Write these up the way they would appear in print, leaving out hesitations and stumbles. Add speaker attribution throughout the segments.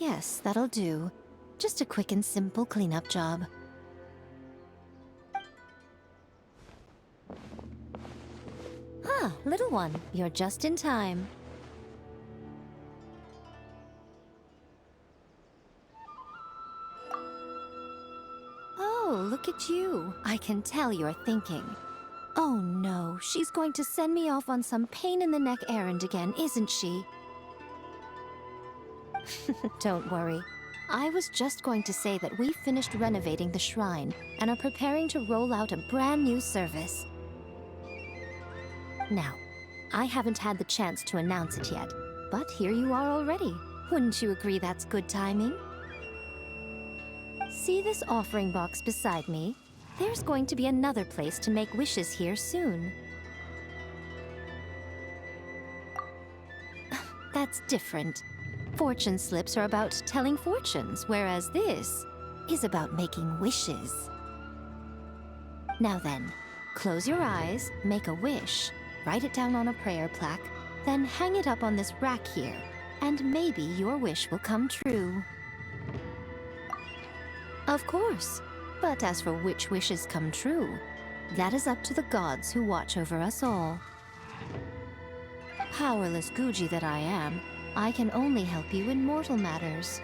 Speaker 1: Yes, that'll do. Just a quick and simple cleanup job. Ah, little one, you're just in time. Oh, look at you. I can tell you're thinking. Oh no, she's going to send me off on some pain-in-the-neck errand again, isn't she? Don't worry. I was just going to say that we finished renovating the shrine and are preparing to roll out a brand new service. Now, I haven't had the chance to announce it yet, but here you are already. Wouldn't you agree that's good timing? See this offering box beside me? There's going to be another place to make wishes here soon. That's different. Fortune slips are about telling fortunes, whereas this is about making wishes. Now then, close your eyes, make a wish, write it down on a prayer plaque, then hang it up on this rack here, and maybe your wish will come true. Of course, but as for which wishes come true, that is up to the gods who watch over us all. Powerless Guji that I am, I can only help you in mortal matters.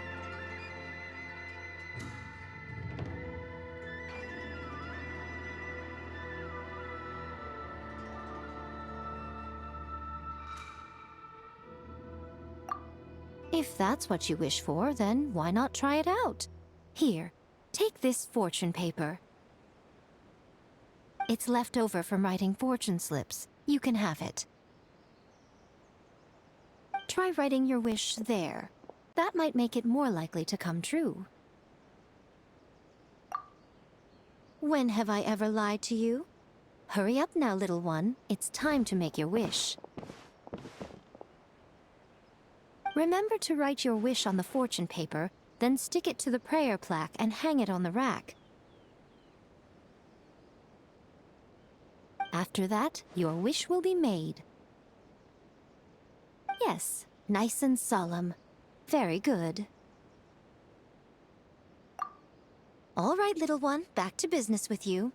Speaker 1: If that's what you wish for, then why not try it out? Here, take this fortune paper. It's left over from writing fortune slips. You can have it. Try writing your wish there. That might make it more likely to come true. When have I ever lied to you? Hurry up now, little one. It's time to make your wish. Remember to write your wish on the fortune paper, then stick it to the prayer plaque and hang it on the rack. After that, your wish will be made. Yes, nice and solemn. Very good. All right, little one, back to business with you.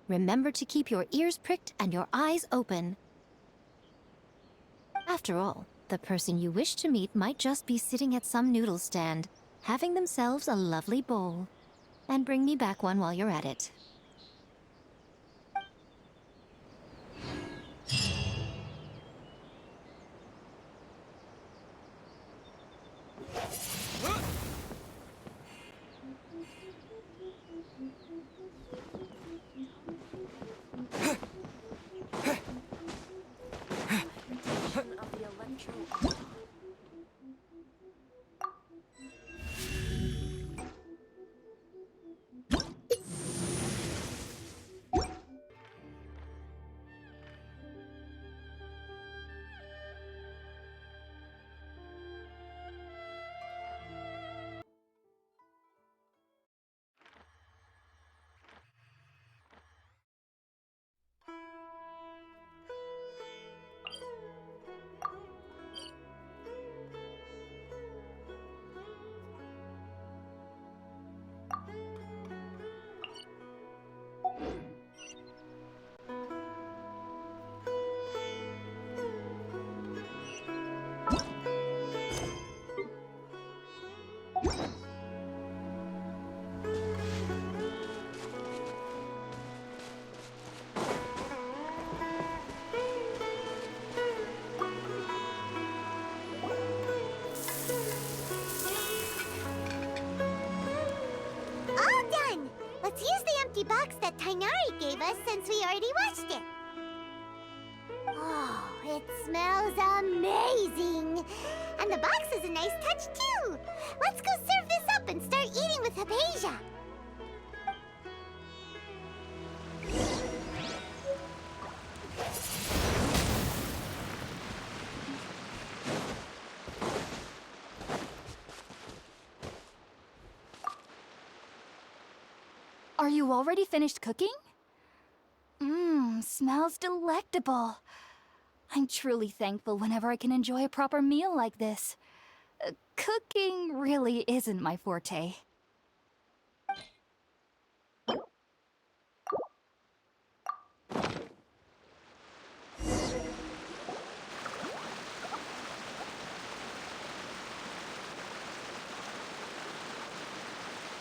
Speaker 1: Remember to keep your ears pricked and your eyes open. After all, the person you wish to meet might just be sitting at some noodle stand, having themselves a lovely bowl. And bring me back one while you're at it.
Speaker 2: Let's use the empty box that Tainari gave us since we already washed it. Oh, it smells amazing! And the box is a nice touch too! Let's go serve this up and start eating with Hypatia!
Speaker 3: Are you already finished cooking? Smells delectable. I'm truly thankful whenever I can enjoy a proper meal like this. Cooking really isn't my forte.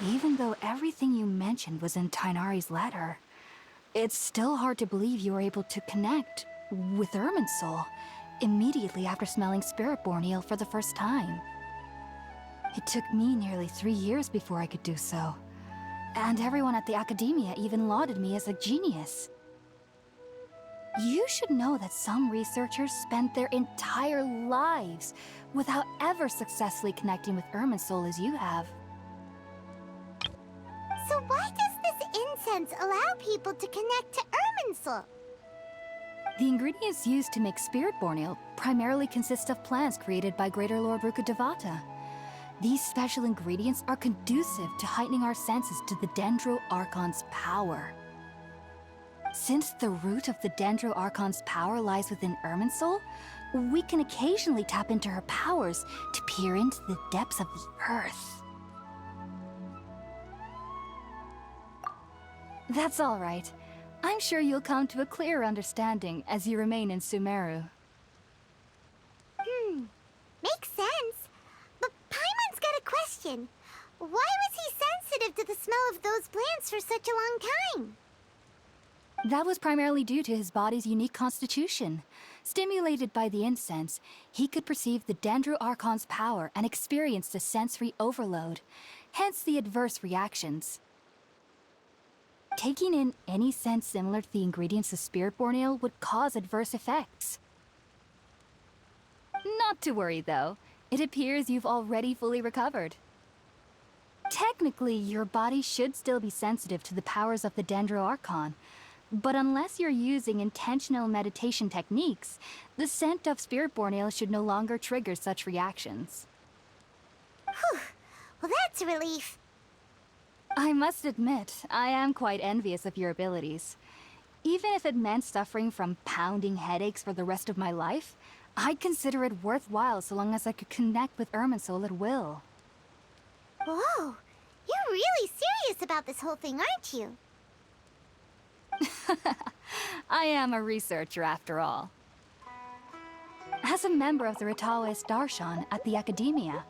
Speaker 3: Even though everything you mentioned was in Tainari's letter, it's still hard to believe you were able to connect with Irminsul immediately after smelling Spiritborn eel for the first time. It took me nearly 3 years before I could do so. And everyone at the Academia even lauded me as a genius. You should know that some researchers spent their entire lives without ever successfully connecting with Irminsul as you have.
Speaker 2: So why does this incense allow people to connect to Irminsul?
Speaker 3: The ingredients used to make Spiritborn eel primarily consist of plants created by Greater Lord Rukkhadevata. These special ingredients are conducive to heightening our senses to the Dendro Archon's power. Since the root of the Dendro Archon's power lies within Irminsul, we can occasionally tap into her powers to peer into the depths of the earth. That's all right. I'm sure you'll come to a clearer understanding as you remain in Sumeru.
Speaker 2: Makes sense. But Paimon's got a question. Why was he sensitive to the smell of those plants for such a long time?
Speaker 3: That was primarily due to his body's unique constitution. Stimulated by the incense, he could perceive the Dendro Archon's power and experienced a sensory overload, hence the adverse reactions. Taking in any scent similar to the ingredients of Spiritborn eel would cause adverse effects. Not to worry, though. It appears you've already fully recovered. Technically, your body should still be sensitive to the powers of the Dendro Archon, but unless you're using intentional meditation techniques, the scent of Spiritborn eel should no longer trigger such reactions.
Speaker 2: Whew. Well, that's a relief.
Speaker 3: I must admit, I am quite envious of your abilities. Even if it meant suffering from pounding headaches for the rest of my life, I'd consider it worthwhile so long as I could connect with Irminsul at will.
Speaker 2: Whoa. You're really serious about this whole thing, aren't you?
Speaker 3: I am a researcher after all. As a member of the Ritaoist Darshan at the Academia,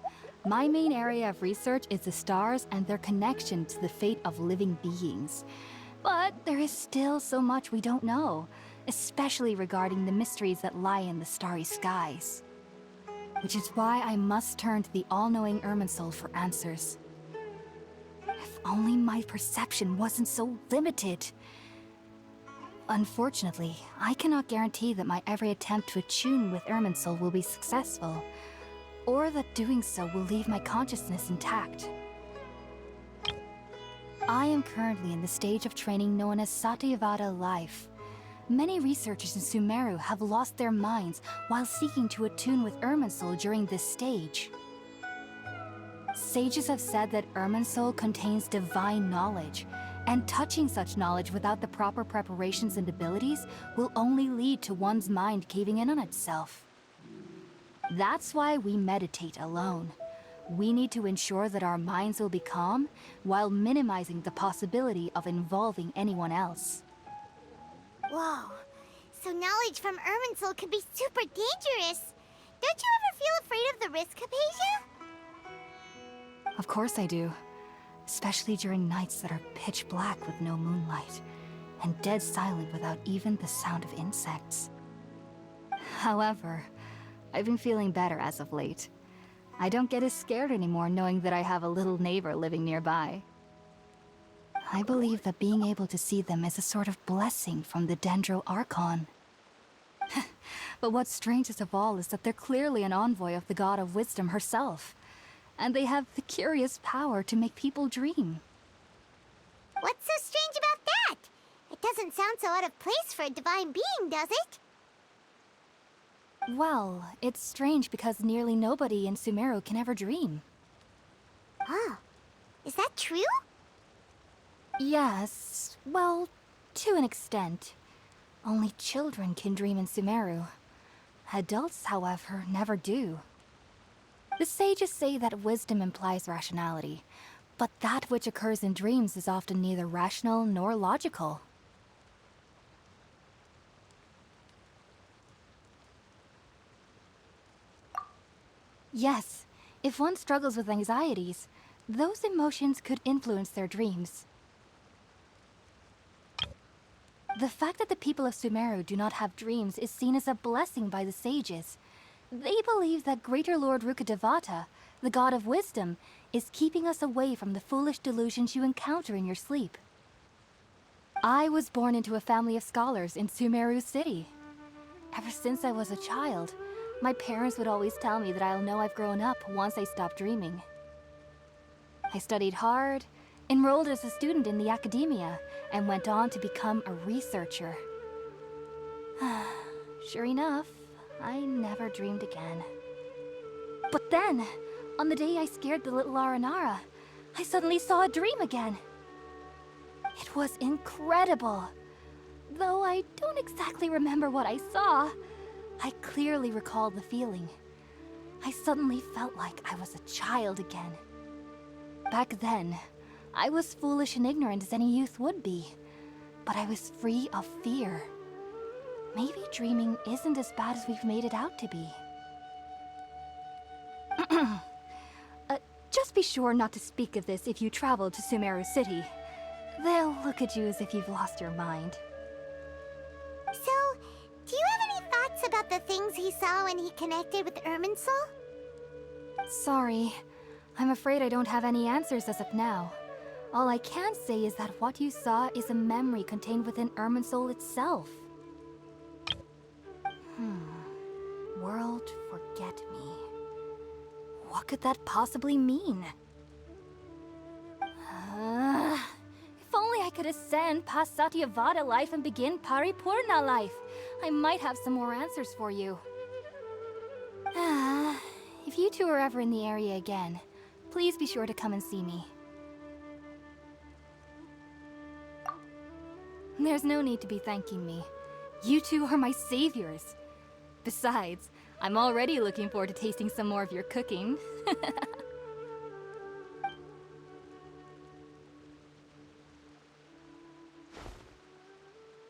Speaker 3: my main area of research is the stars and their connection to the fate of living beings. But there is still so much we don't know, especially regarding the mysteries that lie in the starry skies. Which is why I must turn to the all-knowing Irminsul for answers. If only my perception wasn't so limited. Unfortunately, I cannot guarantee that my every attempt to attune with Irminsul will be successful, or that doing so will leave my consciousness intact. I am currently in the stage of training known as Satyavada life. Many researchers in Sumeru have lost their minds while seeking to attune with Irminsul during this stage. Sages have said that Irminsul contains divine knowledge, and touching such knowledge without the proper preparations and abilities will only lead to one's mind caving in on itself. That's why we meditate alone. We need to ensure that our minds will be calm while minimizing the possibility of involving anyone else.
Speaker 2: Whoa. So knowledge from Irminsul can be super dangerous. Don't you ever feel afraid of the risk, Hypatia?
Speaker 3: Of course I do. Especially during nights that are pitch black with no moonlight, and dead silent without even the sound of insects. However, I've been feeling better as of late. I don't get as scared anymore knowing that I have a little neighbor living nearby. I believe that being able to see them is a sort of blessing from the Dendro Archon. But what's strangest of all is that they're clearly an envoy of the God of Wisdom herself, and they have the curious power to make people dream.
Speaker 2: What's so strange about that? It doesn't sound so out of place for a divine being, does it?
Speaker 3: Well, it's strange because nearly nobody in Sumeru can ever dream.
Speaker 2: Oh, is that true?
Speaker 3: Yes, well, to an extent. Only children can dream in Sumeru. Adults, however, never do. The sages say that wisdom implies rationality, but that which occurs in dreams is often neither rational nor logical. Yes, if one struggles with anxieties, those emotions could influence their dreams. The fact that the people of Sumeru do not have dreams is seen as a blessing by the sages. They believe that Greater Lord Rukkhadevata, the god of wisdom, is keeping us away from the foolish delusions you encounter in your sleep. I was born into a family of scholars in Sumeru City. Ever since I was a child, my parents would always tell me that I'll know I've grown up once I stop dreaming. I studied hard, enrolled as a student in the academia, and went on to become a researcher. Sure enough, I never dreamed again. But then, on the day I scared the little Aranara, I suddenly saw a dream again. It was incredible. Though I don't exactly remember what I saw, I clearly recall the feeling. I suddenly felt like I was a child again. Back then, I was foolish and ignorant as any youth would be, but I was free of fear. Maybe dreaming isn't as bad as we've made it out to be. Just be sure not to speak of this if you travel to Sumeru City. They'll look at you as if you've lost your mind.
Speaker 2: So, do you have any thoughts about the things he saw when he connected with Irminsul?
Speaker 3: Sorry. I'm afraid I don't have any answers as of now. All I can say is that what you saw is a memory contained within Irminsul itself. World forget me. What could that possibly mean? If only I could ascend past Satyavada life and begin Paripurna life. I might have some more answers for you. If you two are ever in the area again, please be sure to come and see me. There's no need to be thanking me. You two are my saviors. Besides, I'm already looking forward to tasting some more of your cooking.
Speaker 2: Now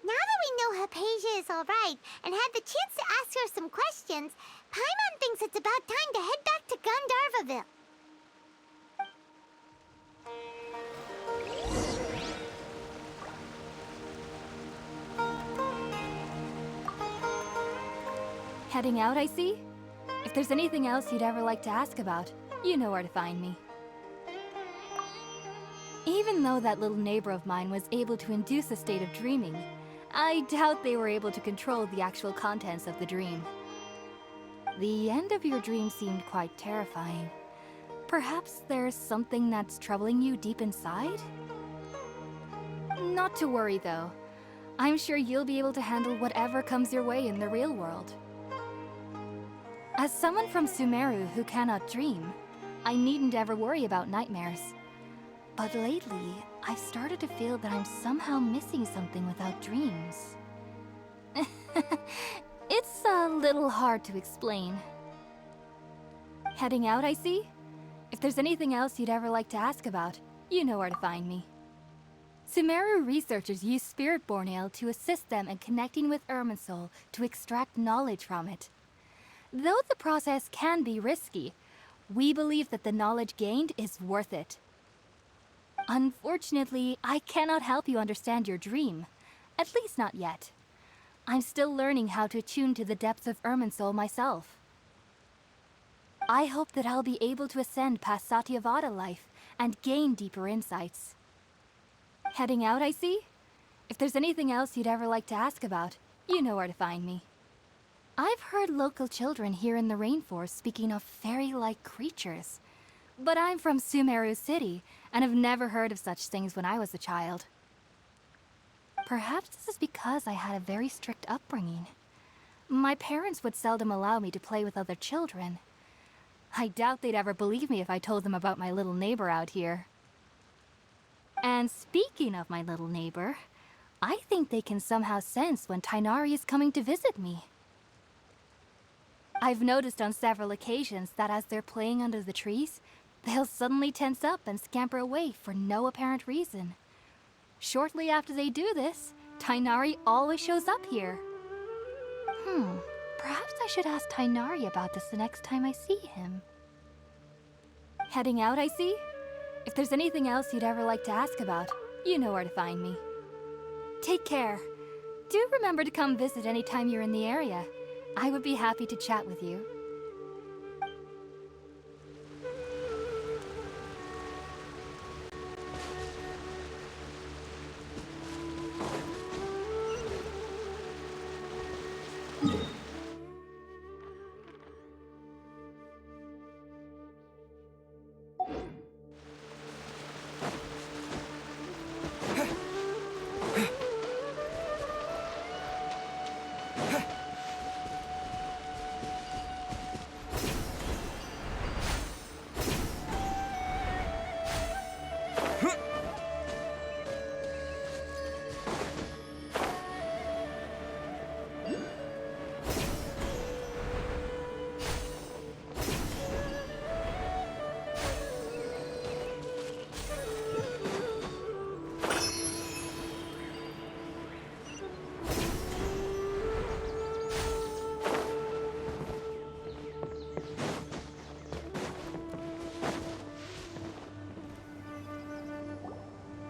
Speaker 2: that we know Hypatia is alright and had the chance to ask her some questions, Paimon thinks it's about time to head back to Gandharvaville.
Speaker 3: Heading out, I see? If there's anything else you'd ever like to ask about, you know where to find me. Even though that little neighbor of mine was able to induce a state of dreaming, I doubt they were able to control the actual contents of the dream. The end of your dream seemed quite terrifying. Perhaps there's something that's troubling you deep inside? Not to worry, though. I'm sure you'll be able to handle whatever comes your way in the real world. As someone from Sumeru who cannot dream, I needn't ever worry about nightmares. But lately, I've started to feel that I'm somehow missing something without dreams. It's a little hard to explain. Heading out, I see? If there's anything else you'd ever like to ask about, you know where to find me. Sumeru researchers use Spiritborn Ale to assist them in connecting with Irminsul to extract knowledge from it. Though the process can be risky, we believe that the knowledge gained is worth it. Unfortunately, I cannot help you understand your dream. At least not yet. I'm still learning how to attune to the depths of Irminsul myself. I hope that I'll be able to ascend past Satyavada life and gain deeper insights. Heading out, I see? If there's anything else you'd ever like to ask about, you know where to find me. I've heard local children here in the rainforest speaking of fairy-like creatures. But I'm from Sumeru City, and have never heard of such things when I was a child. Perhaps this is because I had a very strict upbringing. My parents would seldom allow me to play with other children. I doubt they'd ever believe me if I told them about my little neighbor out here. And speaking of my little neighbor, I think they can somehow sense when Tighnari is coming to visit me. I've noticed on several occasions that as they're playing under the trees, they'll suddenly tense up and scamper away for no apparent reason. Shortly after they do this, Tainari always shows up here. Perhaps I should ask Tainari about this the next time I see him. Heading out, I see? If there's anything else you'd ever like to ask about, you know where to find me. Take care. Do remember to come visit anytime you're in the area. I would be happy to chat with you.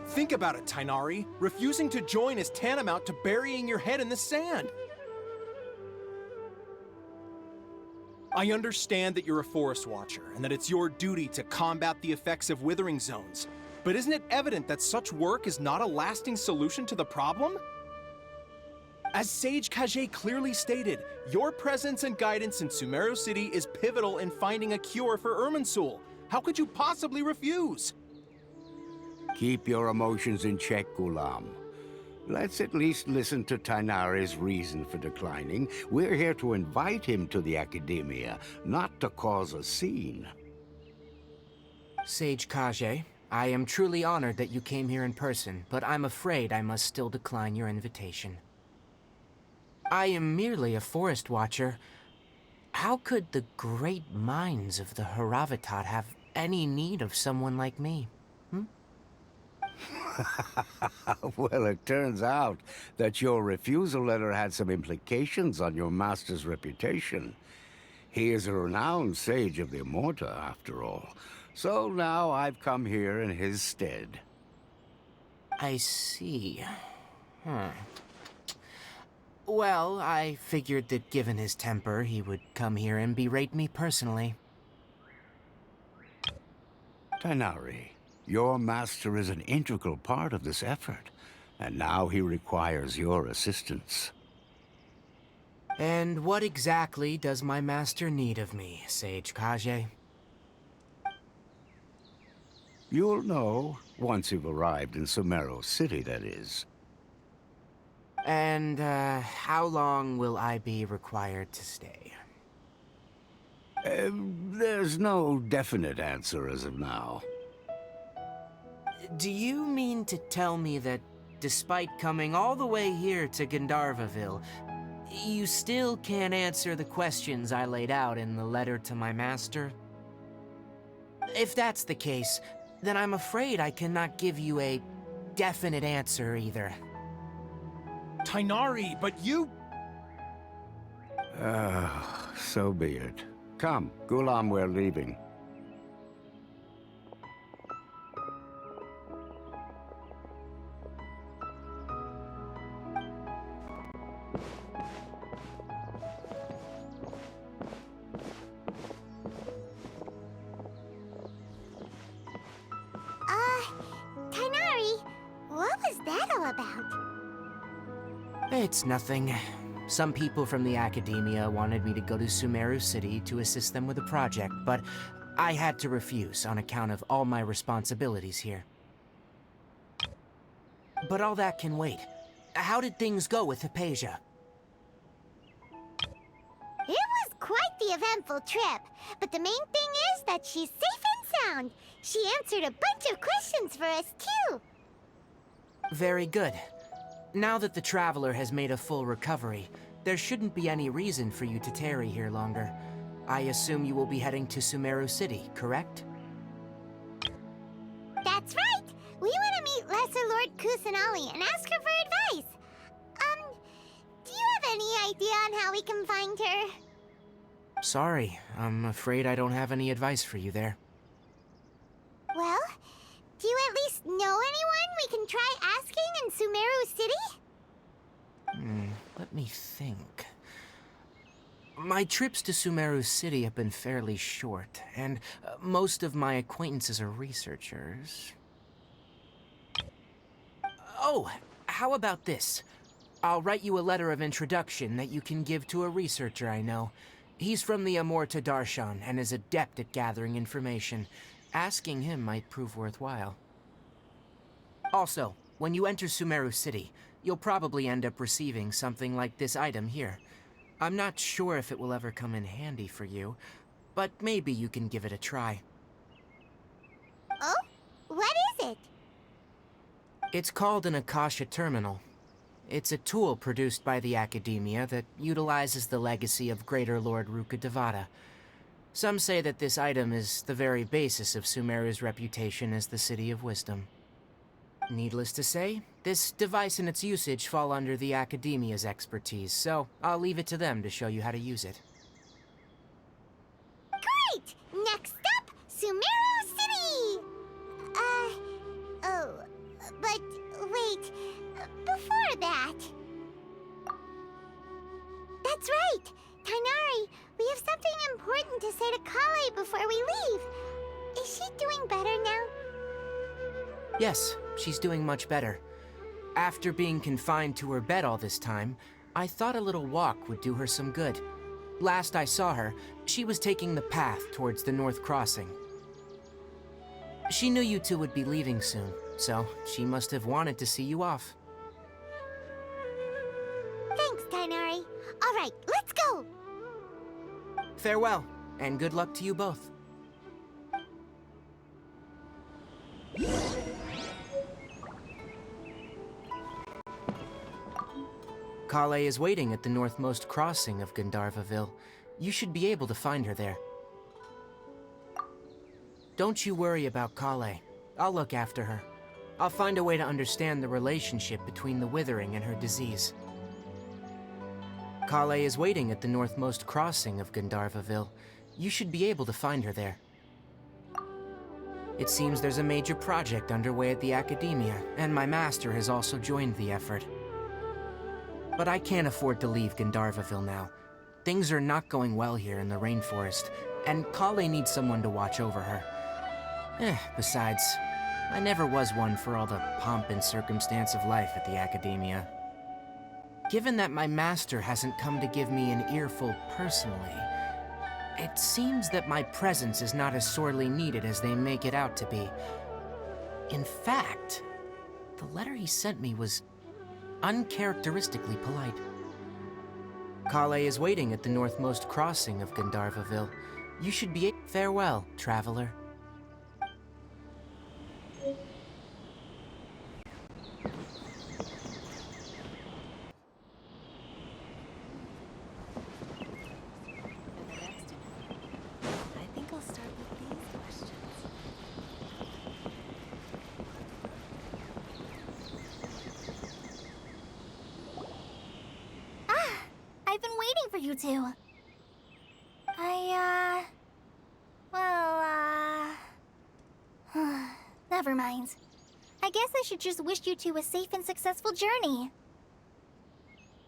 Speaker 4: Think about it, Tainari. Refusing to join is tantamount to burying your head in the sand. I understand that you're a forest watcher and that it's your duty to combat the effects of withering zones. But isn't it evident that such work is not a lasting solution to the problem? As Sage Kage clearly stated, your presence and guidance in Sumeru City is pivotal in finding a cure for Irminsul. How could you possibly refuse?
Speaker 5: Keep your emotions in check, Ghulam. Let's at least listen to Tainari's reason for declining. We're here to invite him to the Academia, not to cause a scene.
Speaker 6: Sage Kage, I am truly honored that you came here in person, but I'm afraid I must still decline your invitation. I am merely a forest watcher. How could the great minds of the Haravatat have any need of someone like me?
Speaker 5: Well, it turns out that your refusal letter had some implications on your master's reputation. He is a renowned sage of the Immorta, after all. So now I've come here in his stead.
Speaker 6: I see. Well, I figured that given his temper, he would come here and berate me personally.
Speaker 5: Tainari, your master is an integral part of this effort, and now he requires your assistance.
Speaker 6: And what exactly does my master need of me, Sage Kage?
Speaker 5: You'll know once you've arrived in Sumeru City, that is.
Speaker 6: And, how long will I be required to stay?
Speaker 5: There's no definite answer as of now.
Speaker 6: Do you mean to tell me that, despite coming all the way here to Gandharvaville, you still can't answer the questions I laid out in the letter to my master? If that's the case, then I'm afraid I cannot give you a definite answer either.
Speaker 4: Tainari, but you...
Speaker 5: So be it. Come, Ghulam, we're leaving.
Speaker 2: Tainari, what was that all about?
Speaker 6: It's nothing. Some people from the Academia wanted me to go to Sumeru City to assist them with a project, but I had to refuse on account of all my responsibilities here. But all that can wait. How did things go with Hypatia?
Speaker 2: It was quite the eventful trip, but the main thing is that she's safe and sound. She answered a bunch of questions for us, too.
Speaker 6: Very good. Now that the Traveler has made a full recovery, there shouldn't be any reason for you to tarry here longer. I assume you will be heading to Sumeru City, correct?
Speaker 2: That's right! We want to meet Lesser Lord Kusanali and ask her for advice. Do you have any idea on how we can find her?
Speaker 6: Sorry, I'm afraid I don't have any advice for you there.
Speaker 2: Well, do you at least know anyone we can try asking in Sumeru City?
Speaker 6: Let me think. My trips to Sumeru City have been fairly short, and most of my acquaintances are researchers. Oh, how about this? I'll write you a letter of introduction that you can give to a researcher I know. He's from the Amorta Darshan and is adept at gathering information. Asking him might prove worthwhile. Also, when you enter Sumeru City, you'll probably end up receiving something like this item here. I'm not sure if it will ever come in handy for you, but maybe you can give it a try.
Speaker 2: Oh? What is it?
Speaker 6: It's called an Akasha Terminal. It's a tool produced by the Academia that utilizes the legacy of Greater Lord Rukkhadevata. Some say that this item is the very basis of Sumeru's reputation as the City of Wisdom. Needless to say, this device and its usage fall under the Academia's expertise, so I'll leave it to them to show you how to use it.
Speaker 2: Great! Next up, Sumeru City! But wait, before that... That's right! Tainari, we have something important to say to Kale before we leave. Is she doing better now?
Speaker 6: Yes, she's doing much better. After being confined to her bed all this time, I thought a little walk would do her some good. Last I saw her, she was taking the path towards the North Crossing. She knew you two would be leaving soon, so she must have wanted to see you off.
Speaker 2: Thanks, Tainari. All right, let's go!
Speaker 6: Farewell, and good luck to you both. Kale is waiting at the northmost crossing of Gandharvaville. You should be able to find her there. Don't you worry about Kale. I'll look after her. I'll find a way to understand the relationship between the withering and her disease. Kale is waiting at the northmost crossing of Gandharvaville. You should be able to find her there. It seems there's a major project underway at the Academia, and my master has also joined the effort. But I can't afford to leave Gandharvaville now. Things are not going well here in the rainforest, and Kale needs someone to watch over her. Besides, I never was one for all the pomp and circumstance of life at the Academia. Given that my master hasn't come to give me an earful personally, it seems that my presence is not as sorely needed as they make it out to be. In fact, the letter he sent me was uncharacteristically polite. Kale is waiting at the northmost crossing of Gandharvaville. You should be... Farewell, traveler.
Speaker 1: I think I'll start with these questions.
Speaker 2: I've been waiting for you two. Never mind. I guess I should just wish you two a safe and successful journey.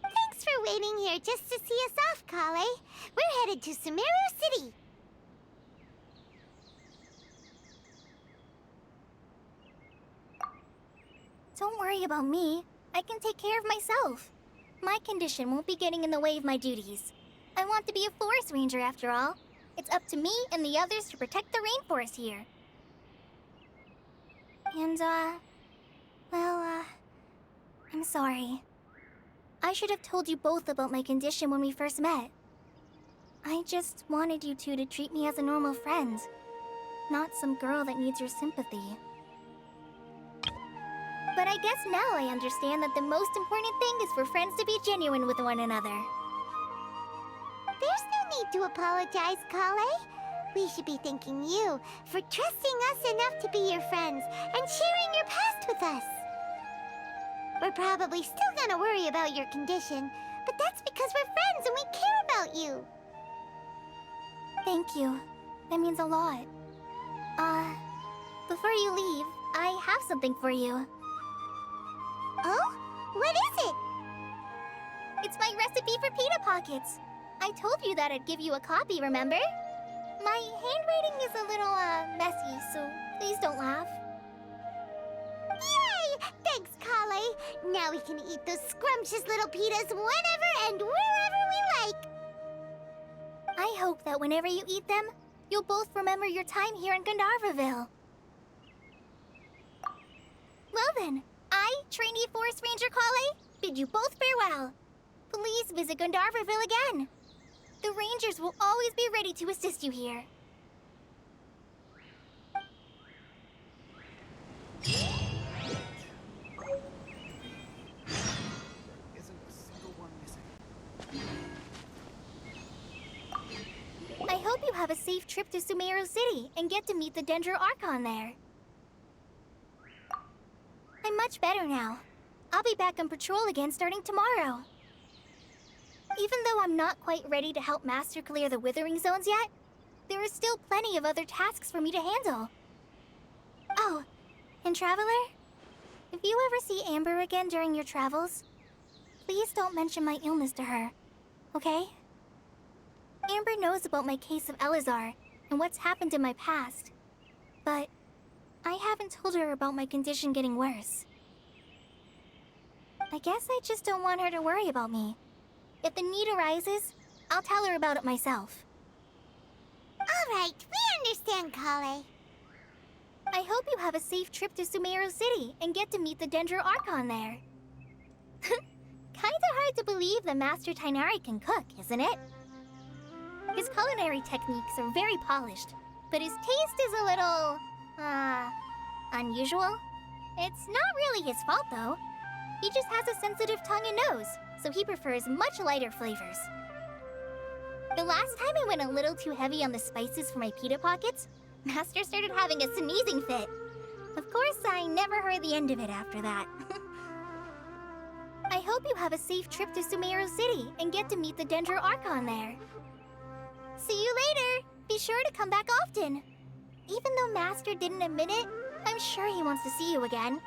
Speaker 2: Thanks for waiting here just to see us off, Kale. We're headed to Sumeru City. Don't worry about me. I can take care of myself. My condition won't be getting in the way of my duties. I want to be a forest ranger after all. It's up to me and the others to protect the rainforest here. And, I'm sorry. I should have told you both about my condition when we first met. I just wanted you two to treat me as a normal friend, not some girl that needs your sympathy. But I guess now I understand that the most important thing is for friends to be genuine with one another.
Speaker 7: There's no need to apologize, Kale. We should be thanking you for trusting us enough to be your friends and sharing your past with us. We're probably still gonna worry about your condition, but that's because we're friends and we care about you.
Speaker 2: Thank you. That means a lot. Before you leave, I have something for you.
Speaker 7: Oh? What is it?
Speaker 2: It's my recipe for pita pockets. I told you that I'd give you a copy, remember? My handwriting is a little, messy, so please don't laugh.
Speaker 7: Yay! Thanks, Kale. Now we can eat those scrumptious little pitas whenever and wherever we like.
Speaker 2: I hope that whenever you eat them, you'll both remember your time here in Gandharvaville. Well then, I, trainee Forest Ranger Kale, bid you both farewell. Please visit Gandharvaville again. The Rangers will always be ready to assist you here. I hope you have a safe trip to Sumeru City and get to meet the Dendro Archon there. I'm much better now. I'll be back on patrol again starting tomorrow. Even though I'm not quite ready to help Master clear the Withering Zones yet, there are still plenty of other tasks for me to handle. Oh, and Traveler, if you ever see Amber again during your travels, please don't mention my illness to her, okay? Amber knows about my case of Elazar and what's happened in my past, but I haven't told her about my condition getting worse. I guess I just don't want her to worry about me. If the need arises, I'll tell her about it myself.
Speaker 7: All right, we understand, Kale.
Speaker 2: I hope you have a safe trip to Sumeru City and get to meet the Dendro Archon there. Kinda hard to believe that Master Tainari can cook, isn't it? His culinary techniques are very polished, but his taste is a little, unusual. It's not really his fault, though. He just has a sensitive tongue and nose, so he prefers much lighter flavors. The last time I went a little too heavy on the spices for my pita pockets, Master started having a sneezing fit. Of course, I never heard the end of it after that. I hope you have a safe trip to Sumeru City and get to meet the Dendro Archon there. See you later! Be sure to come back often. Even though Master didn't admit it, I'm sure he wants to see you again.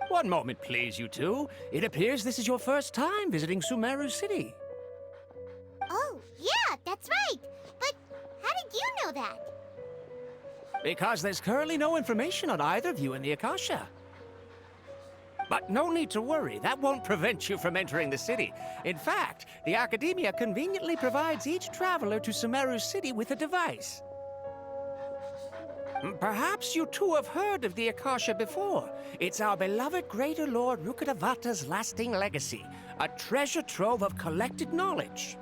Speaker 8: One moment, please, you two. It appears this is your first time visiting Sumeru City.
Speaker 7: Oh, yeah, that's right. But how did you know that?
Speaker 8: Because there's currently no information on either of you in the Akasha. But no need to worry, that won't prevent you from entering the city. In fact, the Academia conveniently provides each traveler to Sumeru City with a device. Perhaps you two have heard of the Akasha before. It's our beloved Greater Lord Rukkhadevata's lasting legacy, a treasure trove of collected knowledge.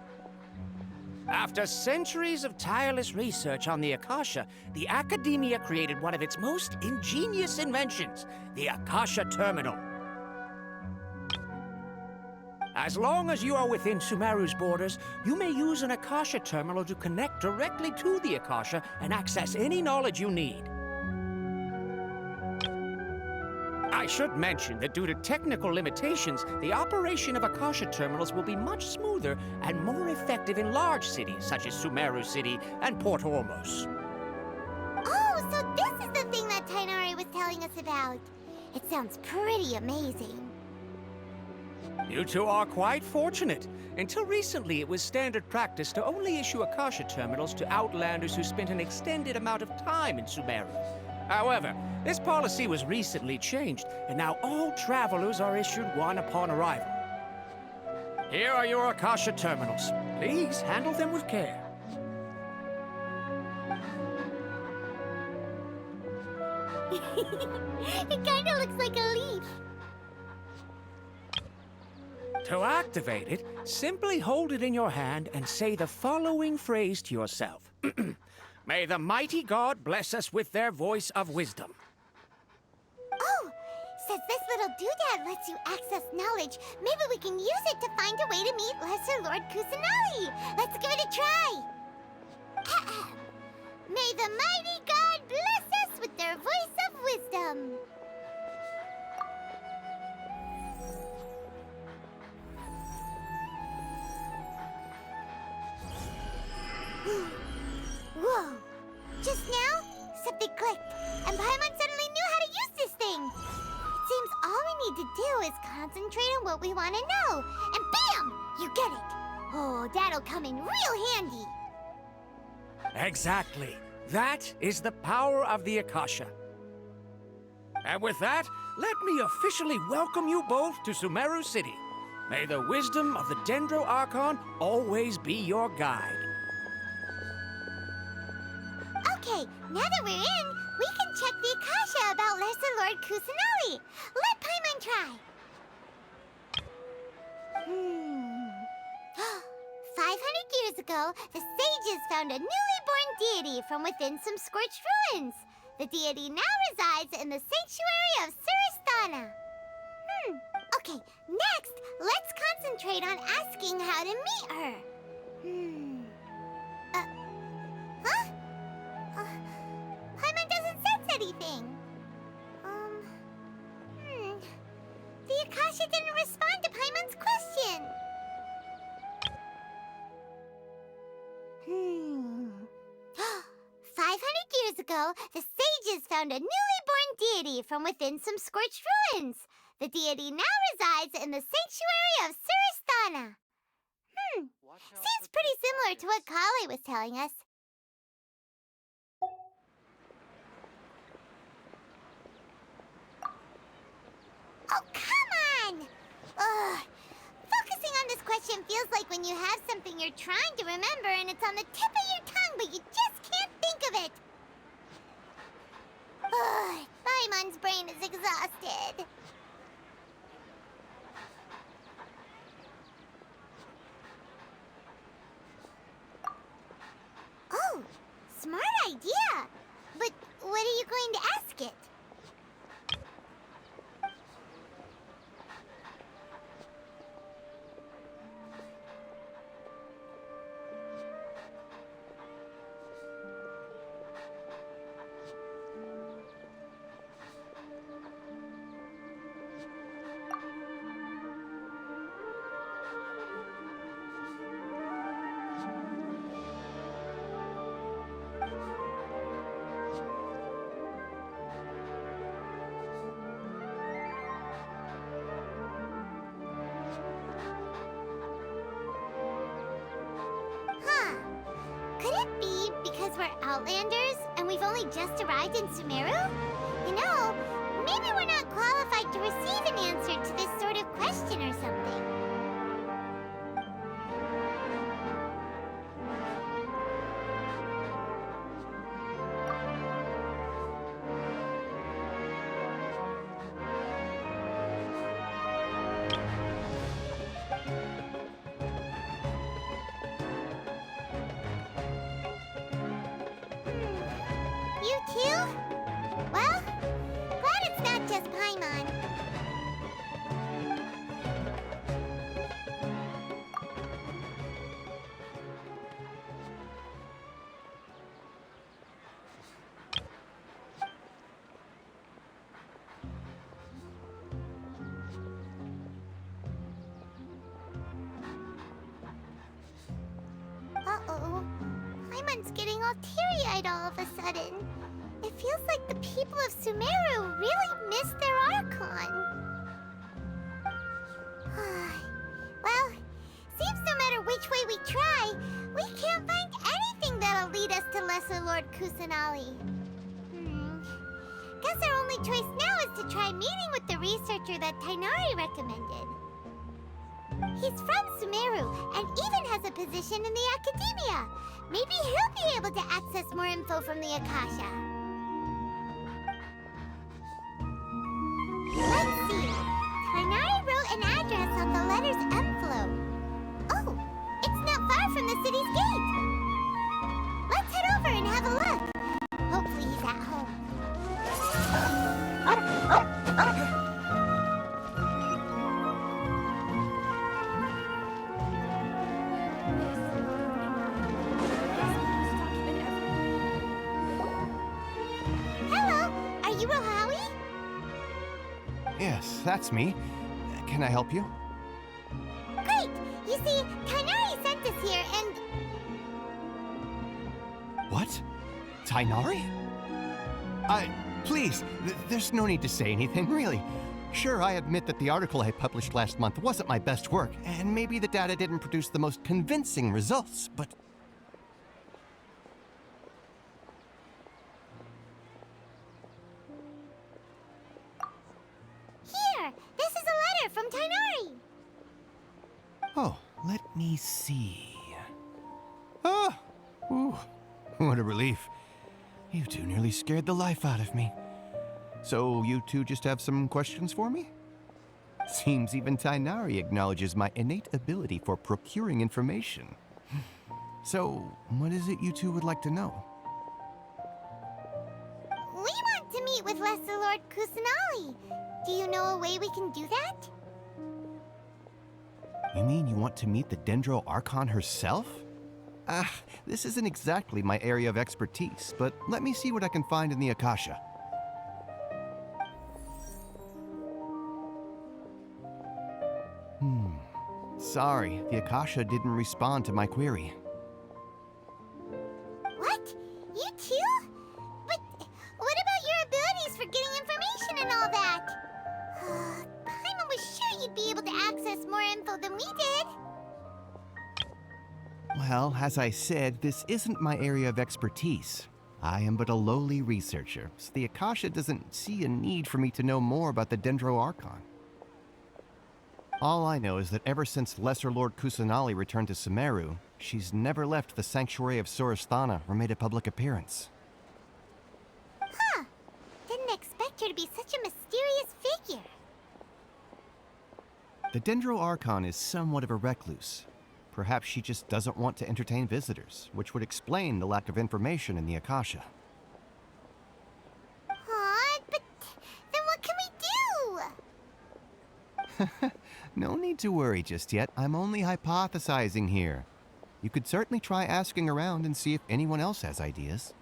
Speaker 8: After centuries of tireless research on the Akasha, the Academia created one of its most ingenious inventions, the Akasha Terminal. As long as you are within Sumeru's borders, you may use an Akasha terminal to connect directly to the Akasha and access any knowledge you need. I should mention that due to technical limitations, the operation of Akasha terminals will be much smoother and more effective in large cities such as Sumeru City and Port Ormos.
Speaker 7: Oh, so this is the thing that Tainari was telling us about. It sounds pretty amazing.
Speaker 8: You two are quite fortunate. Until recently, it was standard practice to only issue Akasha terminals to outlanders who spent an extended amount of time in Sumeru. However, this policy was recently changed, and now all travelers are issued one upon arrival. Here are your Akasha terminals. Please handle them with care.
Speaker 7: It kinda looks like a leaf.
Speaker 8: To activate it, simply hold it in your hand and say the following phrase to yourself. May the mighty God bless us with their voice of wisdom.
Speaker 7: Oh, since this little doodad lets you access knowledge, maybe we can use it to find a way to meet Lesser Lord Kusanali. Let's give it a try. May the mighty God bless us with their voice of wisdom. Whoa! Just now, something clicked, and Paimon suddenly knew how to use this thing. It seems all we need to do is concentrate on what we want to know, and bam! You get it. Oh, that'll come in real handy.
Speaker 8: Exactly. That is the power of the Akasha. And with that, let me officially welcome you both to Sumeru City. May the wisdom of the Dendro Archon always be your guide.
Speaker 7: Okay, now that we're in, we can check the Akasha about Lesser Lord Kusanali. Let Paimon try. 500 years ago, the sages found a newly born deity from within some scorched ruins. The deity now resides in the sanctuary of Suristana. Okay, next, let's concentrate on asking how to meet her. Huh? Paimon doesn't sense anything. The Akasha didn't respond to Paimon's question. 500 years ago, the sages found a newly born deity from within some scorched ruins. The deity now resides in the sanctuary of Suristana. Seems pretty similar to what Kale was telling us. Oh, come on! Ugh. Focusing on this question feels like when you have something you're trying to remember and it's on the tip of your tongue, but you just can't think of it. Ugh. Paimon's brain is exhausted. Oh, smart idea. But what are you going to ask it? because we're Outlanders and we've only just arrived in Sumeru? You know, maybe we're not qualified to receive an answer to this sort of question or something. You too? Well, glad it's not just Paimon. Uh-oh. Paimon's getting all teary-eyed all of a sudden. It feels like the people of Sumeru really missed their Archon. Well, seems no matter which way we try, we can't find anything that'll lead us to Lesser Lord Kusanali. Guess our only choice now is to try meeting with the researcher that Tainari recommended. He's from Sumeru and even has a position in the academia. Maybe he'll be able to access more info from the Akasha. Let's see. Tainari wrote an address on the letter's envelope. Oh, it's not far from the city's gate. Let's head over and have a look. Hopefully he's at home. Hello, are you Rohawi?
Speaker 9: Yes, that's me. Can I help you?
Speaker 7: Great! You see, Tainari sent us here and...
Speaker 9: What? Tainari? Please, there's no need to say anything, really. Sure, I admit that the article I published last month wasn't my best work, and maybe the data didn't produce the most convincing results, but...
Speaker 7: Here! This is a letter from Tainari!
Speaker 9: Oh, let me see. Oh! Ooh, what a relief. You two nearly scared the life out of me. So you two just have some questions for me? Seems even Tainari acknowledges my innate ability for procuring information. So, what is it you two would like to know?
Speaker 7: We want to meet with Lesser Lord Kusanali. Do you know a way we can do that?
Speaker 9: You mean you want to meet the Dendro Archon herself? This isn't exactly my area of expertise, but let me see what I can find in the Akasha. Sorry, the Akasha didn't respond to my query.
Speaker 7: What? You too? But what about your abilities for getting information and all that? Paimon was sure you'd be able to access more info than we did.
Speaker 9: Well, as I said, this isn't my area of expertise. I am but a lowly researcher, so the Akasha doesn't see a need for me to know more about the Dendro Archon. All I know is that ever since Lesser Lord Kusanali returned to Sumeru, she's never left the Sanctuary of Sorasthana or made a public appearance.
Speaker 7: Huh. Didn't expect her to be such a mysterious figure.
Speaker 9: The Dendro Archon is somewhat of a recluse. Perhaps she just doesn't want to entertain visitors, which would explain the lack of information in the Akasha.
Speaker 7: Aw, but then what can we do?
Speaker 9: No need to worry just yet. I'm only hypothesizing here. You could certainly try asking around and see if anyone else has ideas.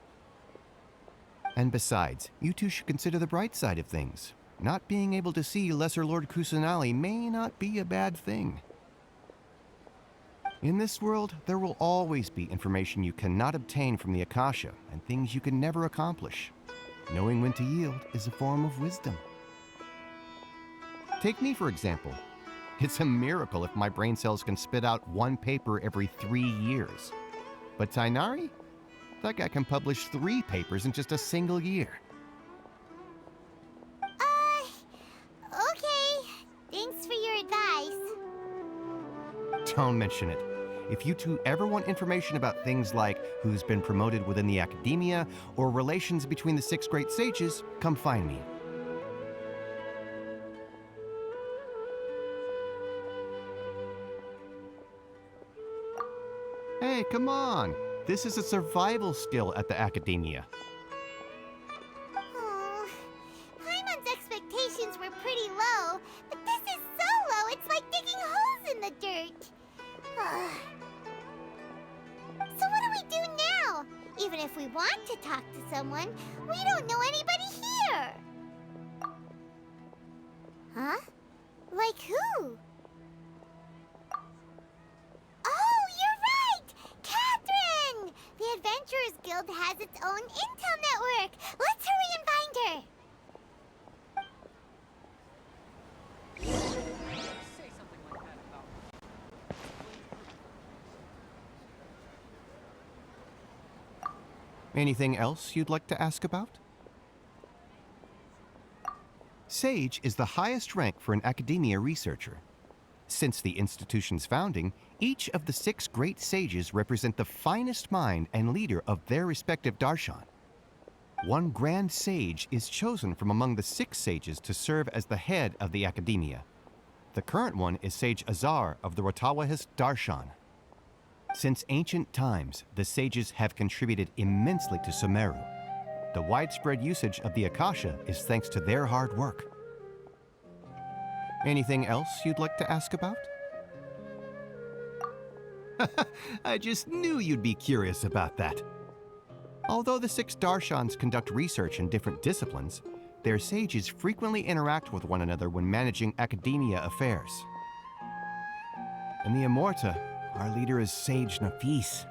Speaker 9: And besides, you two should consider the bright side of things. Not being able to see Lesser Lord Kusanali may not be a bad thing. In this world, there will always be information you cannot obtain from the Akasha, and things you can never accomplish. Knowing when to yield is a form of wisdom. Take me, for example. It's a miracle if my brain cells can spit out one paper every 3 years. But Tainari? That guy can publish 3 papers in just a single year.
Speaker 7: Okay. Thanks for your advice.
Speaker 9: Don't mention it. If you two ever want information about things like who's been promoted within the academia or relations between the 6 great sages, come find me. Hey, come on. This is a survival skill at the academia.
Speaker 7: Oh, Paimon's expectations were pretty low, but this is so low, it's like digging holes in the dirt. So what do we do now? Even if we want to talk to someone, we don't know anybody here. Huh? Like who? Oh, you're right! Catherine! The Adventurers Guild has its own intel network. Let's hurry and find her.
Speaker 9: Anything else you'd like to ask about? Sage is the highest rank for an academia researcher. Since the institution's founding, each of the 6 great sages represent the finest mind and leader of their respective darshan. One grand sage is chosen from among the 6 sages to serve as the head of the academia. The current one is Sage Azar of the Rotawahist darshan. Since ancient times, the sages have contributed immensely to Sumeru. The widespread usage of the Akasha is thanks to their hard work. Anything else you'd like to ask about? I just knew you'd be curious about that. Although the 6 darshans conduct research in different disciplines, their sages frequently interact with one another when managing academia affairs. In the Immorta, our leader is Sage Nafis.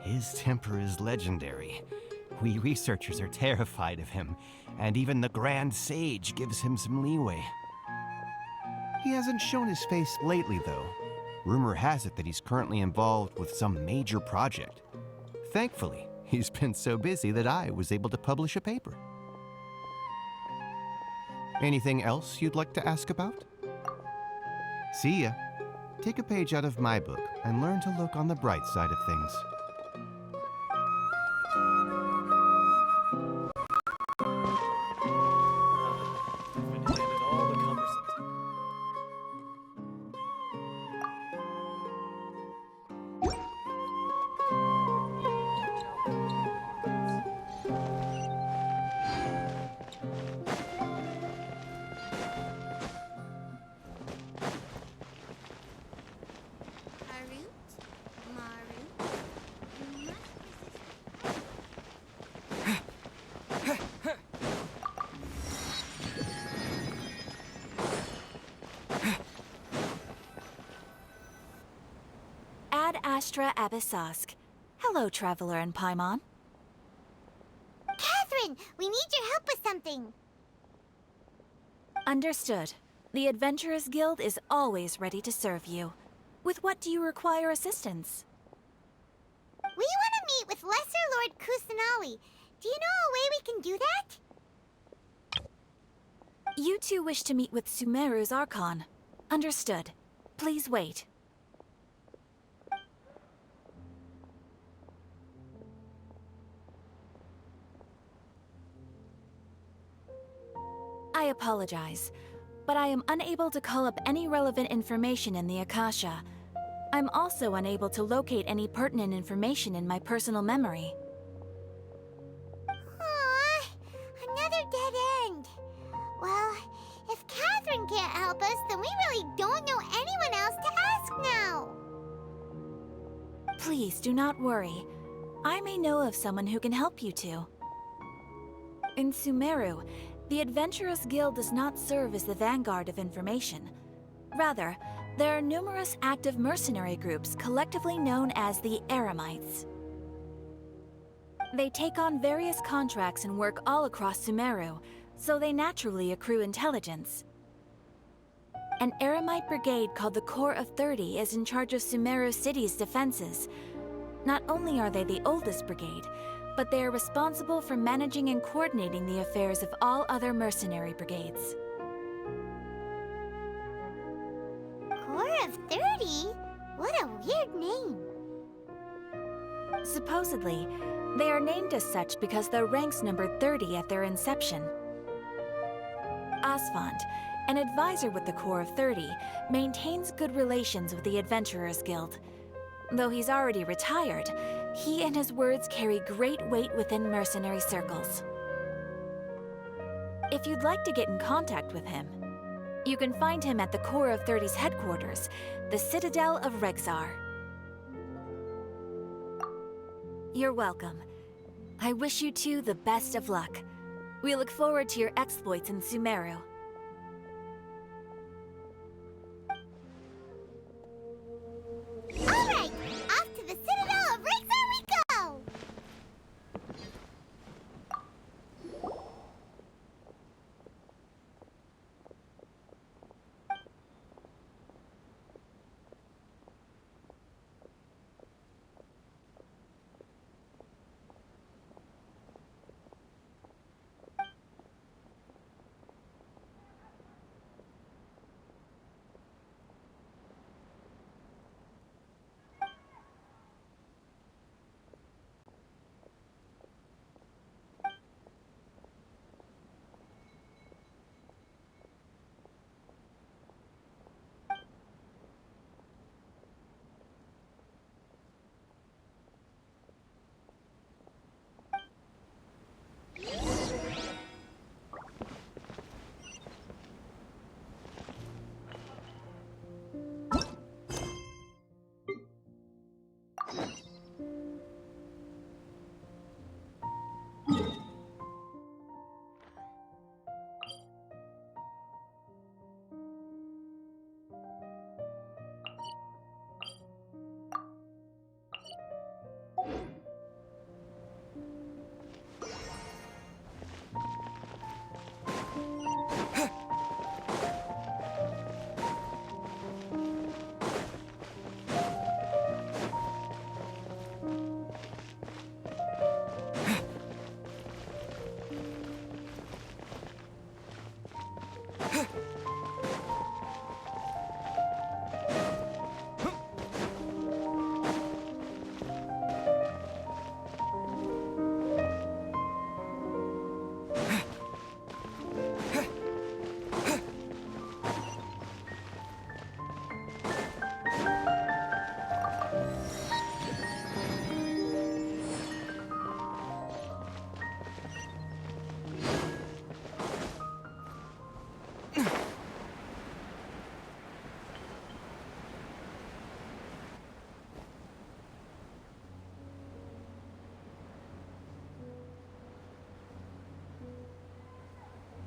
Speaker 9: His temper is legendary. We researchers are terrified of him, and even the Grand Sage gives him some leeway. He hasn't shown his face lately, though. Rumor has it that he's currently involved with some major project. Thankfully, he's been so busy that I was able to publish a paper. Anything else you'd like to ask about? See ya. Take a page out of my book and learn to look on the bright side of things.
Speaker 10: Ad Astra Abyssosk. Hello, Traveler and Paimon.
Speaker 7: Catherine, we need your help with something.
Speaker 10: Understood. The Adventurers Guild is always ready to serve you. With what do you require assistance?
Speaker 7: We want to meet with Lesser Lord Kusanali. Do you know a way we can do that?
Speaker 10: You two wish to meet with Sumeru's Archon. Understood. Please wait. I apologize, but I am unable to call up any relevant information in the Akasha. I'm also unable to locate any pertinent information in my personal memory.
Speaker 7: Aww, another dead end. Well, if Catherine can't help us, then we really don't know anyone else to ask now.
Speaker 10: Please do not worry. I may know of someone who can help you two. In Sumeru, the Adventurers Guild does not serve as the vanguard of information. Rather, there are numerous active mercenary groups collectively known as the Eremites. They take on various contracts and work all across Sumeru, so they naturally accrue intelligence. An Eremite brigade called the Corps of 30 is in charge of Sumeru City's defenses. Not only are they the oldest brigade, but they are responsible for managing and coordinating the affairs of all other mercenary brigades.
Speaker 7: Corps of 30? What a weird name.
Speaker 10: Supposedly, they are named as such because their ranks numbered 30 at their inception. Asfand, an advisor with the Corps of 30, maintains good relations with the Adventurers Guild. Though he's already retired, he and his words carry great weight within mercenary circles. If you'd like to get in contact with him, you can find him at the Corps of 30's headquarters, the Citadel of Rexar. You're welcome. I wish you two the best of luck. We look forward to your exploits in Sumeru.
Speaker 7: All right, off to the Citadel of Rexar we go!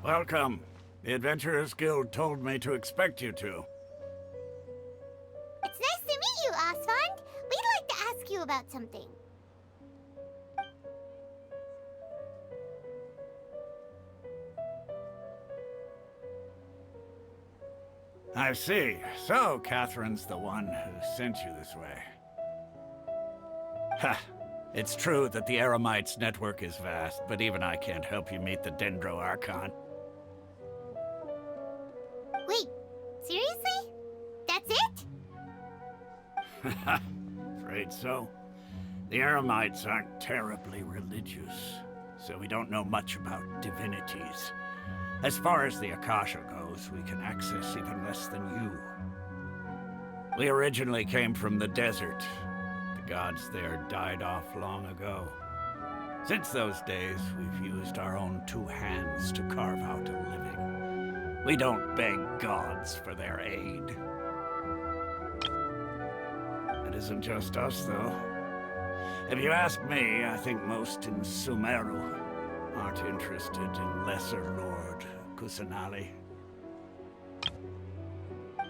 Speaker 11: Welcome. The Adventurers Guild told me to expect you two.
Speaker 7: It's nice to meet you, Asfand. We'd like to ask you about something.
Speaker 11: I see. So, Catherine's the one who sent you this way. Ha! It's true that the Eremites' network is vast, but even I can't help you meet the Dendro Archon.
Speaker 7: Wait, seriously? That's it?
Speaker 11: Afraid so. The Eremites aren't terribly religious, so we don't know much about divinities. As far as the Akasha goes, we can access even less than you. We originally came from the desert. The gods there died off long ago. Since those days, we've used our own two hands to carve out a living. We don't beg gods for their aid. It isn't just us, though. If you ask me, I think most in Sumeru aren't interested in Lesser Lord Kusanali.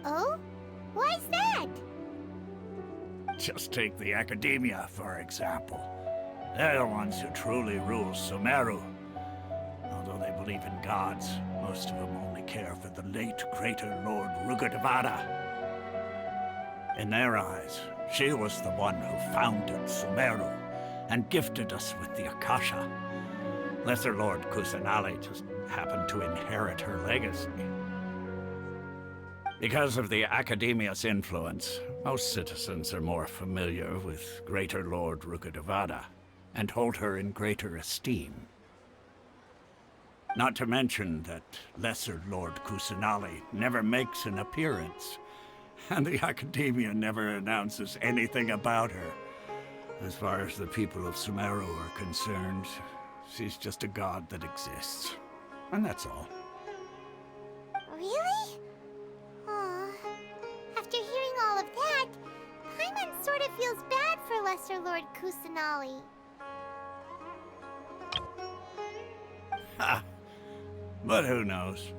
Speaker 7: Oh? Why's that?
Speaker 11: Just take the Academia, for example. They're the ones who truly rule Sumeru. Although they believe in gods, most of them only care for the late greater Lord Rugadavada. In their eyes, she was the one who founded Sumeru, and gifted us with the Akasha. Lesser Lord Kusanali just happened to inherit her legacy. Because of the Academia's influence, most citizens are more familiar with Greater Lord Rukkhadevada and hold her in greater esteem. Not to mention that Lesser Lord Kusanali never makes an appearance, and the Academia never announces anything about her. As far as the people of Sumeru are concerned, she's just a god that exists. And that's all.
Speaker 7: Really? Aw. After hearing all of that, Paimon sort of feels bad for Lesser Lord Kusanali.
Speaker 11: Ha! But who knows?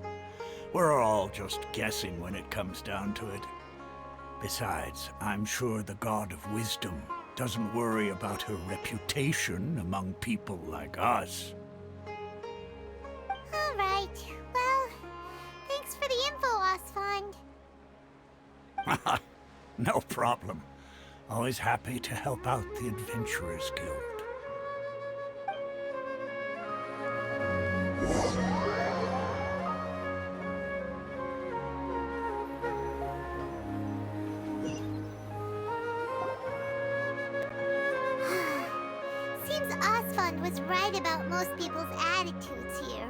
Speaker 11: We're all just guessing when it comes down to it. Besides, I'm sure the God of Wisdom doesn't worry about her reputation among people like us.
Speaker 7: All right. Well, thanks for the info, Osfond.
Speaker 11: No problem. Always happy to help out the Adventurers Guild.
Speaker 7: Seems Osfond was right about most people's attitudes here.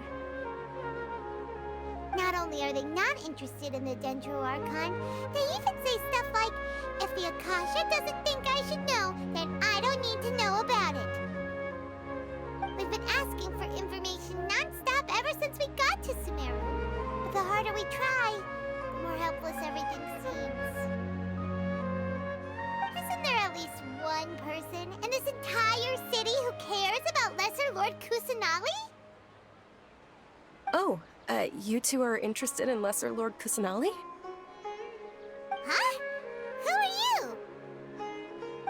Speaker 7: Not only are they not interested in the Dendro Archon, they even say stuff like, if the Akasha doesn't think I should know, then I don't need to know about it. We've been asking for information non-stop ever since we got to Sumeru. But the harder we try, the more helpless everything seems. Isn't there at least one person in this entire city who cares about Lesser Lord Kusanali?
Speaker 12: Oh, you two are interested in Lesser Lord Kusanali?
Speaker 7: Huh? Who are you?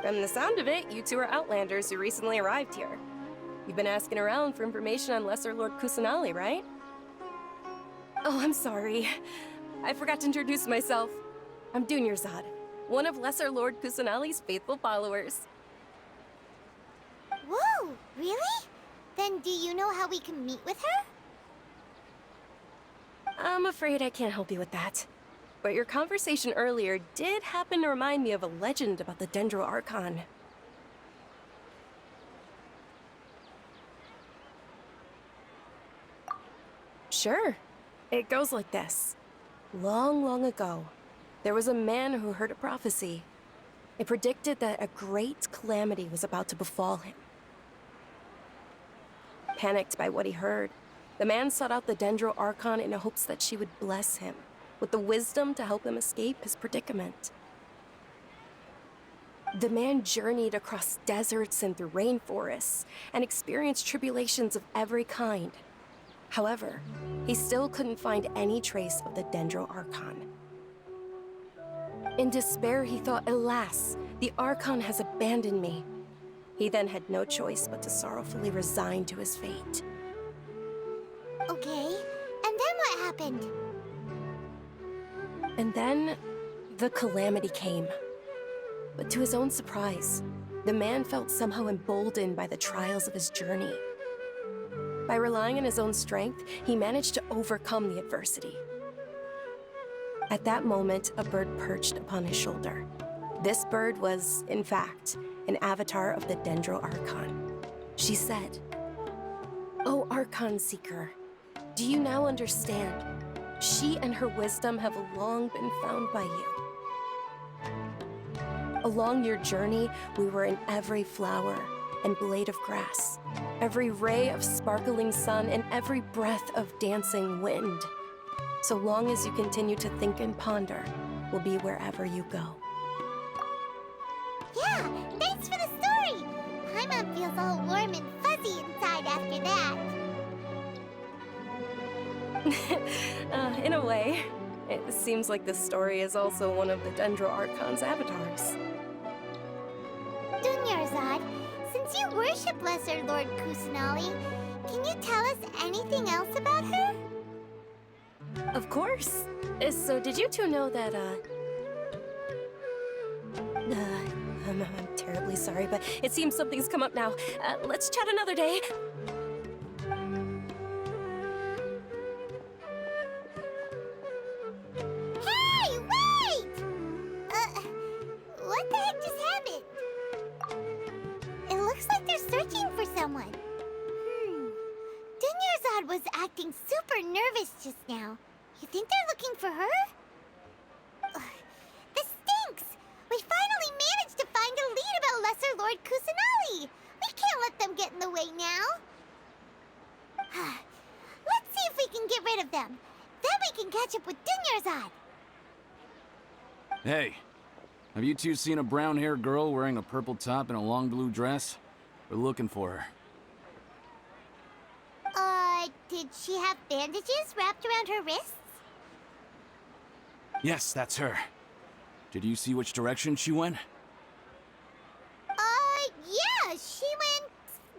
Speaker 12: From the sound of it, you two are Outlanders who recently arrived here. You've been asking around for information on Lesser Lord Kusanali, right? Oh, I'm sorry. I forgot to introduce myself. I'm Dunyarzad, one of Lesser Lord Kusanali's faithful followers.
Speaker 7: Whoa, really? Then do you know how we can meet with her?
Speaker 12: I'm afraid I can't help you with that. But your conversation earlier did happen to remind me of a legend about the Dendro Archon. Sure. It goes like this. Long, long ago, there was a man who heard a prophecy. It predicted that a great calamity was about to befall him. Panicked by what he heard, the man sought out the Dendro Archon in hopes that she would bless him with the wisdom to help him escape his predicament. The man journeyed across deserts and through rainforests and experienced tribulations of every kind. However, he still couldn't find any trace of the Dendro Archon. In despair, he thought, alas, the Archon has abandoned me. He then had no choice but to sorrowfully resign to his fate.
Speaker 7: Okay, and then what happened?
Speaker 12: And then, the calamity came. But to his own surprise, the man felt somehow emboldened by the trials of his journey. By relying on his own strength, he managed to overcome the adversity. At that moment, a bird perched upon his shoulder. This bird was, in fact, an avatar of the Dendro Archon. She said, "O Archon Seeker, do you now understand? She and her wisdom have long been found by you. Along your journey, we were in every flower and blade of grass, every ray of sparkling sun, and every breath of dancing wind. So long as you continue to think and ponder, we'll be wherever you go."
Speaker 7: Yeah, thanks for the story! Paimon feels all warm and fuzzy inside after that.
Speaker 12: In a way, it seems like this story is also one of the Dendro Archon's avatars.
Speaker 7: Dunyarzad, since you worship Lesser Lord Kusanali, can you tell us anything else about her?
Speaker 12: Of course. So did you two know that, I'm terribly sorry, but it seems something's come up now. Let's chat another day.
Speaker 7: Hey, wait! What the heck just happened? It looks like they're searching for someone. Dunyarzad was acting super nervous just now. You think they're looking for her? This stinks! We finally managed to find a lead about Lesser Lord Kusanali! We can't let them get in the way now! Let's see if we can get rid of them. Then we can catch up with Dunyarzad!
Speaker 13: Hey, have you two seen a brown-haired girl wearing a purple top and a long blue dress? We're looking for her.
Speaker 7: Did she have bandages wrapped around her wrists?
Speaker 13: Yes, that's her. Did you see which direction she went?
Speaker 7: Yeah, she went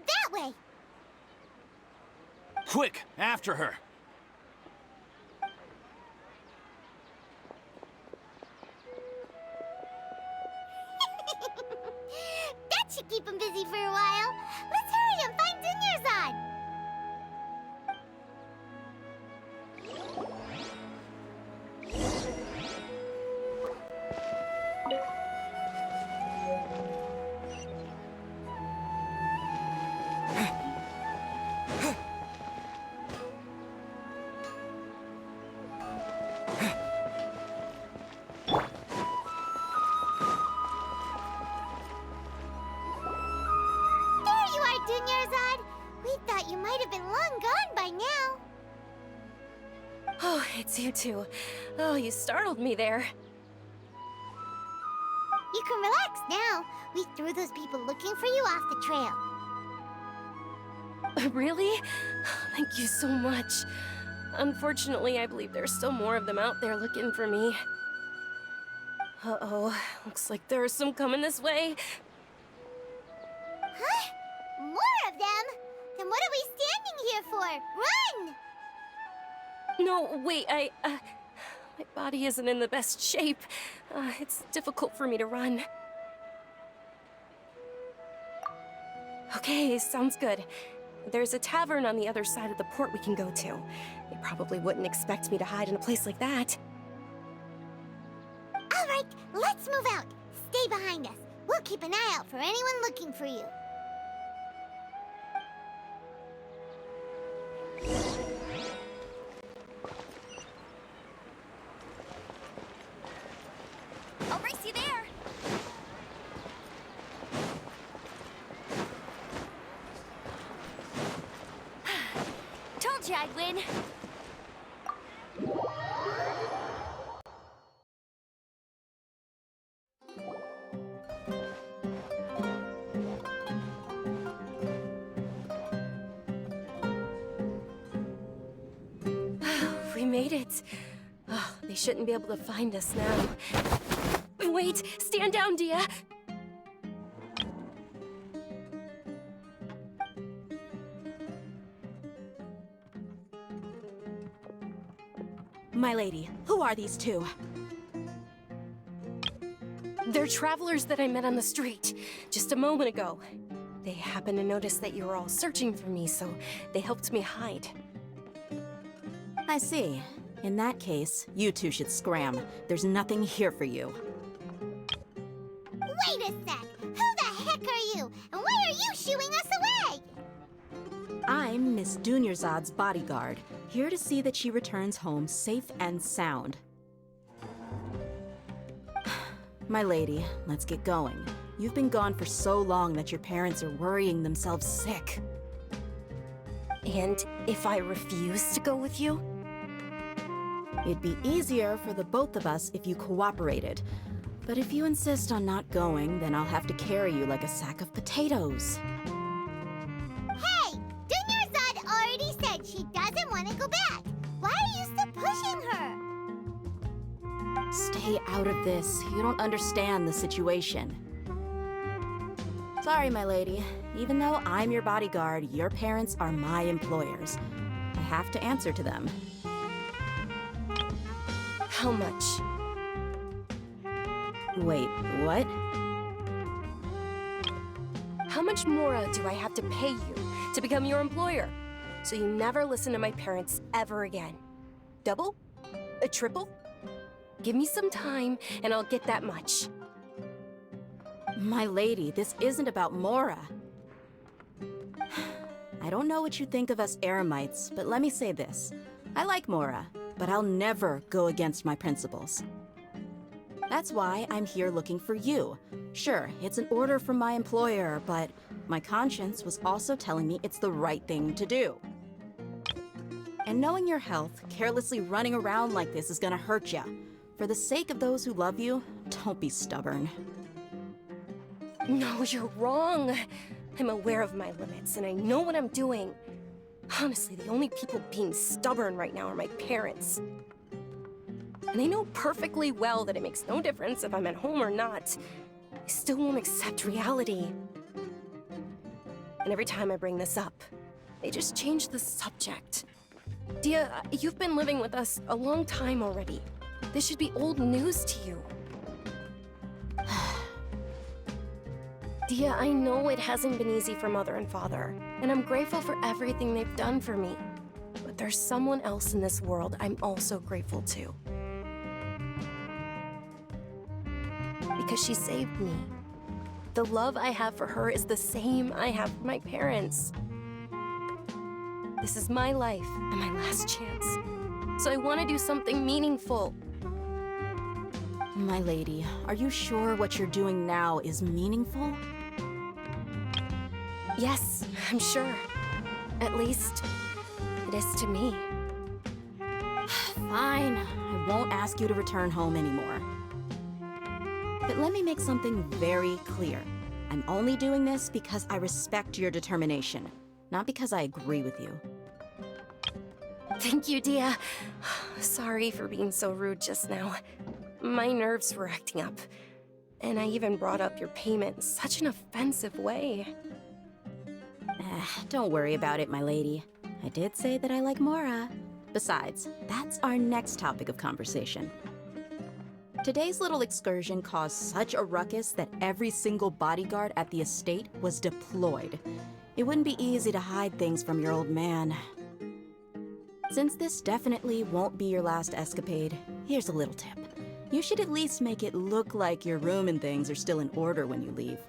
Speaker 7: that way.
Speaker 13: Quick, after her!
Speaker 7: That should keep him busy for a while. Let's hurry and find Dunyarzad. Dunyarzad, we thought you might have been long gone by now.
Speaker 12: Oh, it's you two. Oh, you startled me there.
Speaker 7: You can relax now. We threw those people looking for you off the trail.
Speaker 12: Really? Thank you so much. Unfortunately, I believe there's still more of them out there looking for me. Uh-oh, looks like there are some coming this way.
Speaker 7: Huh? More of them? Then what are we standing here for? Run!
Speaker 12: No, wait, my body isn't in the best shape. It's difficult for me to run. Okay, sounds good. There's a tavern on the other side of the port we can go to. They probably wouldn't expect me to hide in a place like that.
Speaker 7: All right, let's move out. Stay behind us. We'll keep an eye out for anyone looking for you.
Speaker 2: I'll race you there. Told you I'd win.
Speaker 12: We made it. Oh, they shouldn't be able to find us now. Wait, stand down, Dia.
Speaker 10: My lady, who are these two?
Speaker 12: They're travelers that I met on the street just a moment ago. They happened to notice that you were all searching for me, so they helped me hide.
Speaker 14: I see. In that case, you two should scram. There's nothing here for you.
Speaker 7: Wait a sec! Who the heck are you? And why are you shooing us away?
Speaker 14: I'm Miss Dunyarzad's bodyguard, here to see that she returns home safe and sound. My lady, let's get going. You've been gone for so long that your parents are worrying themselves sick.
Speaker 12: And if I refuse to go with you?
Speaker 14: It'd be easier for the both of us if you cooperated. But if you insist on not going, then I'll have to carry you like a sack of potatoes.
Speaker 7: Hey! Dunyarzad already said she doesn't want to go back. Why are you still pushing her?
Speaker 14: Stay out of this. You don't understand the situation. Sorry, my lady. Even though I'm your bodyguard, your parents are my employers. I have to answer to them.
Speaker 12: How much?
Speaker 14: Wait, what?
Speaker 12: How much more do I have to pay you to become your employer? So you never listen to my parents ever again. Double? A triple? Give me some time and I'll get that much.
Speaker 14: My lady, this isn't about Mora. I don't know what you think of us Eremites, but let me say this. I like Mora, but I'll never go against my principles. That's why I'm here looking for you. Sure, it's an order from my employer, but my conscience was also telling me it's the right thing to do. And knowing your health, carelessly running around like this is gonna hurt ya. For the sake of those who love you, don't be stubborn.
Speaker 12: No, you're wrong. I'm aware of my limits and I know what I'm doing. Honestly, the only people being stubborn right now are my parents. And they know perfectly well that it makes no difference if I'm at home or not. They still won't accept reality. And every time I bring this up, they just change the subject. Dia, you've been living with us a long time already. This should be old news to you. Dia, I know it hasn't been easy for Mother and Father, and I'm grateful for everything they've done for me. But there's someone else in this world I'm also grateful to. Because she saved me. The love I have for her is the same I have for my parents. This is my life and my last chance. So I want to do something meaningful.
Speaker 14: My lady, are you sure what you're doing now is meaningful?
Speaker 12: Yes, I'm sure. At least, it is to me.
Speaker 14: Fine, I won't ask you to return home anymore. But let me make something very clear. I'm only doing this because I respect your determination, not because I agree with you.
Speaker 12: Thank you, Dia. Sorry for being so rude just now. My nerves were acting up. And I even brought up your payment in such an offensive way.
Speaker 14: Don't worry about it, my lady. I did say that I like Mora. Besides, that's our next topic of conversation. Today's little excursion caused such a ruckus that every single bodyguard at the estate was deployed. It wouldn't be easy to hide things from your old man. Since this definitely won't be your last escapade, here's a little tip. You should at least make it look like your room and things are still in order when you leave.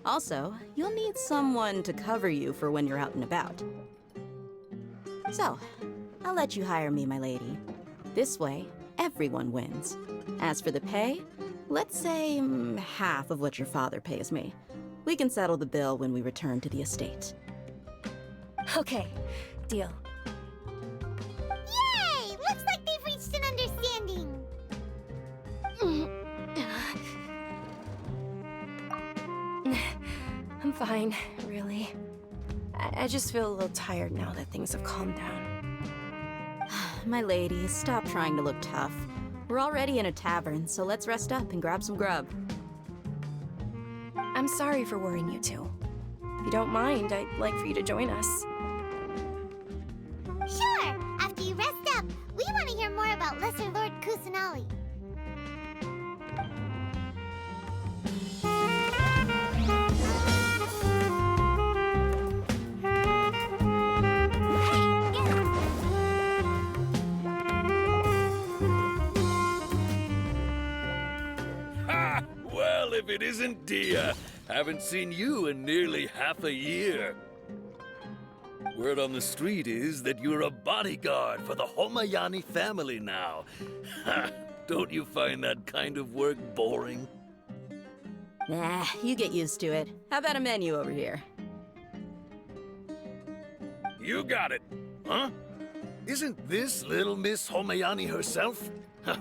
Speaker 14: Also, you'll need someone to cover you for when you're out and about. So, I'll let you hire me, my lady. This way, everyone wins. As for the pay, let's say half of what your father pays me. We can settle the bill when we return to the estate.
Speaker 12: Okay, deal.
Speaker 7: Yay! Looks like they've reached an understanding.
Speaker 12: I'm fine, really. I just feel a little tired now that things have calmed down.
Speaker 14: My lady, stop trying to look tough. We're already in a tavern, so let's rest up and grab some grub.
Speaker 12: I'm sorry for worrying you two. If you don't mind, I'd like for you to join us.
Speaker 7: Sure! After you rest up, we want to hear more about Lesser Lord Kusanali.
Speaker 15: Ha! Well, if it isn't Dia, haven't seen you in nearly half a year. Word on the street is that you're a bodyguard for the Homayani family now. Ha! Don't you find that kind of work boring?
Speaker 14: Nah, you get used to it. How about a menu over here?
Speaker 15: You got it, huh? Isn't this little Miss Homayani herself?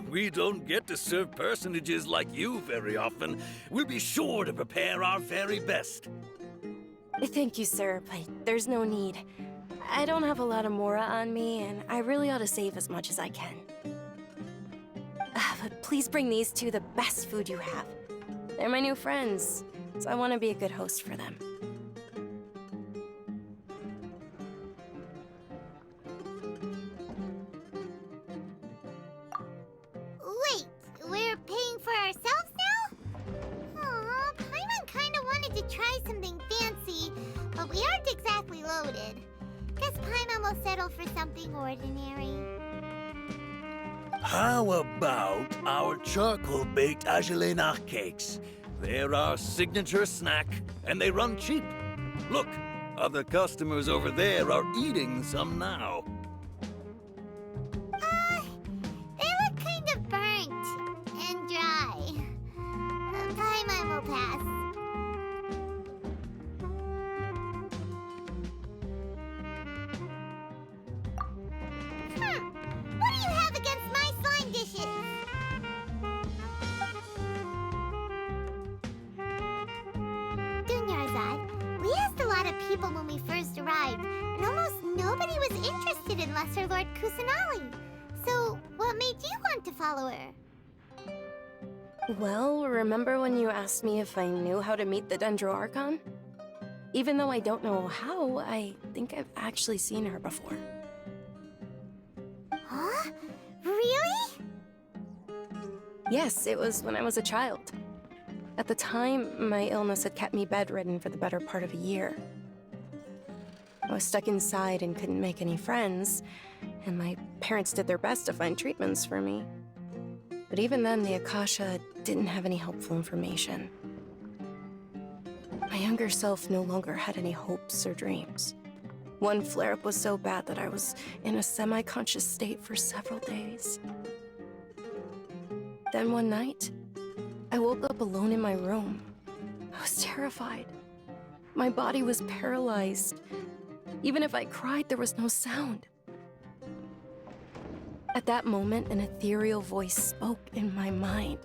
Speaker 15: We don't get to serve personages like you very often. We'll be sure to prepare our very best.
Speaker 12: Thank you, sir, but there's no need. I don't have a lot of Mora on me, and I really ought to save as much as I can. But please bring these two the best food you have. They're my new friends, so I want to be a good host for them.
Speaker 7: Wait, we're paying for ourselves now? Aw, Paimon kinda wanted to try something fancy Paimon will settle for something ordinary.
Speaker 15: How about our charcoal-baked Agelenach cakes? They're our signature snack, and they run cheap. Look, other customers over there are eating some now.
Speaker 7: They look kind of burnt and dry. Paimon will pass. What do you have against my slime dishes? Dunyarzad, we asked a lot of people when we first arrived, and almost nobody was interested in Lesser Lord Kusanali. So, what made you want to follow her?
Speaker 12: Well, remember when you asked me if I knew how to meet the Dendroarchon? Even though I don't know how, I think I've actually seen her before.
Speaker 7: Huh? Really?
Speaker 12: Yes, it was when I was a child. At the time, my illness had kept me bedridden for the better part of a year. I was stuck inside and couldn't make any friends, and my parents did their best to find treatments for me. But even then, the Akasha didn't have any helpful information. My younger self no longer had any hopes or dreams. One flare-up was so bad that I was in a semi-conscious state for several days. Then one night, I woke up alone in my room. I was terrified. My body was paralyzed. Even if I cried, there was no sound. At that moment, an ethereal voice spoke in my mind.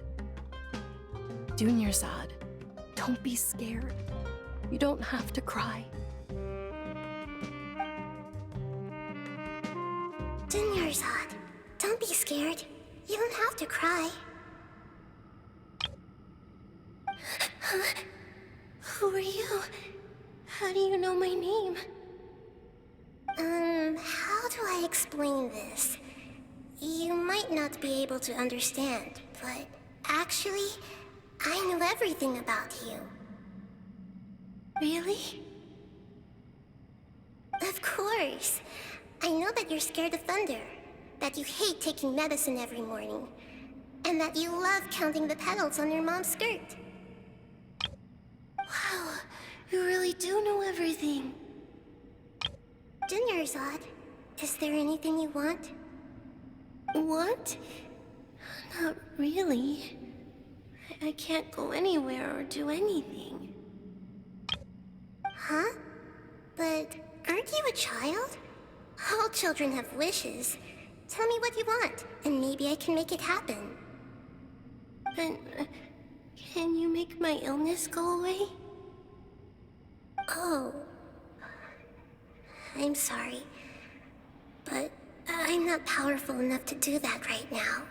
Speaker 12: Dunyarzad, don't be scared. You don't have to cry.
Speaker 7: Dunyarzad, don't be scared. You don't have to cry. Who are you? How do you know my name? How do I explain this? You might not be able to understand, but actually, I know everything about you. Really? Of course. I know that you're scared of thunder, that you hate taking medicine every morning, and that you love counting the petals on your mom's skirt. Wow, you really do know everything. Dunyarzad, is there anything you want? Want? Not really. I can't go anywhere or do anything. Huh? But aren't you a child? All children have wishes. Tell me what you want, and maybe I can make it happen. But can you make my illness go away? Oh. I'm sorry. But I'm not powerful enough to do that right now.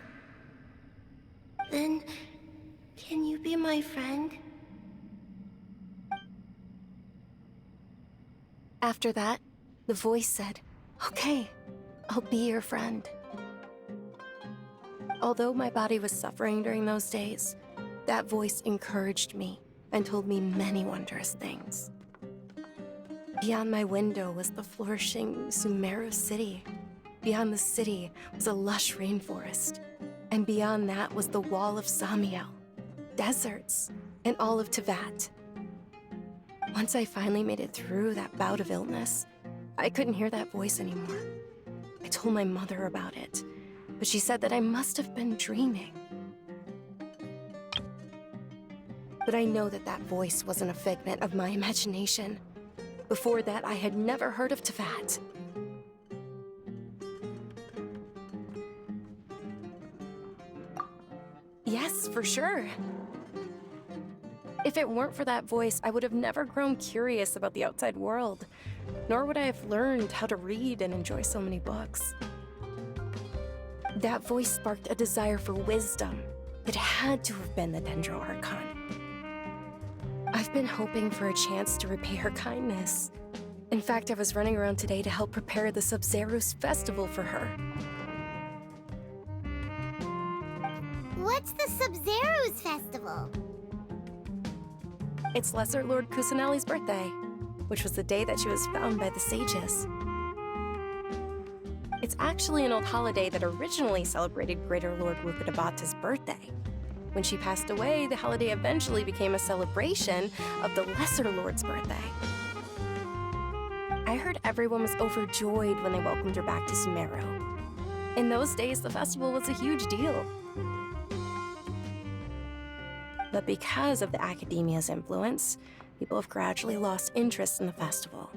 Speaker 7: Then, can you be my friend?
Speaker 12: After that, the voice said, "Okay, I'll be your friend." Although my body was suffering during those days, that voice encouraged me and told me many wondrous things. Beyond my window was the flourishing Sumeru city. Beyond the city was a lush rainforest. And beyond that was the wall of Samiel, deserts, and all of Tevat. Once I finally made it through that bout of illness, I couldn't hear that voice anymore. I told my mother about it, but she said that I must have been dreaming. But I know that that voice wasn't a figment of my imagination. Before that, I had never heard of Tevat. Yes, for sure. If it weren't for that voice, I would have never grown curious about the outside world, nor would I have learned how to read and enjoy so many books. That voice sparked a desire for wisdom. It had to have been the Dendroarchon. I've been hoping for a chance to repay her kindness. In fact, I was running around today to help prepare the Sub-Zerus festival for her.
Speaker 7: What's the Sub-Zerus festival?
Speaker 12: It's Lesser Lord Kusanali's birthday, which was the day that she was found by the sages. It's actually an old holiday that originally celebrated Greater Lord Rukkhadevata's birthday. When she passed away, the holiday eventually became a celebration of the Lesser Lord's birthday. I heard everyone was overjoyed when they welcomed her back to Sumeru. In those days, the festival was a huge deal. But because of the academia's influence, people have gradually lost interest in the festival.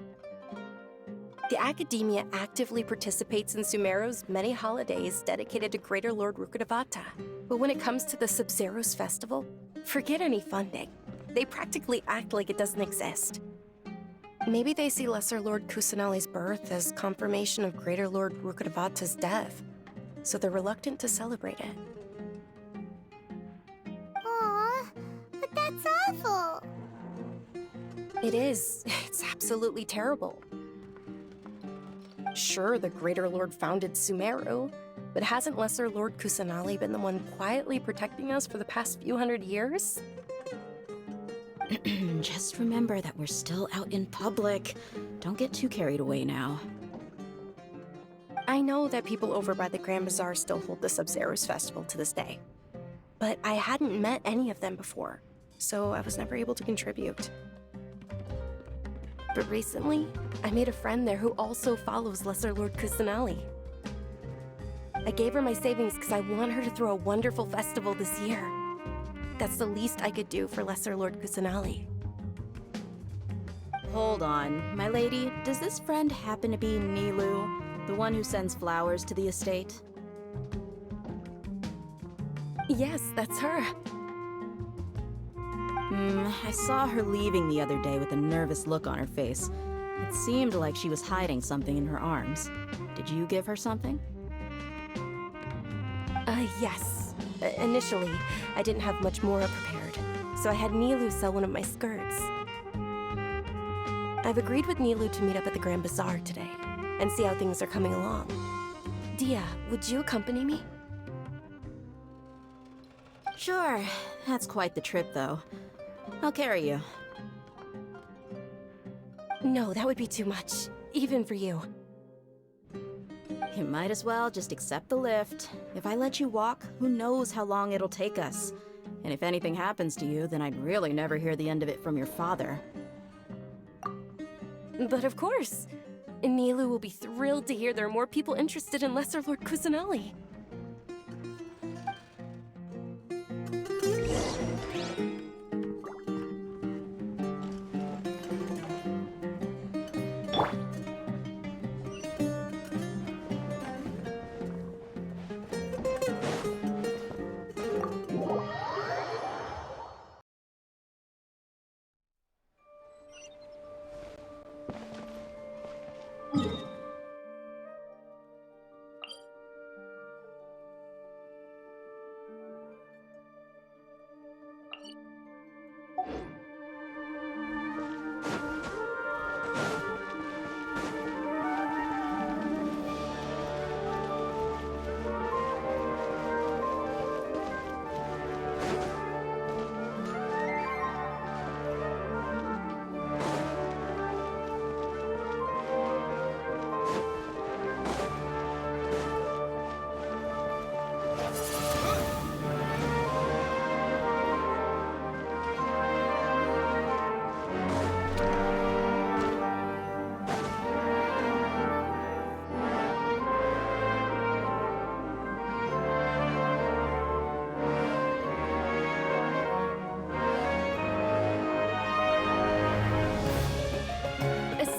Speaker 12: The academia actively participates in Sumeru's many holidays dedicated to Greater Lord Rukkhadevata. But when it comes to the Sub-Zero's festival, forget any funding. They practically act like it doesn't exist. Maybe they see Lesser Lord Kusanali's birth as confirmation of Greater Lord Rukkhadevata's death, so they're reluctant to celebrate it.
Speaker 7: Aw, but that's awful.
Speaker 12: It is. It's absolutely terrible. Sure, the Greater Lord founded Sumeru, but hasn't Lesser Lord Kusanali been the one quietly protecting us for the past few hundred years?
Speaker 14: Just remember that we're still out in public. Don't get too carried away now.
Speaker 12: I know that people over by the Grand Bazaar still hold the Sub-Zero's festival to this day, but I hadn't met any of them before, so I was never able to contribute. But recently, I made a friend there who also follows Lesser Lord Kusanali. I gave her my savings because I want her to throw a wonderful festival this year. That's the least I could do for Lesser Lord Kusanali.
Speaker 14: Hold on, my lady. Does this friend happen to be Nilu, the one who sends flowers to the estate?
Speaker 12: Yes, that's her.
Speaker 14: I saw her leaving the other day with a nervous look on her face. It seemed like she was hiding something in her arms. Did you give her something?
Speaker 12: Yes. Initially, I didn't have much more prepared, so I had Nilu sell one of my skirts. I've agreed with Nilu to meet up at the Grand Bazaar today, and see how things are coming along. Dia, would you accompany me?
Speaker 14: Sure. That's quite the trip, though. I'll carry you.
Speaker 12: No, that would be too much, even for you.
Speaker 14: You might as well just accept the lift. If I let you walk, who knows how long it'll take us. And if anything happens to you, then I'd really never hear the end of it from your father.
Speaker 12: But of course. Nilu will be thrilled to hear there are more people interested in Lesser Lord Kusanali.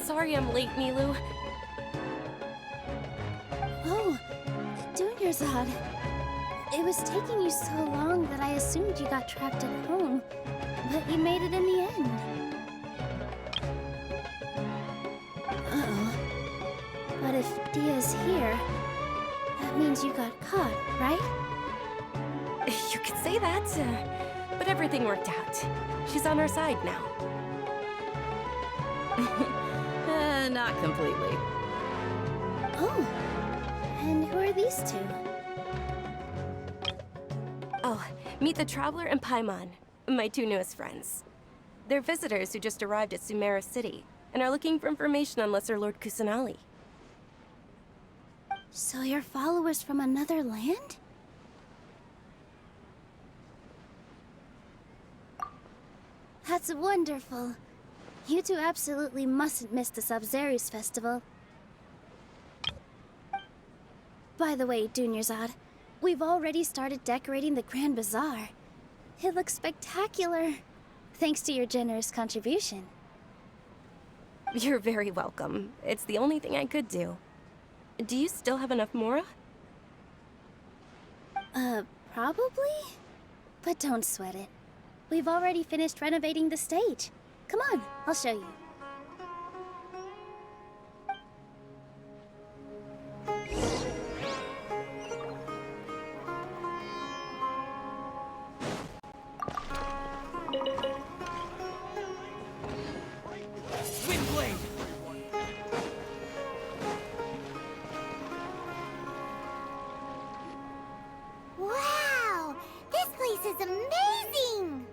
Speaker 12: Sorry I'm late, Nilu.
Speaker 2: Oh, Dunyarzad. It was taking you so long that I assumed you got trapped at home, but you made it in the end. Uh-oh. But if Dia's here, that means you got caught, right?
Speaker 12: You could say that, but everything worked out. She's on our side now.
Speaker 14: Not completely.
Speaker 2: Oh, and who are these two?
Speaker 12: Oh, meet the Traveler and Paimon, my two newest friends. They're visitors who just arrived at Sumeru City and are looking for information on Lesser Lord Kusanali.
Speaker 2: So you're followers from another land? That's wonderful. You two absolutely mustn't miss the Sub-Zerus festival. By the way, Dunyarzad, we've already started decorating the Grand Bazaar. It looks spectacular, thanks to your generous contribution.
Speaker 12: You're very welcome. It's the only thing I could do. Do you still have enough Mora?
Speaker 2: Probably? But don't sweat it. We've already finished renovating the stage. Come on, I'll show you.
Speaker 6: Windblade!
Speaker 7: Wow! This place is amazing!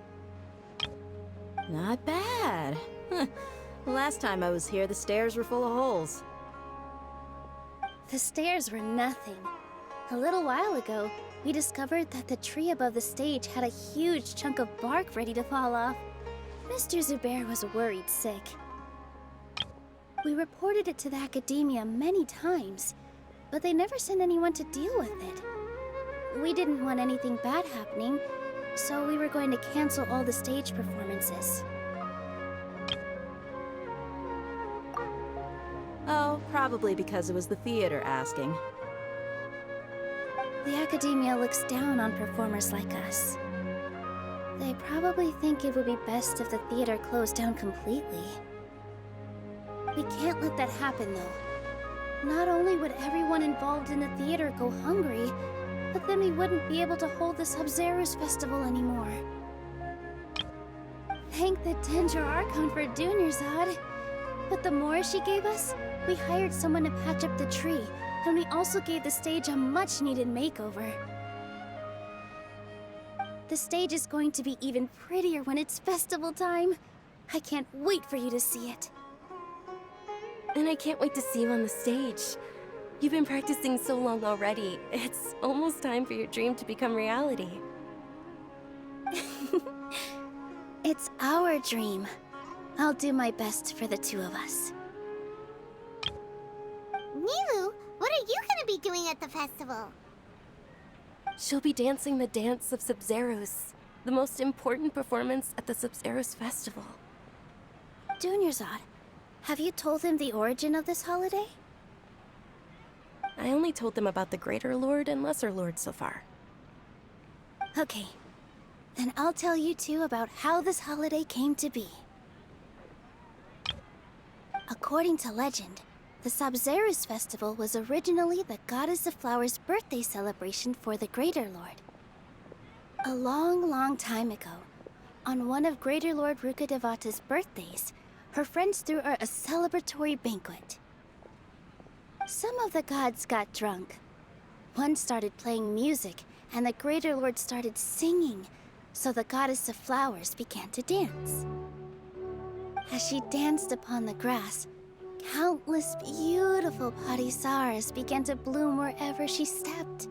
Speaker 14: Not bad. Last time I was here, the stairs were full of holes.
Speaker 2: The stairs were nothing. A little while ago, we discovered that the tree above the stage had a huge chunk of bark ready to fall off. Mr. Zubair was worried sick. We reported it to the academia many times, but they never sent anyone to deal with it. We didn't want anything bad happening, so we were going to cancel all the stage performances.
Speaker 14: Oh, probably because it was the theater asking.
Speaker 2: The academia looks down on performers like us. They probably think it would be best if the theater closed down completely. We can't let that happen, though. Not only would everyone involved in the theater go hungry, but then we wouldn't be able to hold the Sub-Zerus festival anymore. Thank the Dendra Archon for Dunyarzad. With the Mora she gave us, we hired someone to patch up the tree, and we also gave the stage a much-needed makeover. The stage is going to be even prettier when it's festival time. I can't wait for you to see it.
Speaker 12: And I can't wait to see you on the stage. You've been practicing so long already. It's almost time for your dream to become reality.
Speaker 2: It's our dream. I'll do my best for the two of us.
Speaker 7: Nilu, what are you gonna be doing at the festival?
Speaker 12: She'll be dancing the dance of Sub-Zerus, the most important performance at the Sub-Zerus festival.
Speaker 2: Dunyarzad, have you told them the origin of this holiday?
Speaker 12: I only told them about the Greater Lord and Lesser Lord so far.
Speaker 2: Okay. Then I'll tell you two about how this holiday came to be. According to legend, the Sub-Zerus festival was originally the Goddess of Flowers' birthday celebration for the Greater Lord. A long, long time ago, on one of Greater Lord Rukkhadevata's birthdays, her friends threw her a celebratory banquet. Some of the gods got drunk. One started playing music, and the Greater Lord started singing, so the Goddess of Flowers began to dance. As she danced upon the grass, countless beautiful parisaras began to bloom wherever she stepped.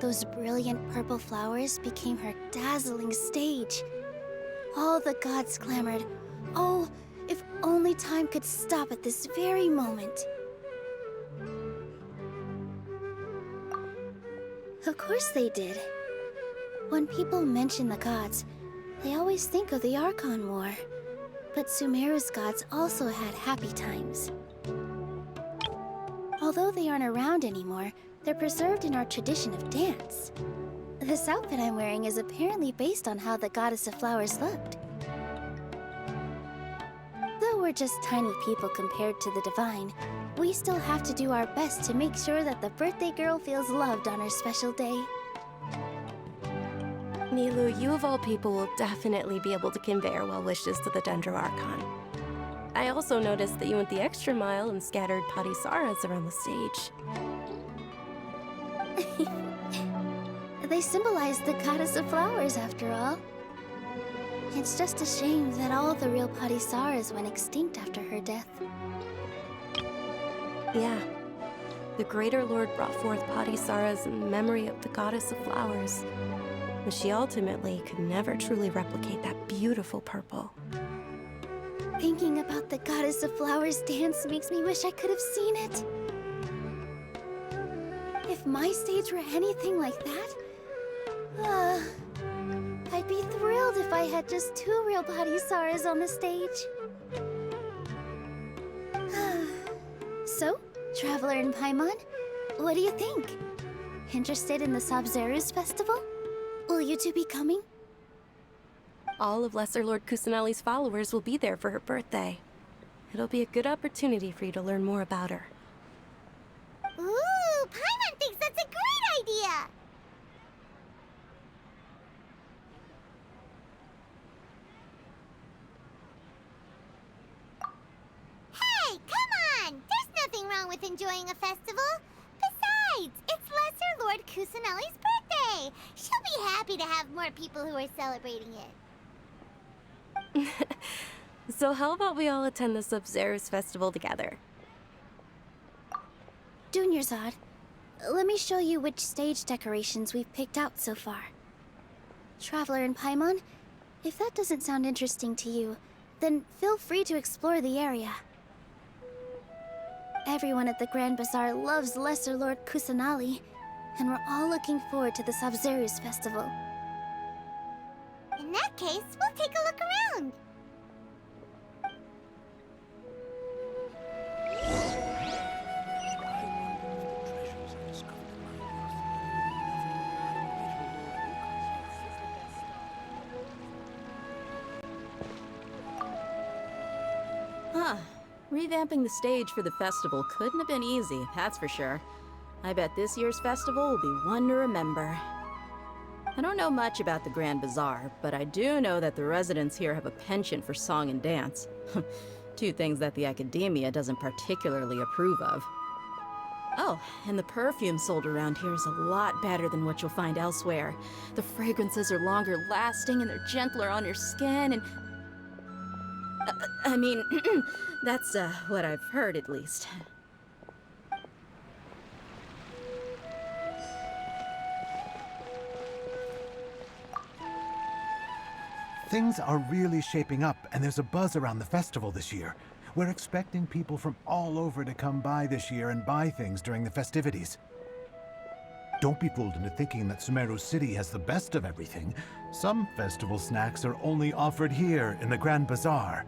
Speaker 2: Those brilliant purple flowers became her dazzling stage. All the gods clamored, "Oh, if only time could stop at this very moment." Of course they did. When people mention the gods, they always think of the Archon War. But Sumeru's gods also had happy times. Although they aren't around anymore, they're preserved in our tradition of dance. This outfit I'm wearing is apparently based on how the Goddess of Flowers looked. Though we're just tiny people compared to the Divine, we still have to do our best to make sure that the birthday girl feels loved on her special day.
Speaker 12: Nilu, you of all people will definitely be able to convey our well wishes to the Dendro Archon. I also noticed that you went the extra mile and scattered Padisaras around the stage.
Speaker 2: They symbolize the Goddess of Flowers, after all. It's just a shame that all the real Padisaras went extinct after her death.
Speaker 12: Yeah. The Greater Lord brought forth Padisara's in memory of the goddess of flowers, but she ultimately could never truly replicate that beautiful purple.
Speaker 2: Thinking about the goddess of flowers dance makes me wish I could have seen it. If my stage were anything like that, I'd be thrilled if I had just 2 real Padisaras on the stage. So, Traveler and Paimon, what do you think? Interested in the Sabzeruz festival? Will you two be coming?
Speaker 12: All of Lesser Lord Kusanali's followers will be there for her birthday. It'll be a good opportunity for you to learn more about her.
Speaker 7: Ooh, Paimon thinks that's a great idea! Hey, come on! There's nothing wrong with enjoying a festival. Besides, it's Lesser Lord Kusanali's birthday. She'll be happy to have more people who are celebrating it.
Speaker 12: So how about we all attend the Sabzeruz festival together?
Speaker 2: Dunyarzad, let me show you which stage decorations we've picked out so far. Traveler and Paimon, if that doesn't sound interesting to you, then feel free to explore the area. Everyone at the Grand Bazaar loves Lesser Lord Kusanali, and we're all looking forward to the Sabzeruz festival.
Speaker 7: In that case, we'll take a look around.
Speaker 14: Huh. Revamping the stage for the festival couldn't have been easy, that's for sure. I bet this year's festival will be one to remember. I don't know much about the Grand Bazaar, but I do know that the residents here have a penchant for song and dance. 2 things that the academia doesn't particularly approve of. Oh, and the perfume sold around here is a lot better than what you'll find elsewhere. The fragrances are longer lasting and they're gentler on your skin and... I mean, that's what I've heard at least.
Speaker 16: Things are really shaping up, and there's a buzz around the festival this year. We're expecting people from all over to come by this year and buy things during the festivities. Don't be fooled into thinking that Sumeru City has the best of everything. Some festival snacks are only offered here in the Grand Bazaar.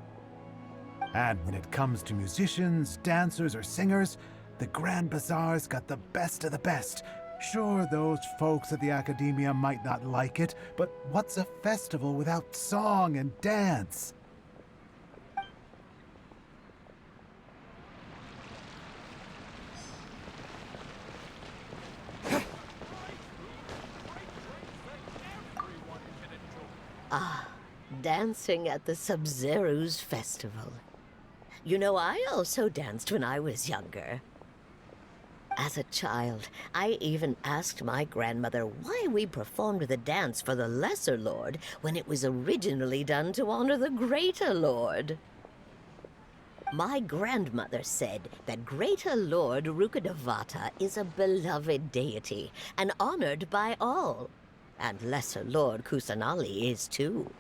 Speaker 16: And when it comes to musicians, dancers, or singers, the Grand Bazaar's got the best of the best. Sure, those folks at the academia might not like it, but what's a festival without song and dance?
Speaker 17: Ah, dancing at the Sabzeruz festival. You know, I also danced when I was younger. As a child, I even asked my grandmother why we performed the dance for the Lesser Lord when it was originally done to honor the Greater Lord. My grandmother said that Greater Lord Rukkhadevata is a beloved deity and honored by all. And Lesser Lord Kusanali is too.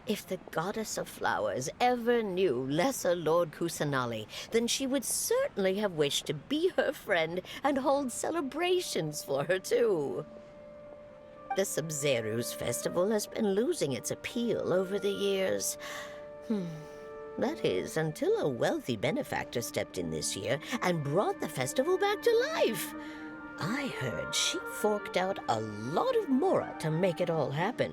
Speaker 17: If the Goddess of Flowers ever knew Lesser Lord Kusanali, then she would certainly have wished to be her friend and hold celebrations for her too. The Sabzeruz festival has been losing its appeal over the years. That is, until a wealthy benefactor stepped in this year and brought the festival back to life. I heard she forked out a lot of mora to make it all happen.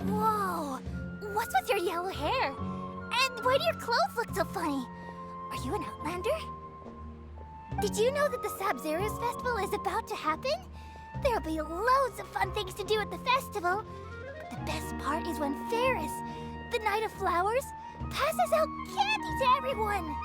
Speaker 2: Whoa! What's with your yellow hair? And why do your clothes look so funny? Are you an Outlander? Did you know that the Sabzeruz festival is about to happen? There'll be loads of fun things to do at the festival. But the best part is when Ferris, the Knight of Flowers, passes out candy to everyone.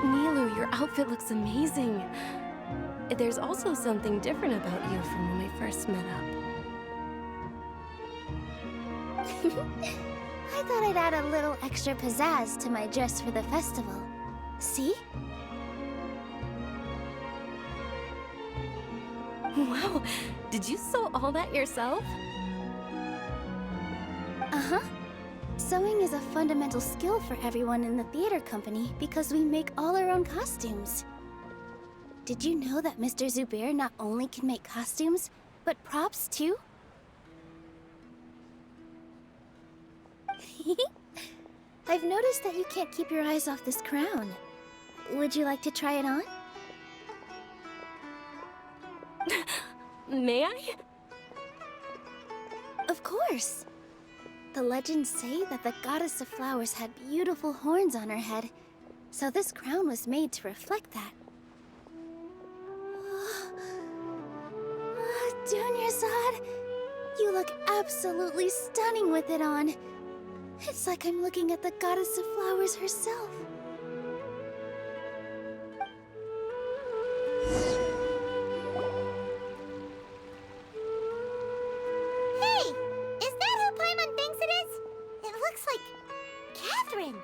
Speaker 12: Nilu, your outfit looks amazing. There's also something different about you from when we first met up.
Speaker 2: I thought I'd add a little extra pizzazz to my dress for the festival. See?
Speaker 12: Wow, did you sew all that yourself?
Speaker 2: Uh-huh. Sewing is a fundamental skill for everyone in the theater company because we make all our own costumes. Did you know that Mr. Zubair not only can make costumes, but props too? I've noticed that you can't keep your eyes off this crown. Would you like to try it on?
Speaker 12: May I?
Speaker 2: Of course. The legends say that the goddess of flowers had beautiful horns on her head, so this crown was made to reflect that. Dunyarzad, you look absolutely stunning with it on. It's like I'm looking at the goddess of flowers herself.
Speaker 7: Hey! Is that who Paimon thinks it is? It looks like Catherine.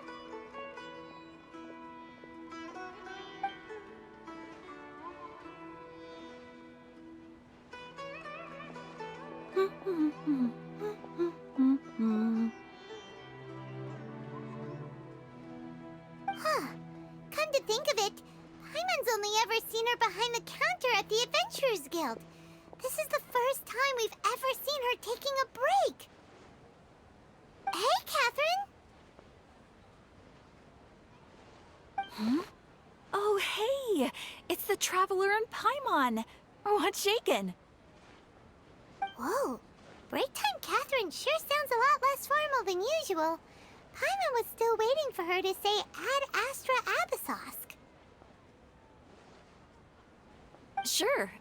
Speaker 7: Huh. Come to think of it, Paimon's only ever seen her behind the counter at the Adventurers Guild. This is the first time we've ever seen her taking a break. Hey, Catherine!
Speaker 10: Hmm? Oh, hey! It's the Traveler and Paimon! What's shaken?
Speaker 7: Whoa. Break time Catherine sure sounds a lot less formal than usual. Paimon was still waiting for her to say Ad Astra Abyssosque.
Speaker 10: Sure.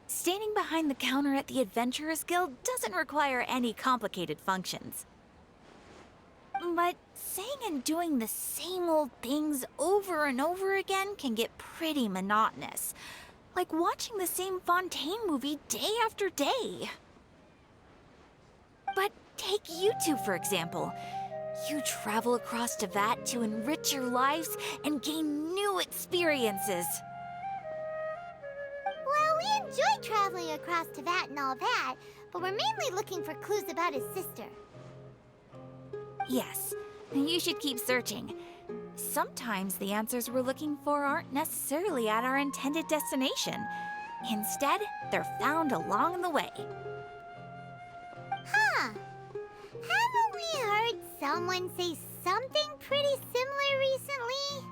Speaker 10: Standing behind the counter at the Adventurers Guild doesn't require any complicated functions. But saying and doing the same old things over and over again can get pretty monotonous. Like watching the same Fontaine movie day after day. But take you two, for example. You travel across Teyvat to enrich your lives and gain new experiences.
Speaker 7: Well, we enjoy traveling across Teyvat and all that, but we're mainly looking for clues about his sister.
Speaker 10: Yes, you should keep searching. Sometimes the answers we're looking for aren't necessarily at our intended destination. Instead, they're found along the way.
Speaker 7: Huh. Haven't we heard someone say something pretty similar recently?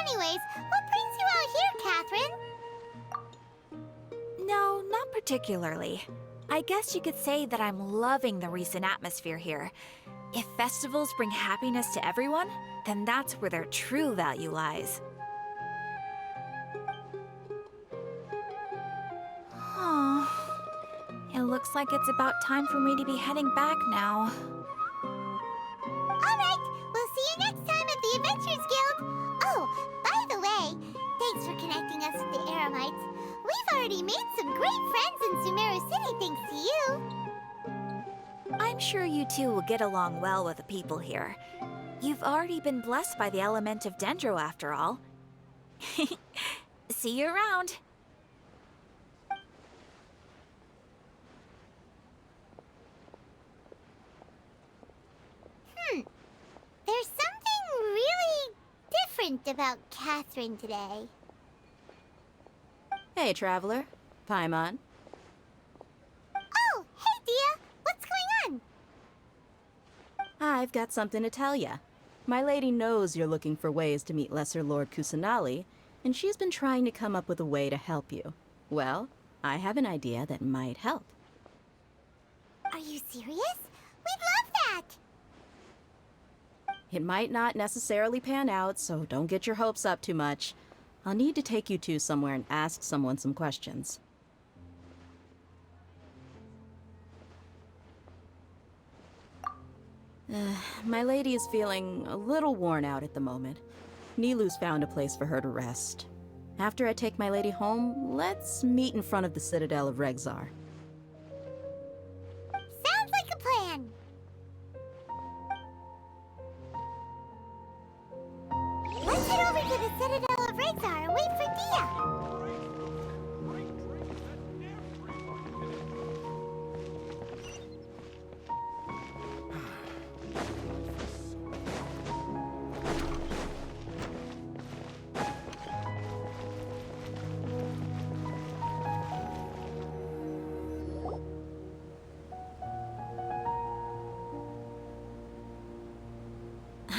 Speaker 7: Anyways, what brings you out here, Catherine?
Speaker 10: No, not particularly. I guess you could say that I'm loving the recent atmosphere here. If festivals bring happiness to everyone, then that's where their true value lies. Oh, it looks like it's about time for me to be heading back now.
Speaker 7: Alright, we'll see you next time at the Adventurers Guild. Oh, by the way, thanks for connecting us with the Eremites. We've already made some great friends in Sumeru City thanks to you.
Speaker 10: I'm sure you two will get along well with the people here. You've already been blessed by the element of Dendro after all. See you around.
Speaker 7: There's something really different about Catherine today.
Speaker 14: Hey, Traveler. Paimon.
Speaker 7: Oh, hey, Dia. What's going
Speaker 14: I've got something to tell ya. My lady knows you're looking for ways to meet Lesser Lord Kusanali, and she's been trying to come up with a way to help you. Well, I have an idea that might help.
Speaker 7: Are you serious? We'd love that!
Speaker 14: It might not necessarily pan out, so don't get your hopes up too much. I'll need to take you two somewhere and ask someone some questions. My lady is feeling a little worn out at the moment. Nilu's found a place for her to rest. After I take my lady home, let's meet in front of the Citadel of Regzar.
Speaker 7: Sounds like a plan! Let's head over to the Citadel of Regzar and wait for Dia!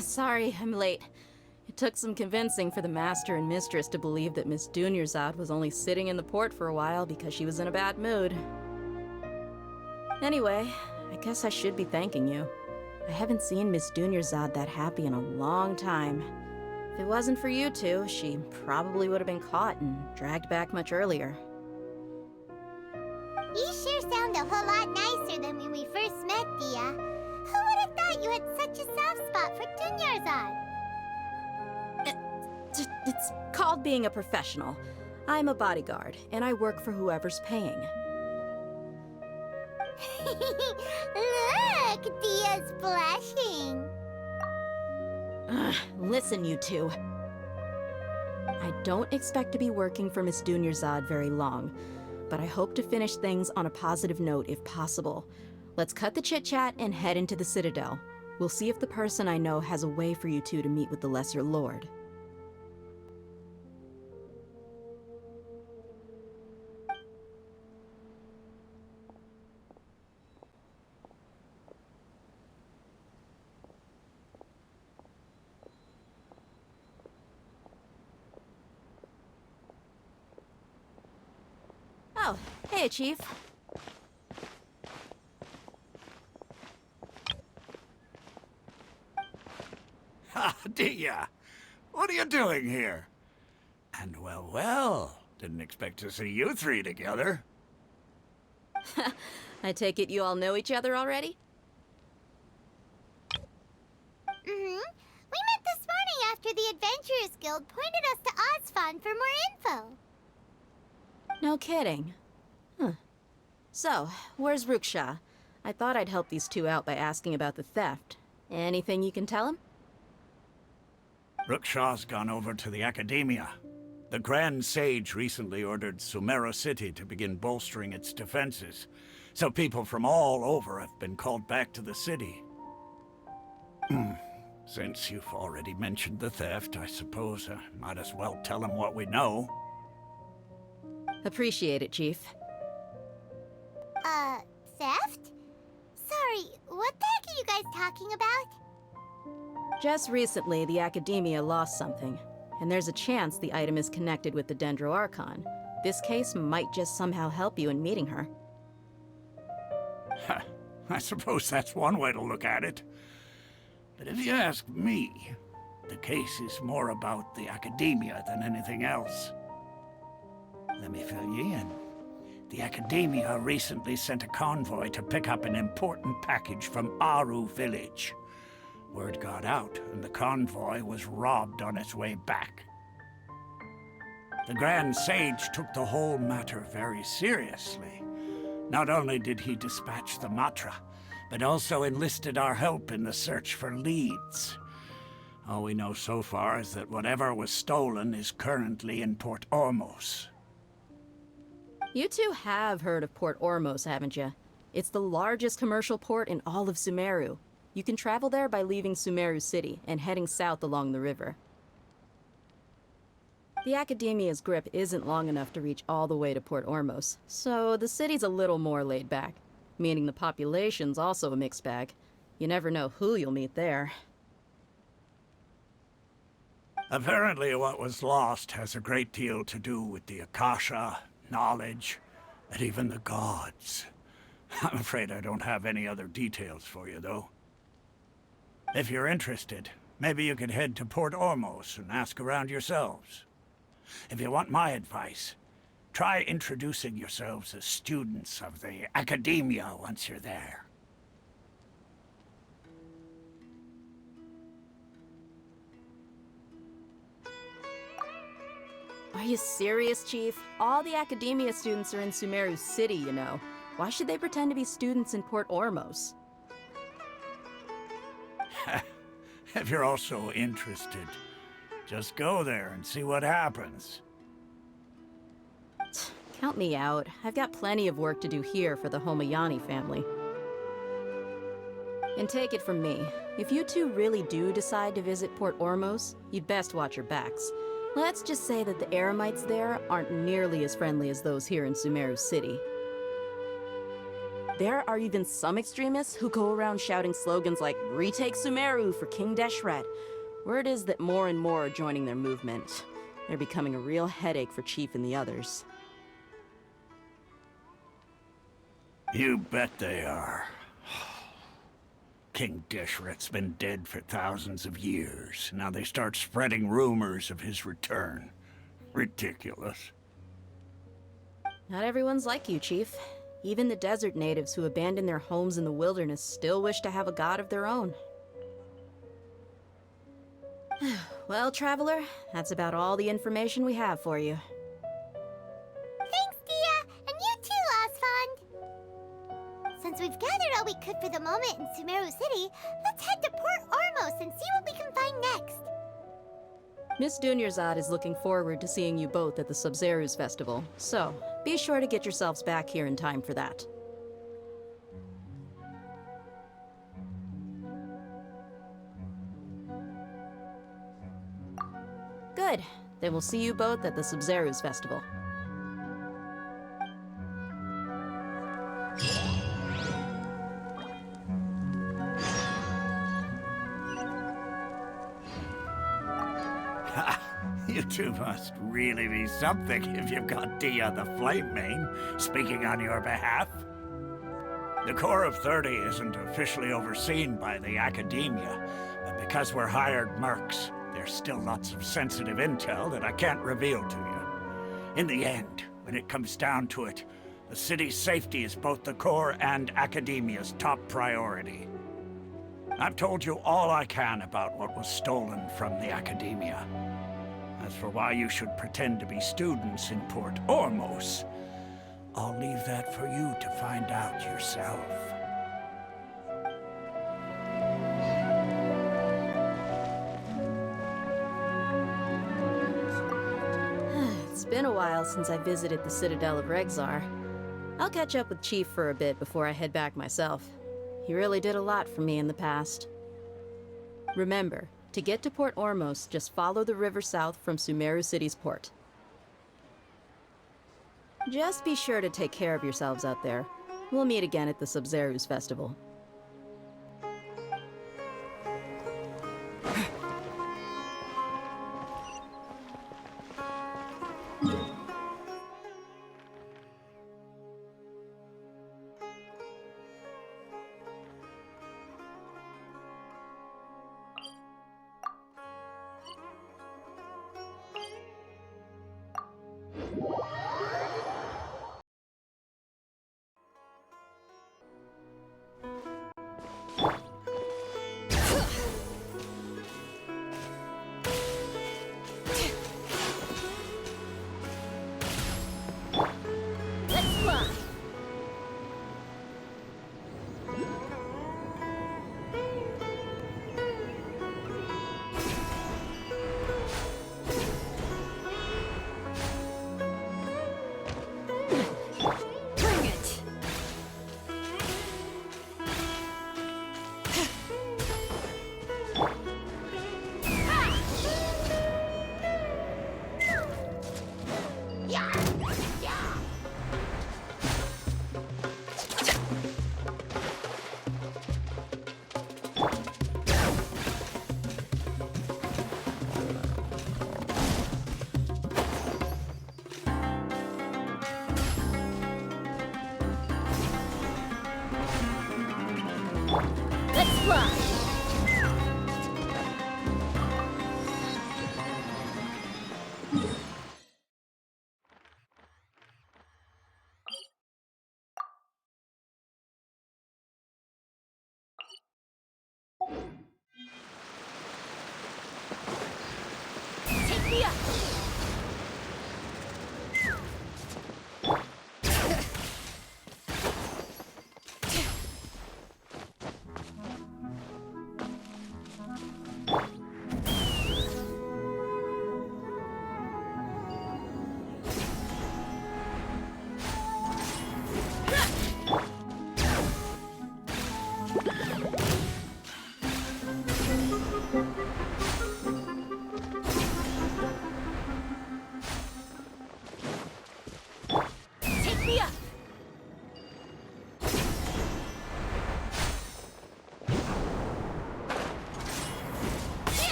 Speaker 14: Sorry, I'm late. It took some convincing for the master and mistress to believe that Miss Dunyarzad was only sitting in the port for a while because she was in a bad mood. Anyway, I guess I should be thanking you. I haven't seen Miss Dunyarzad that happy in a long time. If it wasn't for you two, she probably would have been caught and dragged back much earlier.
Speaker 7: You sure sound a whole lot nicer than when we first met, Dia. Who would have thought you had such a soft spot for Dunyarzad?
Speaker 14: It's called being a professional. I'm a bodyguard, and I work for whoever's paying.
Speaker 7: Look, Dia's blushing.
Speaker 14: Listen, you two. I don't expect to be working for Miss Dunyarzad very long, but I hope to finish things on a positive note if possible. Let's cut the chit-chat and head into the Citadel. We'll see if the person I know has a way for you two to meet with the Lesser Lord. Oh, hey, Chief.
Speaker 11: Ha, Dia! What are you doing here? And well, didn't expect to see you three together.
Speaker 14: I take it you all know each other already?
Speaker 7: We met this morning after the Adventurers Guild pointed us to Ozfon for more info.
Speaker 14: No kidding. Huh. So, where's Ruksha? I thought I'd help these two out by asking about the theft. Anything you can tell him?
Speaker 11: Ruksha's gone over to the Academia. The Grand Sage recently ordered Sumeru City to begin bolstering its defenses, so people from all over have been called back to the city. Since you've already mentioned the theft, I suppose I might as well tell him what we know.
Speaker 14: Appreciate it, Chief.
Speaker 7: Theft? Sorry, what the heck are you guys talking about?
Speaker 14: Just recently, the Academia lost something, and there's a chance the item is connected with the Dendro Archon. This case might just somehow help you in meeting her.
Speaker 11: I suppose that's one way to look at it. But if you ask me, the case is more about the Academia than anything else. Let me fill you in. The Academia recently sent a convoy to pick up an important package from Aru village. Word got out, and the convoy was robbed on its way back. The Grand Sage took the whole matter very seriously. Not only did he dispatch the Matra, but also enlisted our help in the search for leads. All we know so far is that whatever was stolen is currently in Port Ormos.
Speaker 14: You two have heard of Port Ormos, haven't you? It's the largest commercial port in all of Sumeru. You can travel there by leaving Sumeru City and heading south along the river. The Academia's grip isn't long enough to reach all the way to Port Ormos, so the city's a little more laid back, meaning the population's also a mixed bag. You never know who you'll meet there.
Speaker 11: Apparently what was lost has a great deal to do with the Akasha, knowledge, and even the gods. I'm afraid I don't have any other details for you, though. If you're interested, maybe you could head to Port Ormos and ask around yourselves. If you want my advice, try introducing yourselves as students of the Academia once you're there.
Speaker 14: Are you serious, Chief? All the Academia students are in Sumeru City, you know. Why should they pretend to be students in Port Ormos?
Speaker 11: If you're also interested, just go there and see what happens.
Speaker 14: Count me out. I've got plenty of work to do here for the Homayani family. And take it from me, if you two really do decide to visit Port Ormos, you'd best watch your backs. Let's just say that the Eremites there aren't nearly as friendly as those here in Sumeru City. There are even some extremists who go around shouting slogans like, "Retake Sumeru for King Deshret." Word is that more and more are joining their movement. They're becoming a real headache for Chief and the others.
Speaker 11: You bet they are. King Deshret's been dead for thousands of years. Now they start spreading rumors of his return. Ridiculous.
Speaker 14: Not everyone's like you, Chief. Even the desert natives who abandon their homes in the wilderness still wish to have a god of their own. Well, Traveler, that's about all the information we have for you.
Speaker 7: Thanks, Dia! And you too, Osfond! Since we've gathered all we could for the moment in Sumeru City, let's head to Port Ormos and see what we can find next.
Speaker 14: Miss Dunyarzad is looking forward to seeing you both at the Sub-Zerus Festival, so be sure to get yourselves back here in time for that. Good. Then we'll see you both at the Sub-Zerus Festival.
Speaker 11: You two must really be something if you've got Dia the Flame Mane speaking on your behalf. The Corps of 30 isn't officially overseen by the Academia, but because we're hired mercs, there's still lots of sensitive intel that I can't reveal to you. In the end, when it comes down to it, the city's safety is both the Corps and Academia's top priority. I've told you all I can about what was stolen from the Academia. As for why you should pretend to be students in Port Ormos, I'll leave that for you to find out yourself.
Speaker 14: It's been a while since I visited the Citadel of Regzar. I'll catch up with Chief for a bit before I head back myself. He really did a lot for me in the past. Remember, to get to Port Ormos, just follow the river south from Sumeru City's port. Just be sure to take care of yourselves out there. We'll meet again at the Sub-Zerus Festival.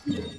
Speaker 2: Take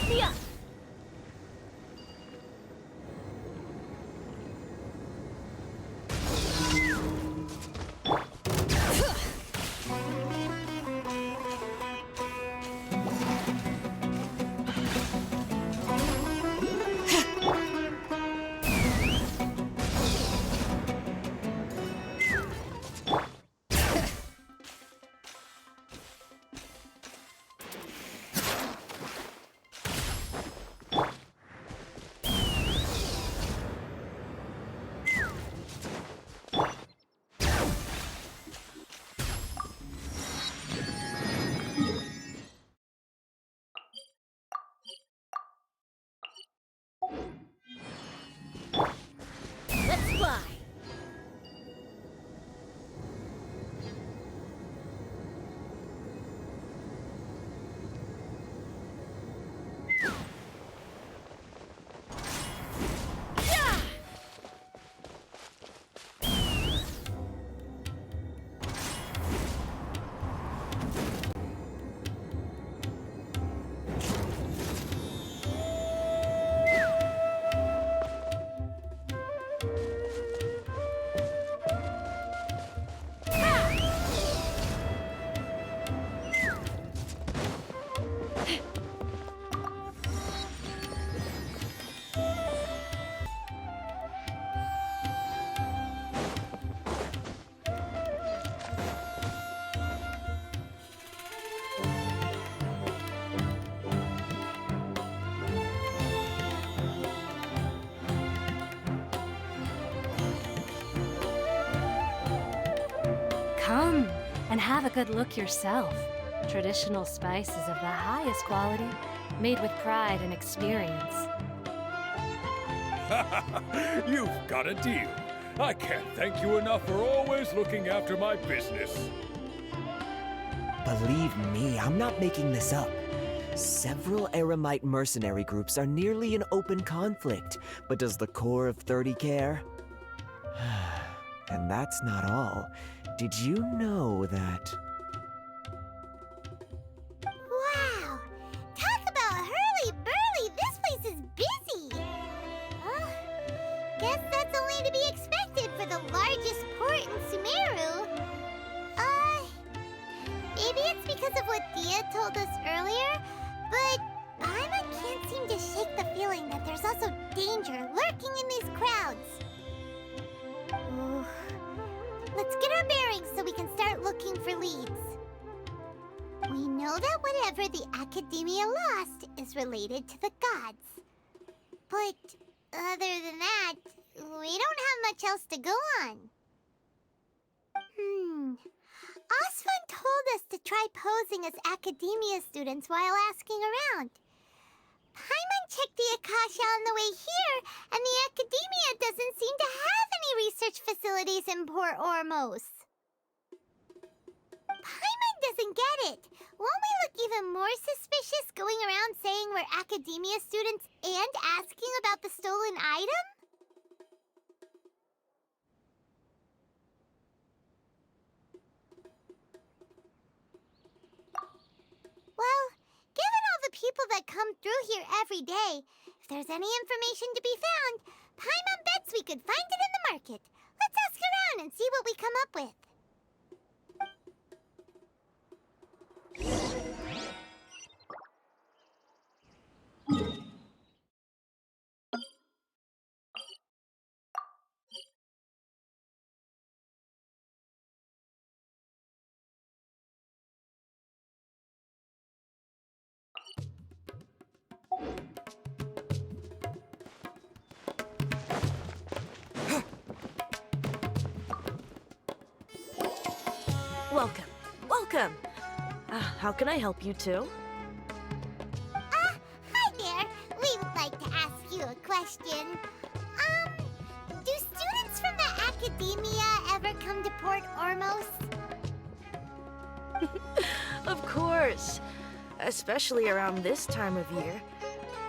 Speaker 2: me up! Let's fly!
Speaker 3: Come and have a good look yourself. Traditional spices of the highest quality, made with pride and experience.
Speaker 15: You've got a deal. I can't thank you enough for always looking after my business.
Speaker 18: Believe me, I'm not making this up. Several Eremite mercenary groups are nearly in open conflict, but does the core of 30 care? And that's not all. Did you know that...
Speaker 7: Wow! Talk about hurly-burly! This place is busy! Guess that's only to be expected for the largest port in Sumeru. Maybe it's because of what Dia told us earlier, but Paimon can't seem to shake the feeling that there's also danger lurking in these crowds. Ooh. Let's get our bearings so we can start looking for leads. We know that whatever the Academia lost is related to the gods. But other than that, we don't have much else to go on. Osfun told us to try posing as Academia students while asking around. Paimon checked the Akasha on the way here, and the Academia doesn't seem to have any research facilities in Port Ormos. Paimon doesn't get it. Won't we look even more suspicious going around saying we're Academia students and asking about the stolen item? Well, given all the people that come through here every day, if there's any information to be found, Paimon bets we could find it in the market. Let's ask around and see what we come up with.
Speaker 19: welcome. How can I help you two?
Speaker 7: Hi there. We would like to ask you a question. Do students from the academia ever come to Port Ormos?
Speaker 19: Of course. Especially around this time of year.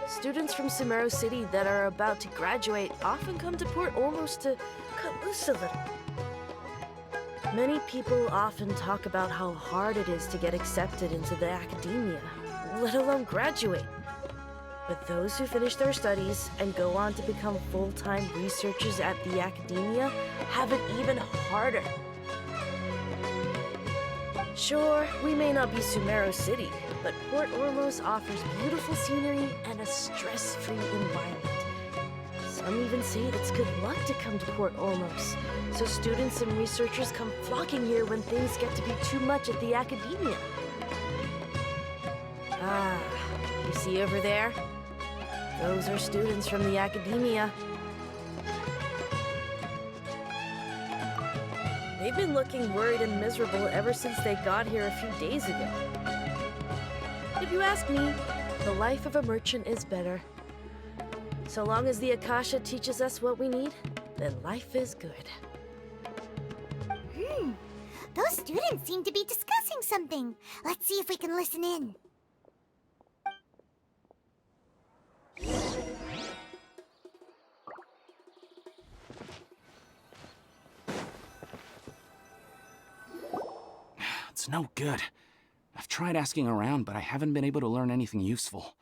Speaker 19: Students from Sumeru City that are about to graduate often come to Port Ormos to cut loose a little. Many people often talk about how hard it is to get accepted into the academia, let alone graduate. But those who finish their studies and go on to become full-time researchers at the academia have it even harder. Sure, we may not be Sumeru City, but Port Ormos offers beautiful scenery and a stress-free environment. Some even say it's good luck to come to Port Ormos, so students and researchers come flocking here when things get to be too much at the academia. Ah, you see over there? Those are students from the academia. They've been looking worried and miserable ever since they got here a few days ago. If you ask me, the life of a merchant is better. So long as the Akasha teaches us what we need, then life is good.
Speaker 7: Those students seem to be discussing something. Let's see if we can listen in.
Speaker 13: It's no good. I've tried asking around, but I haven't been able to learn anything useful.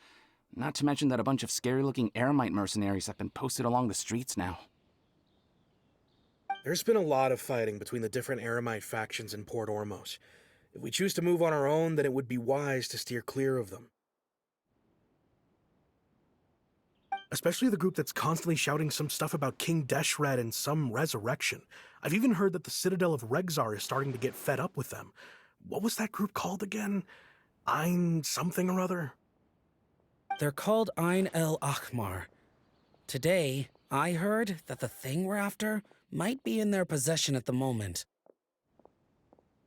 Speaker 13: Not to mention that a bunch of scary-looking Eremite mercenaries have been posted along the streets now.
Speaker 4: There's been a lot of fighting between the different Eremite factions in Port Ormos. If we choose to move on our own, then it would be wise to steer clear of them. Especially the group that's constantly shouting some stuff about King Deshret and some resurrection. I've even heard that the Citadel of Regzar is starting to get fed up with them. What was that group called again? Ein something or other?
Speaker 8: They're called Ein El Akhmar. Today, I heard that the thing we're after might be in their possession at the moment.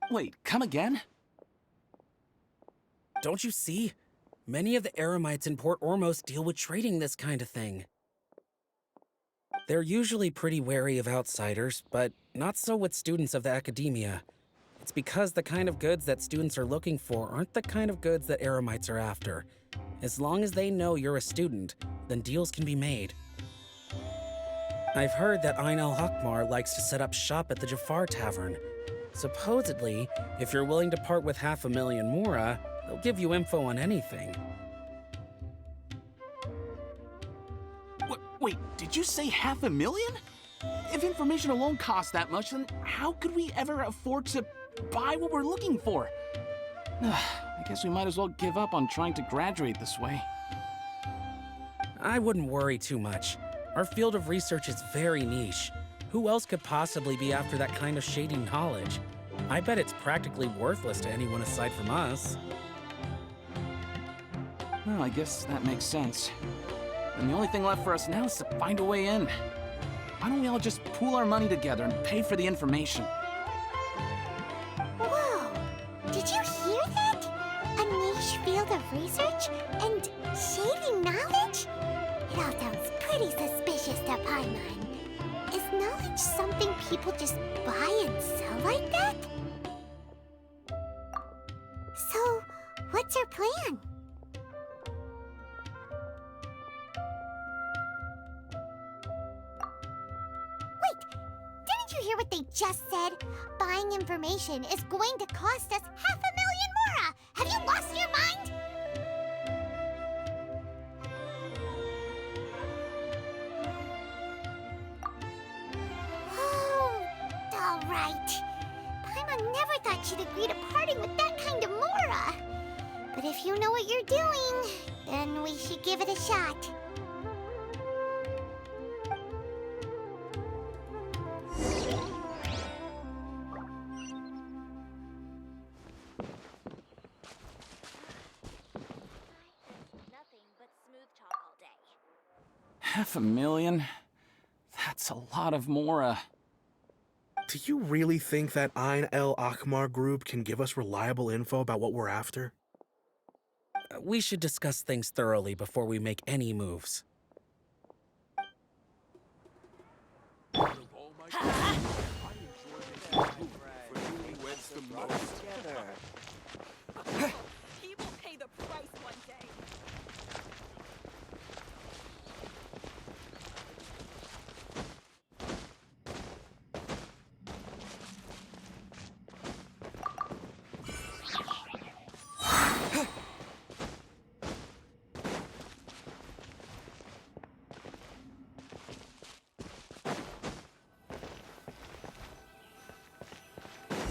Speaker 13: Wait, come again?
Speaker 8: Don't you see? Many of the Eremites in Port Ormos deal with trading this kind of thing. They're usually pretty wary of outsiders, but not so with students of the academia. It's because the kind of goods that students are looking for aren't the kind of goods that Eremites are after. As long as they know you're a student, then deals can be made. I've heard that Ein El Hakmar likes to set up shop at the Jafar Tavern. Supposedly, if you're willing to part with 500,000 Mora, they'll give you info on anything.
Speaker 13: Wait, did you say 500,000? If information alone costs that much, then how could we ever afford to buy what we're looking for? I guess we might as well give up on trying to graduate this way.
Speaker 8: I wouldn't worry too much. Our field of research is very niche. Who else could possibly be after that kind of shady knowledge? I bet it's practically worthless to anyone aside from us.
Speaker 13: Well, I guess that makes sense. And the only thing left for us now is to find a way in. Why don't we all just pool our money together and pay for the information?
Speaker 7: Whoa! Did you hear that? A niche field of research and shady knowledge? It all sounds pretty suspicious to Paimon. Is knowledge something people just buy and sell like that? So, what's our plan? Wait, didn't you hear what they just said? Buying information is going to cost us 500,000 Mora! Have you lost your mind? Oh, all right. Paimon never thought she'd agree to parting with that kind of Mora. But if you know what you're doing, then we should give it a shot.
Speaker 10: Nothing but smooth talk all day.
Speaker 13: 500,000? That's a lot of Mora.
Speaker 20: Do you really think that Ain El Akhmar group can give us reliable info about what we're after?
Speaker 8: We should discuss things thoroughly before we make any moves.
Speaker 10: He will pay the price one day.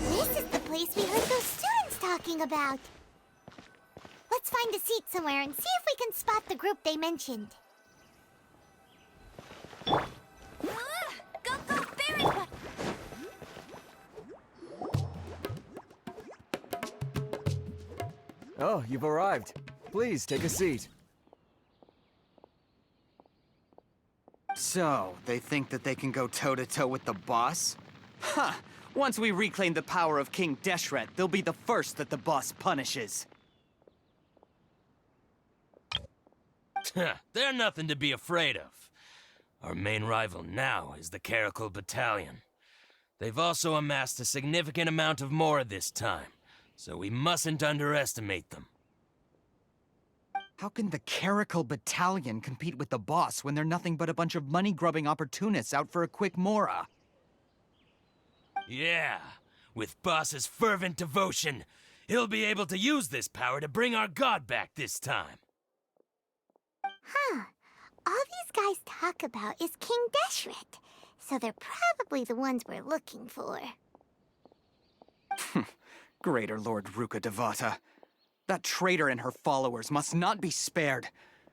Speaker 7: This is the place we heard those students talking about. Let's find a seat somewhere and see if we can spot the group they mentioned.
Speaker 2: Go, Barret!
Speaker 18: Oh, you've arrived. Please, take a seat.
Speaker 21: So, they think that they can go toe-to-toe with the boss? Huh! Once we reclaim the power of King Deshret, they'll be the first that the boss punishes.
Speaker 22: They're nothing to be afraid of. Our main rival now is the Caracal Battalion. They've also amassed a significant amount of Mora this time, so we mustn't underestimate them.
Speaker 21: How can the Caracal Battalion compete with the boss when they're nothing but a bunch of money-grubbing opportunists out for a quick Mora?
Speaker 22: Yeah, with Boss's fervent devotion, he'll be able to use this power to bring our god back this time.
Speaker 7: Huh. All these guys talk about is King Deshret, so they're probably the ones we're looking for.
Speaker 21: Greater Lord Ruka Devata. That traitor and her followers must not be spared.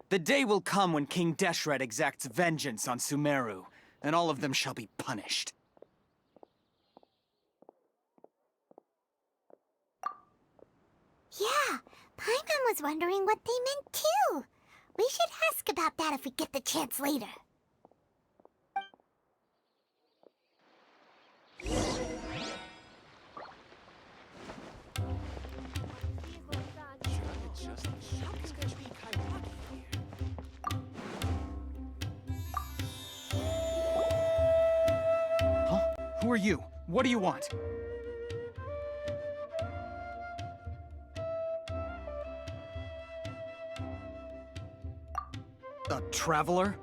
Speaker 21: The day will come when King Deshret exacts vengeance on Sumeru, and all of them shall be punished.
Speaker 7: Yeah, Paimon was wondering what they meant too. We should ask about that if we get the chance later.
Speaker 21: Huh? Who are you? What do you want? A traveler?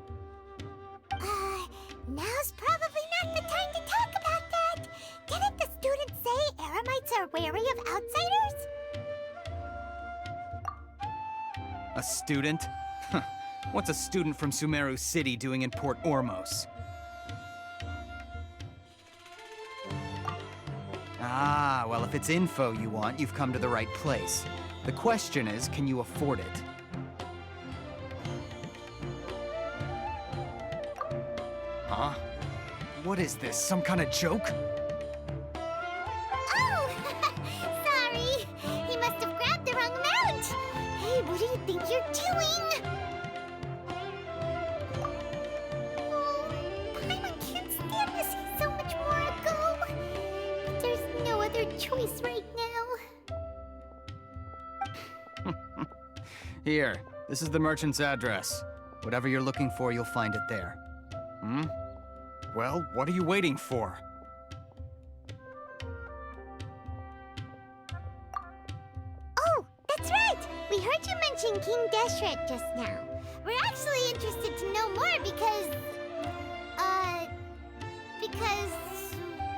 Speaker 7: Now's probably not the time to talk about that. Didn't the students say Eremites are wary of outsiders?
Speaker 21: A student? Huh. What's a student from Sumeru City doing in Port Ormos? Ah, well, if it's info you want, you've come to the right place. The question is, can you afford it? Huh? What is this, some kind of joke?
Speaker 7: Oh! Sorry! He must have grabbed the wrong amount! Hey, what do you think you're doing? Oh, Paimon can't stand to see so much more go. But there's no other choice right now.
Speaker 21: Here, this is the merchant's address. Whatever you're looking for, you'll find it there. Hmm? Well, what are you waiting for?
Speaker 7: Oh, that's right! We heard you mention King Deshret just now. We're actually interested to know more because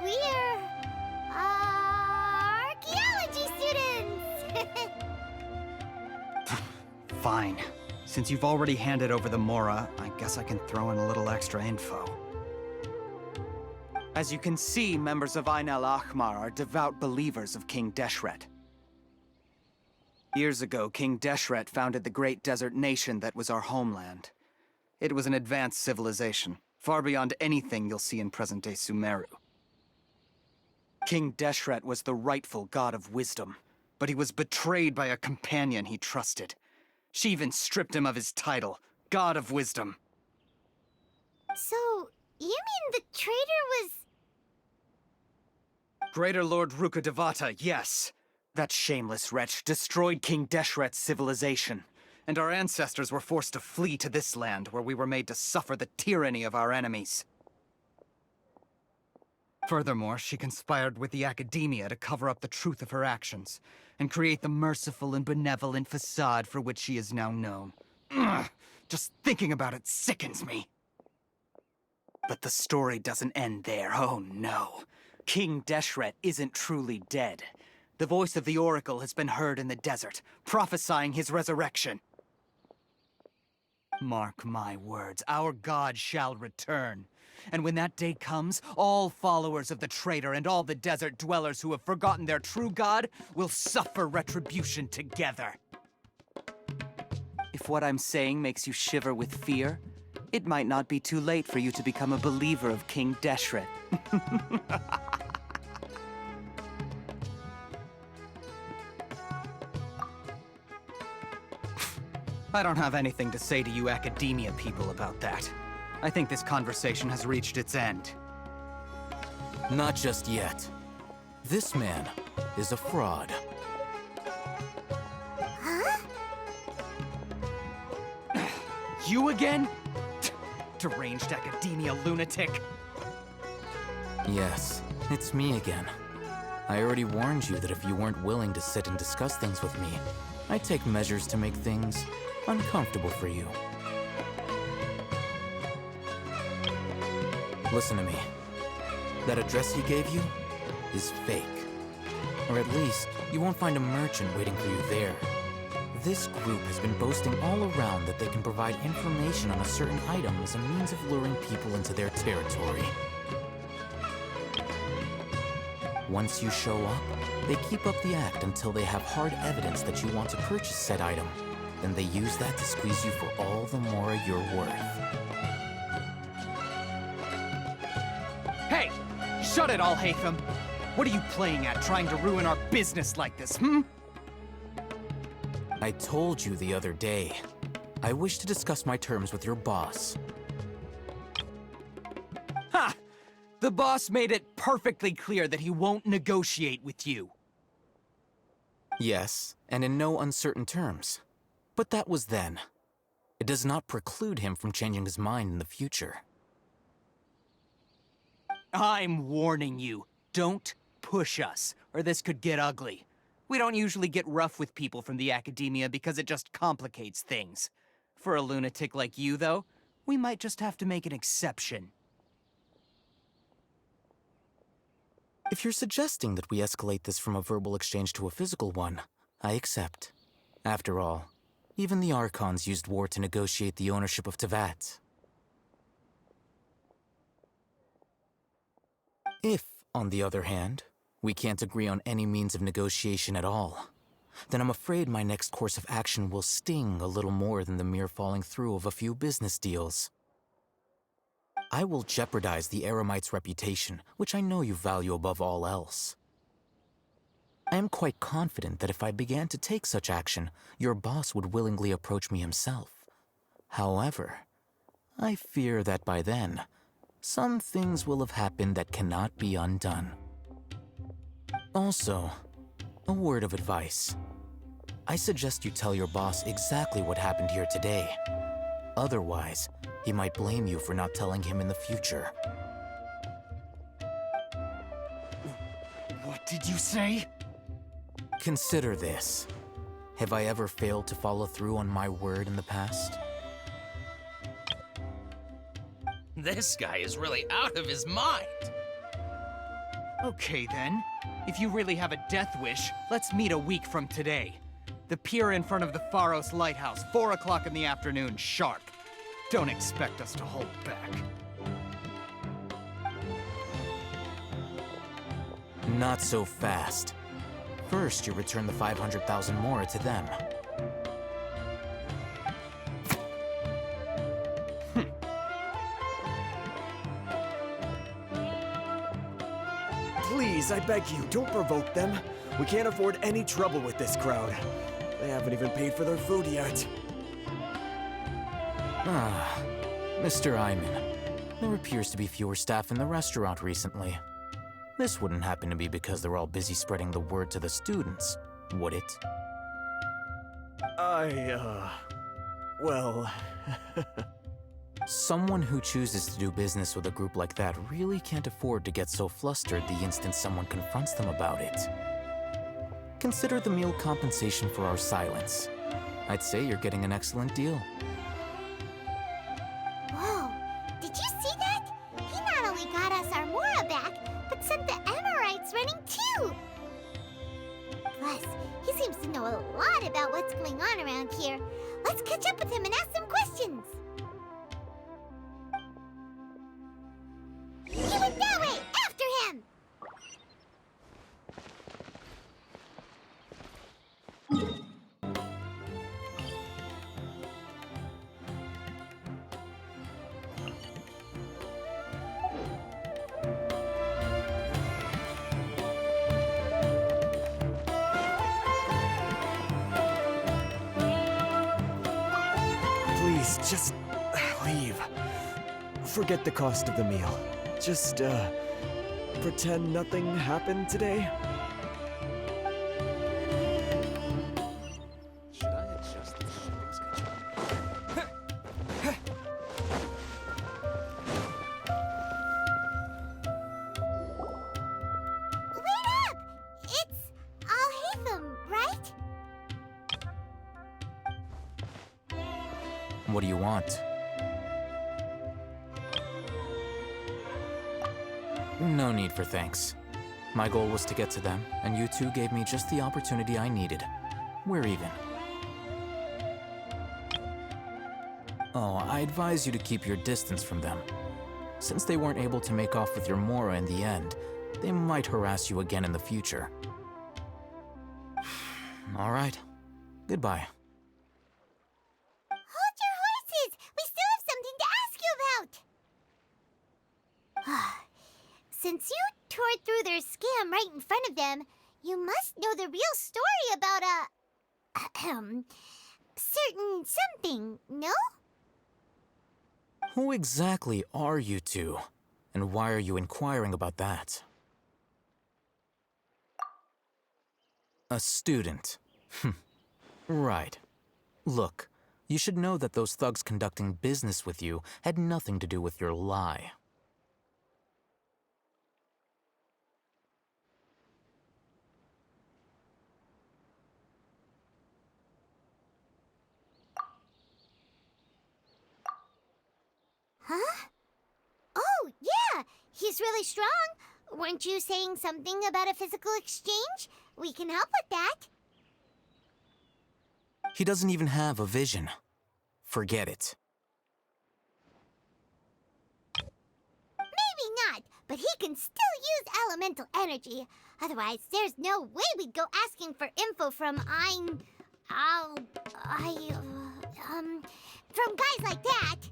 Speaker 7: we're, archaeology students!
Speaker 21: Fine. Since you've already handed over the Mora, I guess I can throw in a little extra info. As you can see, members of Ain El Akhmar are devout believers of King Deshret. Years ago, King Deshret founded the great desert nation that was our homeland. It was an advanced civilization, far beyond anything you'll see in present-day Sumeru. King Deshret was the rightful god of wisdom, but he was betrayed by a companion he trusted. She even stripped him of his title, God of Wisdom.
Speaker 7: So, you mean the traitor was...
Speaker 21: Greater Lord Rukkhadevata, yes. That shameless wretch destroyed King Deshret's civilization, and our ancestors were forced to flee to this land where we were made to suffer the tyranny of our enemies. Furthermore, she conspired with the academia to cover up the truth of her actions, and create the merciful and benevolent facade for which she is now known. Ugh, just thinking about it sickens me. But the story doesn't end there, oh no. King Deshret isn't truly dead. The voice of the Oracle has been heard in the desert, prophesying his resurrection. Mark my words, our god shall return. And when that day comes, all followers of the traitor and all the desert dwellers who have forgotten their true god will suffer retribution together. If what I'm saying makes you shiver with fear, it might not be too late for you to become a believer of King Deshret. I don't have anything to say to you academia people about that. I think this conversation has reached its end.
Speaker 13: Not just yet. This man is a fraud.
Speaker 7: Huh?
Speaker 21: You again? Deranged academia lunatic.
Speaker 13: Yes, it's me again. I already warned you that if you weren't willing to sit and discuss things with me, I'd take measures to make things uncomfortable for you. Listen to me. That address he gave you is fake. Or at least, you won't find a merchant waiting for you there. This group has been boasting all around that they can provide information on a certain item as a means of luring people into their territory. Once you show up, they keep up the act until they have hard evidence that you want to purchase said item. Then they use that to squeeze you for all the more you're worth.
Speaker 21: Hey! Shut it all, Hatham! What are you playing at, trying to ruin our business like this, hmm?
Speaker 13: I told you the other day. I wish to discuss my terms with your boss.
Speaker 21: Ha! The boss made it perfectly clear that he won't negotiate with you.
Speaker 13: Yes, and in no uncertain terms. But that was then. It does not preclude him from changing his mind in the future.
Speaker 21: I'm warning you. Don't push us, or this could get ugly. We don't usually get rough with people from the academia because it just complicates things. For a lunatic like you, though, we might just have to make an exception.
Speaker 13: If you're suggesting that we escalate this from a verbal exchange to a physical one, I accept. After all, even the Archons used war to negotiate the ownership of Tevat. If, on the other hand, we can't agree on any means of negotiation at all, then I'm afraid my next course of action will sting a little more than the mere falling through of a few business deals. I will jeopardize the Eremite's reputation, which I know you value above all else. I am quite confident that if I began to take such action, your boss would willingly approach me himself. However, I fear that by then, some things will have happened that cannot be undone. Also, a word of advice. I suggest you tell your boss exactly what happened here today. Otherwise, he might blame you for not telling him in the future.
Speaker 21: What did you say?
Speaker 13: Consider this. Have I ever failed to follow through on my word in the past?
Speaker 22: This guy is really out of his mind.
Speaker 21: Okay then. If you really have a death wish, let's meet a week from today. The pier in front of the Pharos Lighthouse, 4 o'clock in the afternoon, sharp. Don't expect us to hold back.
Speaker 13: Not so fast. First, you return the 500,000 mora to them.
Speaker 18: Please, I beg you, don't provoke them. We can't afford any trouble with this crowd. They haven't even paid for their food yet.
Speaker 13: Ah, Mr. Iman. There appears to be fewer staff in the restaurant recently.
Speaker 1: This wouldn't happen to be because they're all busy spreading the word to the students, would it?
Speaker 18: Well...
Speaker 1: Someone who chooses to do business with a group like that really can't afford to get so flustered the instant someone confronts them about it. Consider the meal compensation for our silence. I'd say you're getting an excellent deal.
Speaker 7: Whoa, did you see that? He not only got us our Mora back, but sent the Amorites running too! Plus, he seems to know a lot about what's going on around here. Let's catch up with him and ask some questions! He went that way! After him!
Speaker 18: Please, just leave. Forget the cost of the meal. Just, pretend nothing happened today.
Speaker 13: Should I adjust the shipping schedule?
Speaker 7: Wait up! It's Al-Haytham, right?
Speaker 1: What do you want? No need for thanks. My goal was to get to them, and you two gave me just the opportunity I needed. We're even. Oh, I advise you to keep your distance from them. Since they weren't able to make off with your Mora in the end, they might harass you again in the future. All right. Goodbye.
Speaker 7: Hold your horses! We still have something to ask you about! Since you tore through their scam right in front of them, you must know the real story about certain something, no?
Speaker 1: Who exactly are you two? And why are you inquiring about that? A student. Right. Look, you should know that those thugs conducting business with you had nothing to do with your lie.
Speaker 7: Huh? Oh, yeah! He's really strong! Weren't you saying something about a physical exchange? We can help with that.
Speaker 1: He doesn't even have a vision. Forget it.
Speaker 7: Maybe not, but he can still use elemental energy. Otherwise, there's no way we'd go asking for info from from guys like that.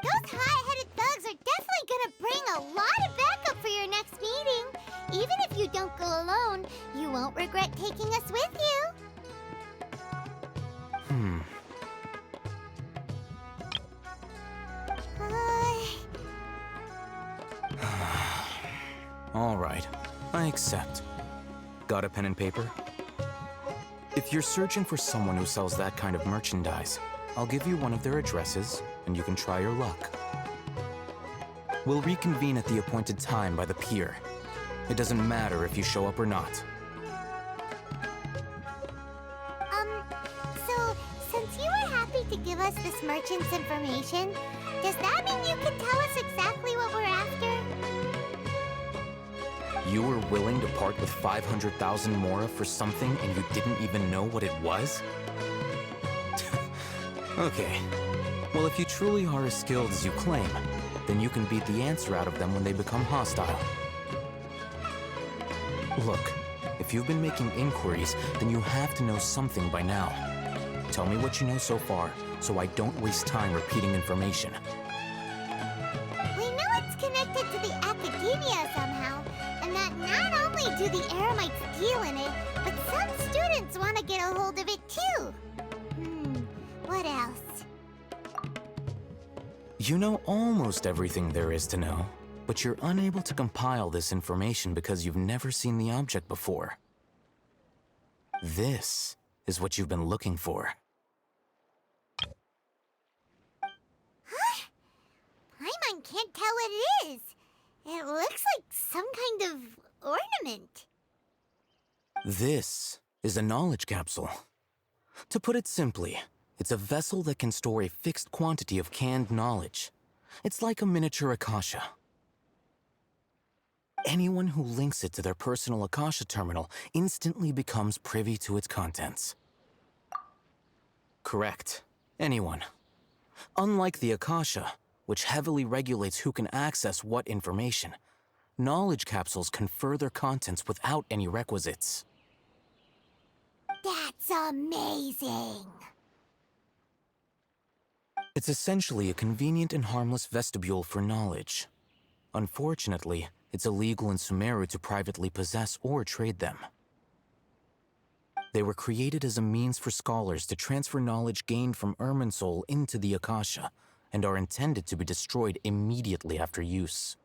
Speaker 7: Those hot-headed thugs are definitely gonna bring a lot of backup for your next meeting. Even if you don't go alone, you won't regret taking us with you.
Speaker 1: All right, I accept. Got a pen and paper? If you're searching for someone who sells that kind of merchandise, I'll give you one of their addresses, and you can try your luck. We'll reconvene at the appointed time by the pier. It doesn't matter if you show up or not.
Speaker 7: So, since you were happy to give us this merchant's information, does that mean you can tell us exactly what we're after?
Speaker 1: You were willing to part with 500,000 Mora for something and you didn't even know what it was? Okay. Well, if you truly are as skilled as you claim, then you can beat the answer out of them when they become hostile. Look, if you've been making inquiries, then you have to know something by now. Tell me what you know so far, so I don't waste time repeating information.
Speaker 7: We know it's connected to the academia somehow, and that not only do the Eremites deal in it, but some students want to get a hold of it too. What else?
Speaker 1: You know almost everything there is to know. But you're unable to compile this information because you've never seen the object before. This is what you've been looking for.
Speaker 7: Huh? Paimon can't tell what it is. It looks like some kind of ornament.
Speaker 1: This is a knowledge capsule. To put it simply, it's a vessel that can store a fixed quantity of canned knowledge. It's like a miniature Akasha. Anyone who links it to their personal Akasha terminal instantly becomes privy to its contents. Correct. Anyone. Unlike the Akasha, which heavily regulates who can access what information, knowledge capsules confer their contents without any requisites.
Speaker 7: That's amazing!
Speaker 1: It's essentially a convenient and harmless vestibule for knowledge. Unfortunately, it's illegal in Sumeru to privately possess or trade them. They were created as a means for scholars to transfer knowledge gained from Irminsul into the Akasha, and are intended to be destroyed immediately after use.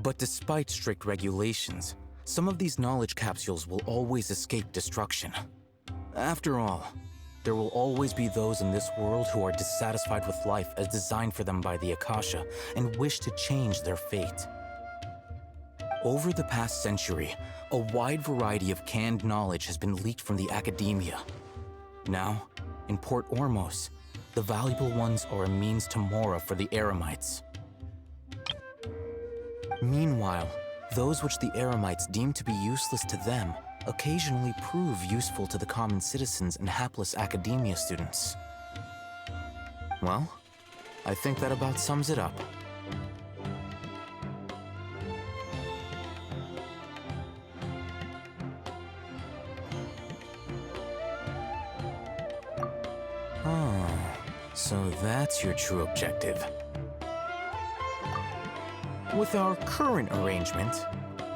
Speaker 1: But despite strict regulations, some of these knowledge capsules will always escape destruction. After all, there will always be those in this world who are dissatisfied with life as designed for them by the Akasha and wish to change their fate. Over the past century, a wide variety of canned knowledge has been leaked from the academia. Now, in Port Ormos, the valuable ones are a means to Mora for the Eremites. Meanwhile, those which the Eremites deem to be useless to them occasionally prove useful to the common citizens and hapless academia students. Well, I think that about sums it up. Oh, so that's your true objective. With our current arrangement,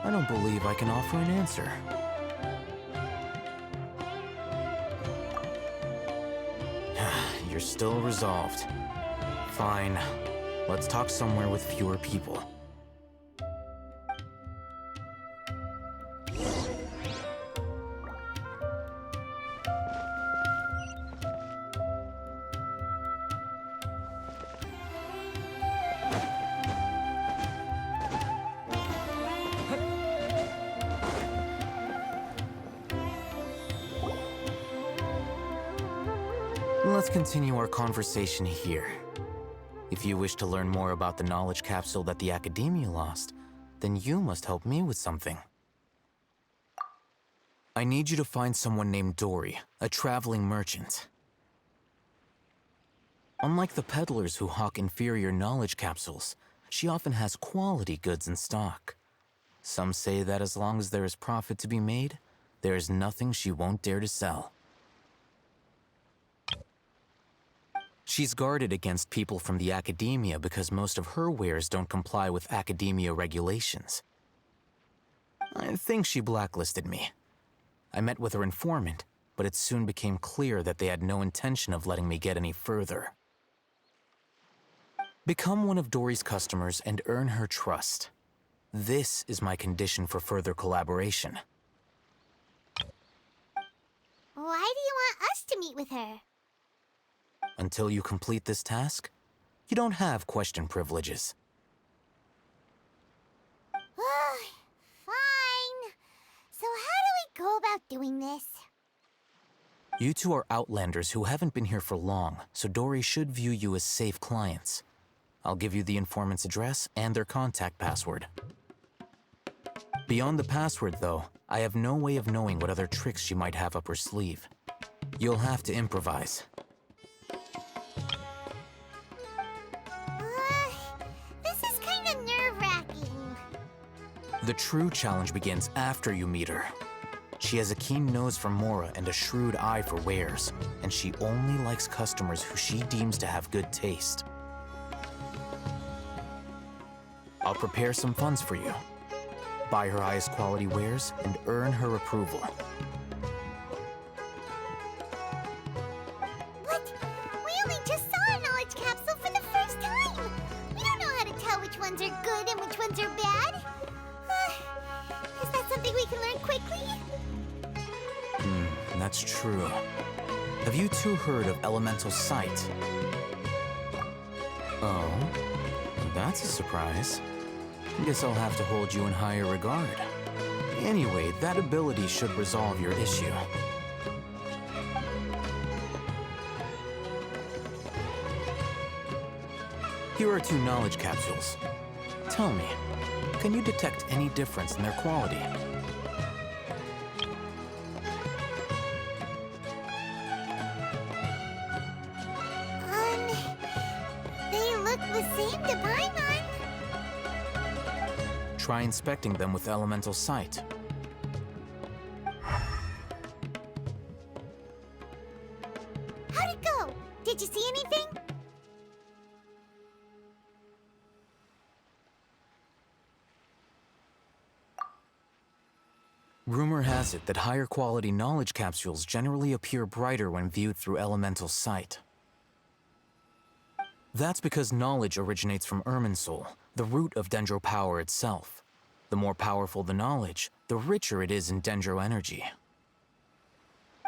Speaker 1: I don't believe I can offer an answer. You're still resolved. Fine. Let's talk somewhere with fewer people. Let's continue our conversation here. If you wish to learn more about the knowledge capsule that the Academia lost, then you must help me with something. I need you to find someone named Dory, a traveling merchant. Unlike the peddlers who hawk inferior knowledge capsules, she often has quality goods in stock. Some say that as long as there is profit to be made, there is nothing she won't dare to sell. She's guarded against people from the Academia because most of her wares don't comply with Academia regulations. I think she blacklisted me. I met with her informant, but it soon became clear that they had no intention of letting me get any further. Become one of Dory's customers and earn her trust. This is my condition for further collaboration.
Speaker 7: Why do you want us to meet with her?
Speaker 1: Until you complete this task, you don't have question privileges.
Speaker 7: Fine. So how do we go about doing this?
Speaker 1: You two are outlanders who haven't been here for long, so Dory should view you as safe clients. I'll give you the informant's address and their contact password. Beyond the password, though, I have no way of knowing what other tricks she might have up her sleeve. You'll have to improvise.
Speaker 7: This is kind of nerve-wracking.
Speaker 1: The true challenge begins after you meet her. She has a keen nose for Mora and a shrewd eye for wares, and she only likes customers who she deems to have good taste. I'll prepare some funds for you. Buy her highest quality wares and earn her approval.
Speaker 7: But we only just saw a knowledge capsule for the first time. We don't know how to tell which ones are ones are bad. Is that something we can learn quickly?
Speaker 1: That's true. Have you two heard of elemental sight? Oh, that's a surprise. Guess I'll have to hold you in higher regard. Anyway, that ability should resolve your issue. Here are 2 knowledge capsules. Tell me, can you detect any difference in their quality?
Speaker 7: They look the same to Paimon.
Speaker 1: Try inspecting them with elemental sight.
Speaker 7: How'd it go? Did you see anything?
Speaker 1: Rumor has it that higher quality knowledge capsules generally appear brighter when viewed through elemental sight. That's because knowledge originates from Irminsul, the root of Dendro power itself. The more powerful the knowledge, the richer it is in Dendro energy.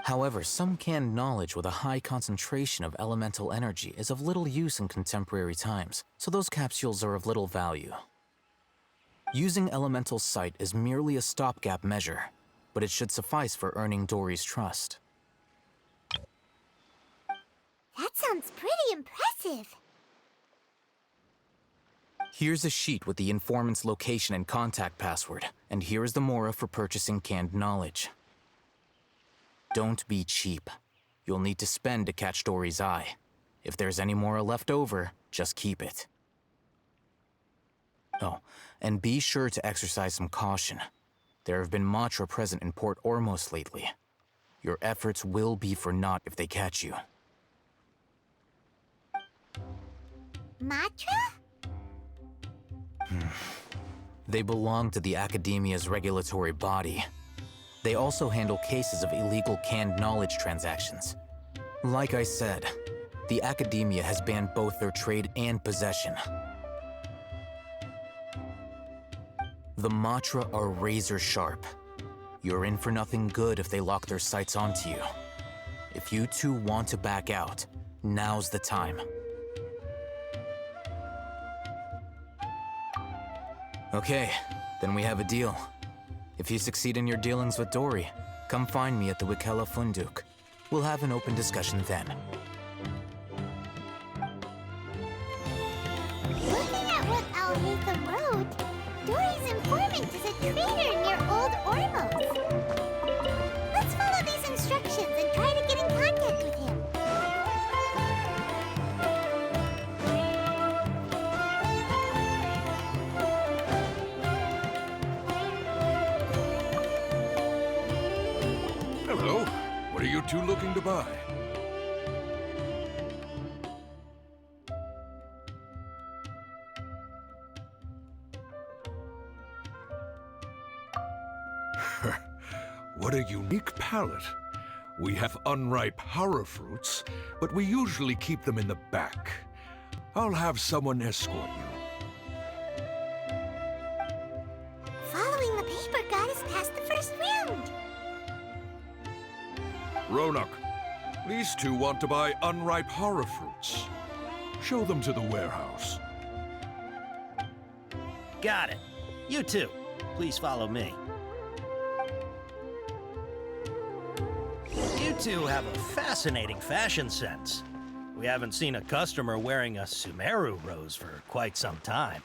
Speaker 1: However, some canned knowledge with a high concentration of elemental energy is of little use in contemporary times, so those capsules are of little value. Using elemental sight is merely a stopgap measure, but it should suffice for earning Dory's trust.
Speaker 7: That sounds pretty impressive.
Speaker 1: Here's a sheet with the informant's location and contact password, and here is the mora for purchasing canned knowledge. Don't be cheap. You'll need to spend to catch Dory's eye. If there's any mora left over, just keep it. Oh, and be sure to exercise some caution. There have been Matra present in Port Ormos lately. Your efforts will be for naught if they catch you.
Speaker 7: Matra?
Speaker 1: They belong to the Academia's regulatory body. They also handle cases of illegal canned knowledge transactions. Like I said, the Academia has banned both their trade and possession. The Matra are razor sharp. You're in for nothing good if they lock their sights onto you. If you two want to back out, now's the time. Okay, then we have a deal. If you succeed in your dealings with Dory, come find me at the Wikela Funduk. We'll have an open discussion then.
Speaker 7: Looking at what Al-Haytham wrote, Dory's informant is a traitor near Old Ormos. Let's follow these instructions and try to get in contact with him.
Speaker 5: Hello. What are you two looking to buy? What a unique palate. We have unripe hora fruits, but we usually keep them in the back. I'll have someone escort you.
Speaker 7: Following the paper got us past the first round.
Speaker 5: Ronak, these two want to buy unripe hora fruits. Show them to the warehouse.
Speaker 9: Got it. You too. Please follow me. You two have a fascinating fashion sense. We haven't seen a customer wearing a Sumeru rose for quite some time.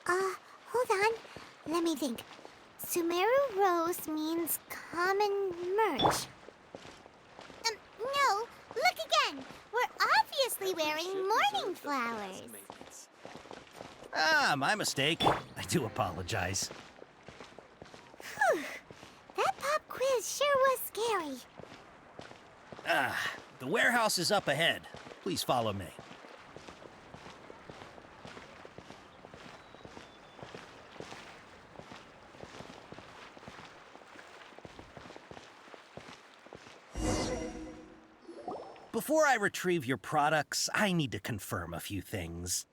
Speaker 7: Hold on. Let me think. Sumeru rose means common merch. No, look again. We're obviously wearing morning flowers.
Speaker 9: Ah, my mistake. I do apologize.
Speaker 7: Whew. That pop quiz sure was scary.
Speaker 9: The warehouse is up ahead. Please follow me. Before I retrieve your products, I need to confirm a few things.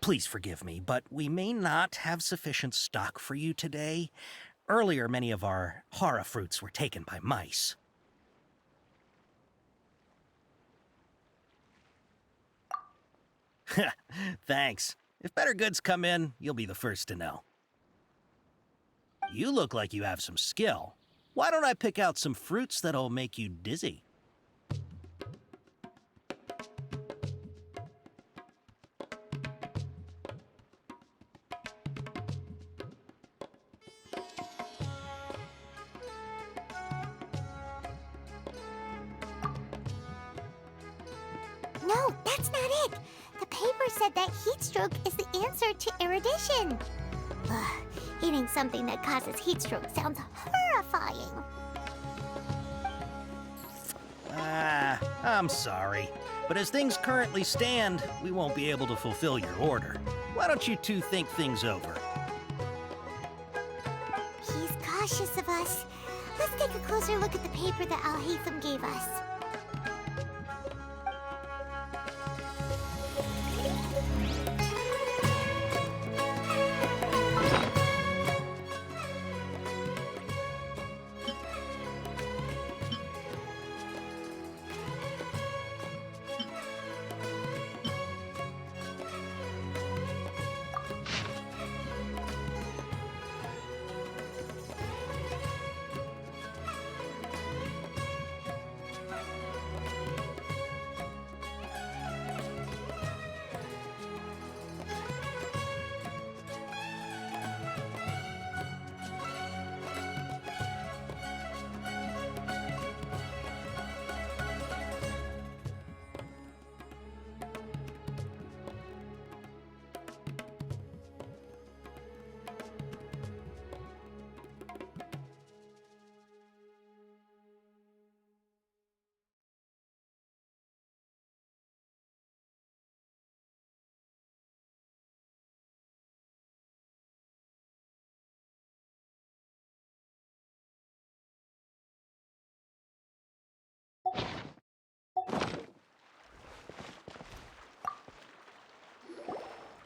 Speaker 9: Please forgive me, but we may not have sufficient stock for you today. Earlier, many of our hora fruits were taken by mice. Thanks. If better goods come in, you'll be the first to know. You look like you have some skill. Why don't I pick out some fruits that'll make you dizzy?
Speaker 7: No, that's not it. The paper said that heat stroke is the answer to erudition. Ugh, eating something that causes heat stroke sounds horrifying.
Speaker 9: I'm sorry. But as things currently stand, we won't be able to fulfill your order. Why don't you two think things over?
Speaker 7: He's cautious of us. Let's take a closer look at the paper that Al-Haytham gave us.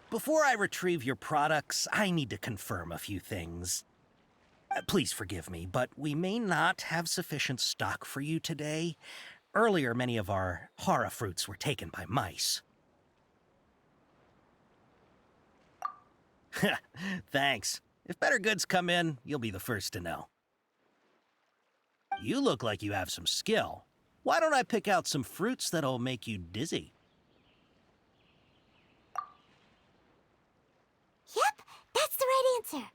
Speaker 9: Before I retrieve your products, I need to confirm a few things. Please forgive me, but we may not have sufficient stock for you today. Earlier, many of our hora fruits were taken by mice. Thanks. If better goods come in, you'll be the first to know. You look like you have some skill. Why don't I pick out some fruits that'll make you dizzy?
Speaker 7: Yep, that's the right answer.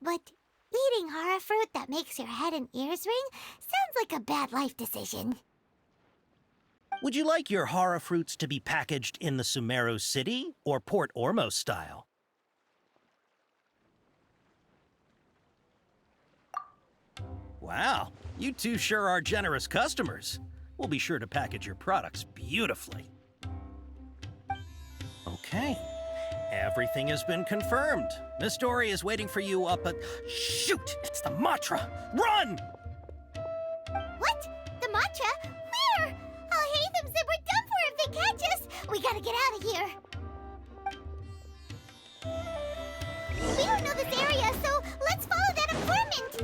Speaker 7: But eating hora fruit that makes your head and ears ring sounds like a bad life decision.
Speaker 9: Would you like your hora fruits to be packaged in the Sumeru City or Port Ormos style? Wow, you two sure are generous customers. We'll be sure to package your products beautifully. Okay, everything has been confirmed. Miss Dory is waiting for you up at... Shoot! It's the Matra! Run!
Speaker 7: What? The mantra? Where? Al-Haytham said we're done for if they catch us. We gotta get out of here. We don't know this area, so let's follow that informant.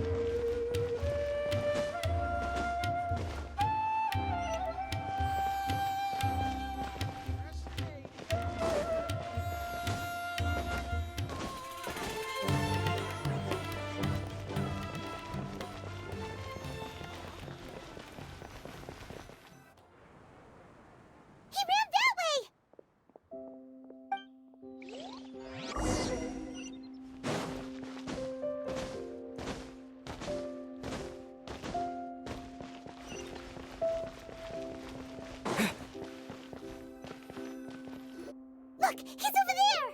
Speaker 7: Look, he's over there!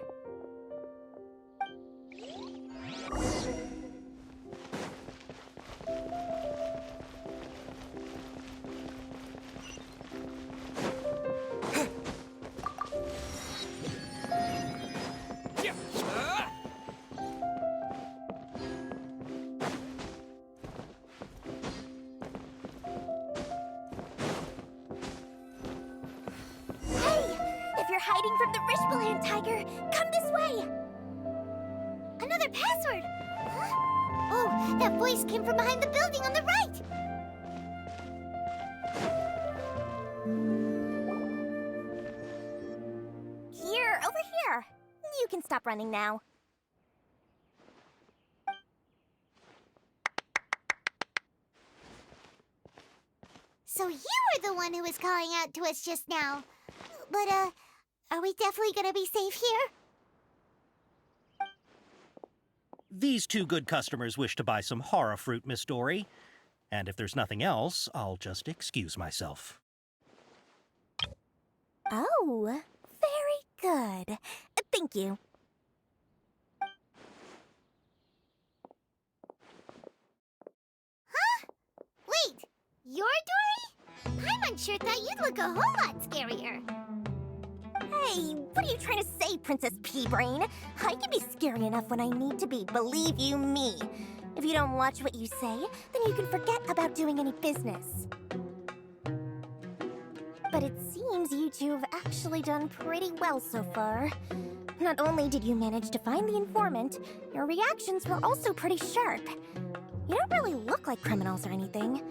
Speaker 7: hiding from the Rishbaland tiger. Come this way. Another password. Huh? Oh, that voice came from behind the building on the right.
Speaker 2: Here, over here. You can stop running now.
Speaker 7: So you were the one who was calling out to us just now. But, are we definitely gonna be safe here?
Speaker 9: These two good customers wish to buy some horror fruit, Miss Dory. And if there's nothing else, I'll just excuse myself.
Speaker 2: Oh, very good. Thank you.
Speaker 7: Huh? Wait, you're Dory? Paimon thought you'd look a whole lot scarier.
Speaker 2: Hey, what are you trying to say, Princess Pea-Brain? I can be scary enough when I need to be, believe you me. If you don't watch what you say, then you can forget about doing any business. But it seems you two have actually done pretty well so far. Not only did you manage to find the informant, your reactions were also pretty sharp. You don't really look like criminals or anything,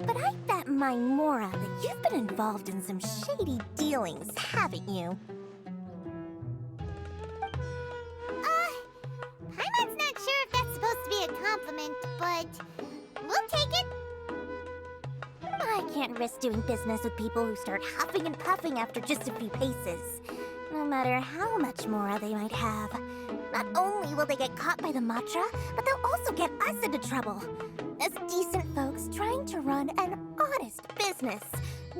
Speaker 2: but I bet my Mora that you've been involved in some shady dealings, haven't you?
Speaker 7: Paimon's not sure if that's supposed to be a compliment, but we'll take it.
Speaker 2: I can't risk doing business with people who start huffing and puffing after just a few paces. No matter how much Mora they might have. Not only will they get caught by the Matra, but they'll also get us into trouble. As decent folks trying to run an honest business.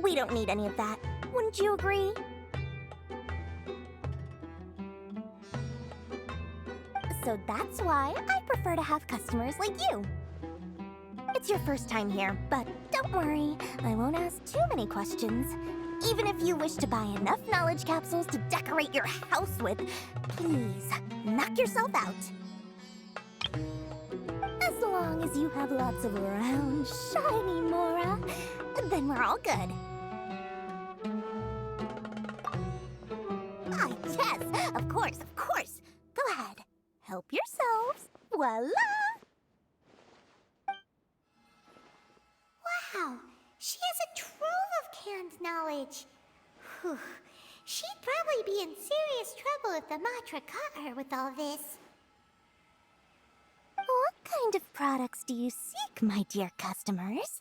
Speaker 2: We don't need any of that. Wouldn't you agree? So that's why I prefer to have customers like you. It's your first time here, but don't worry, I won't ask too many questions. Even if you wish to buy enough knowledge capsules to decorate your house with, please, knock yourself out. As long as you have lots of round, shiny Mora, then we're all good. Ah, yes, of course, of course. Go ahead, help yourselves. Voila!
Speaker 7: Wow, she has a trove of canned knowledge. Whew. She'd probably be in serious trouble if the Matra caught her with all this.
Speaker 2: What kind of products do you seek, my dear customers?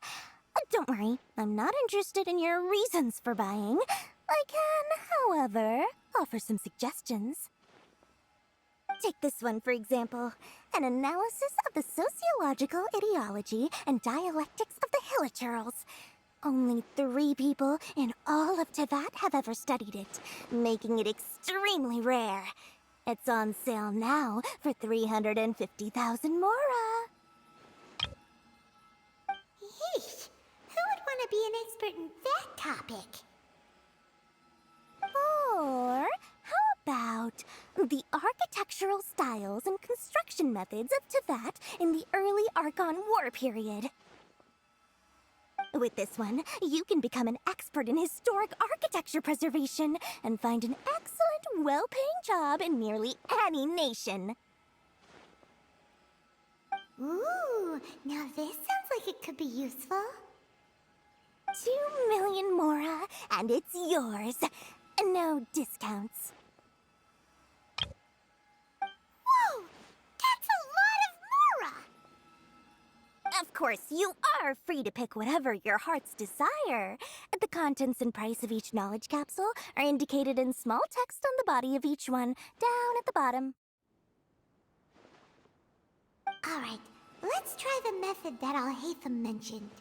Speaker 2: Don't worry, I'm not interested in your reasons for buying. I can, however, offer some suggestions. Take this one, for example. An analysis of the sociological ideology and dialectics of the Hilichurls. Only 3 people in all of Tevat have ever studied it, making it extremely rare. It's on sale now for 350,000 Mora.
Speaker 7: Yeesh, who would want to be an expert in that topic?
Speaker 2: Or how about the architectural styles and construction methods of Tevat in the early Archon War period? With this one, you can become an expert in historic architecture preservation and find an excellent, well-paying job in nearly any nation.
Speaker 7: Ooh, now this sounds like it could be useful.
Speaker 2: 2 million Mora, and it's yours. No discounts.
Speaker 7: Whoa! That's a lot of Mora!
Speaker 2: Of course, you are free to pick whatever your heart's desire. The contents and price of each knowledge capsule are indicated in small text on the body of each one, down at the bottom.
Speaker 7: Alright, let's try the method that Alhaitham mentioned.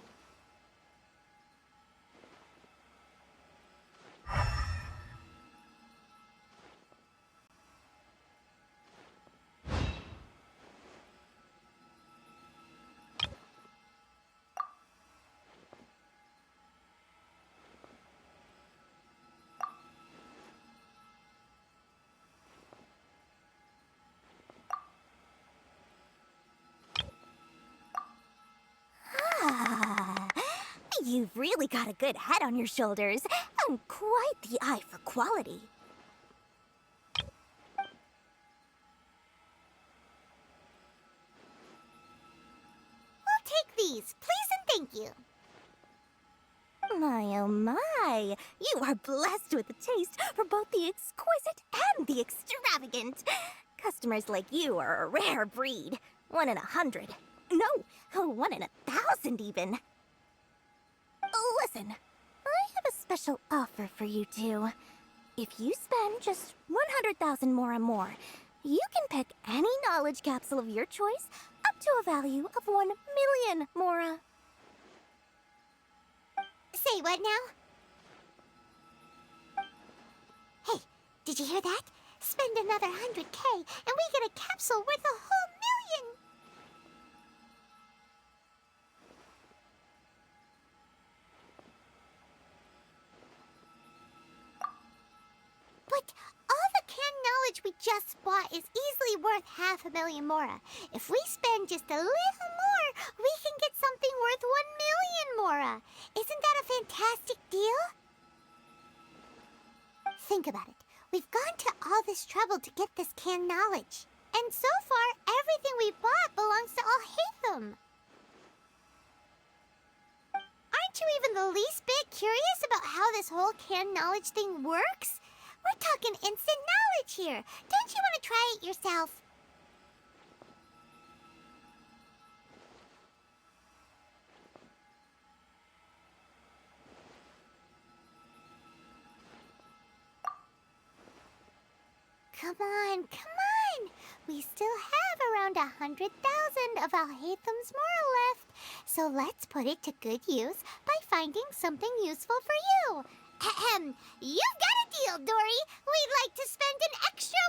Speaker 2: You've really got a good head on your shoulders, and quite the eye for quality.
Speaker 7: Please, please and thank you.
Speaker 6: My, oh my. You are blessed with a taste for both the exquisite and the extravagant. Customers like you are a rare breed. 1 in 100. No, 1 in 1,000 even. Listen, I have a special offer for you two. If you spend just 100,000 more, you can pick any knowledge capsule of your choice up to a value of 1 million mora.
Speaker 7: Say what now? Hey, did you hear that? Spend another 100K and we get a capsule worth a whole million! But all the canned knowledge we just bought is easily worth 500,000 mora. If we spend just a little more, we can get something worth 1 million mora. Isn't that a fantastic deal? Think about it. We've gone to all this trouble to get this canned knowledge. And so far, everything we bought belongs to Alhaitham. Aren't you even the least bit curious about how this whole canned knowledge thing works? We're talking instant knowledge here. Don't you want to try it yourself? Come on, come on! We still have around 100,000 of Alhaitham's moral left, so let's put it to good use by finding something useful for you. Ahem, you've got a deal, Dory! We'd like to spend an extra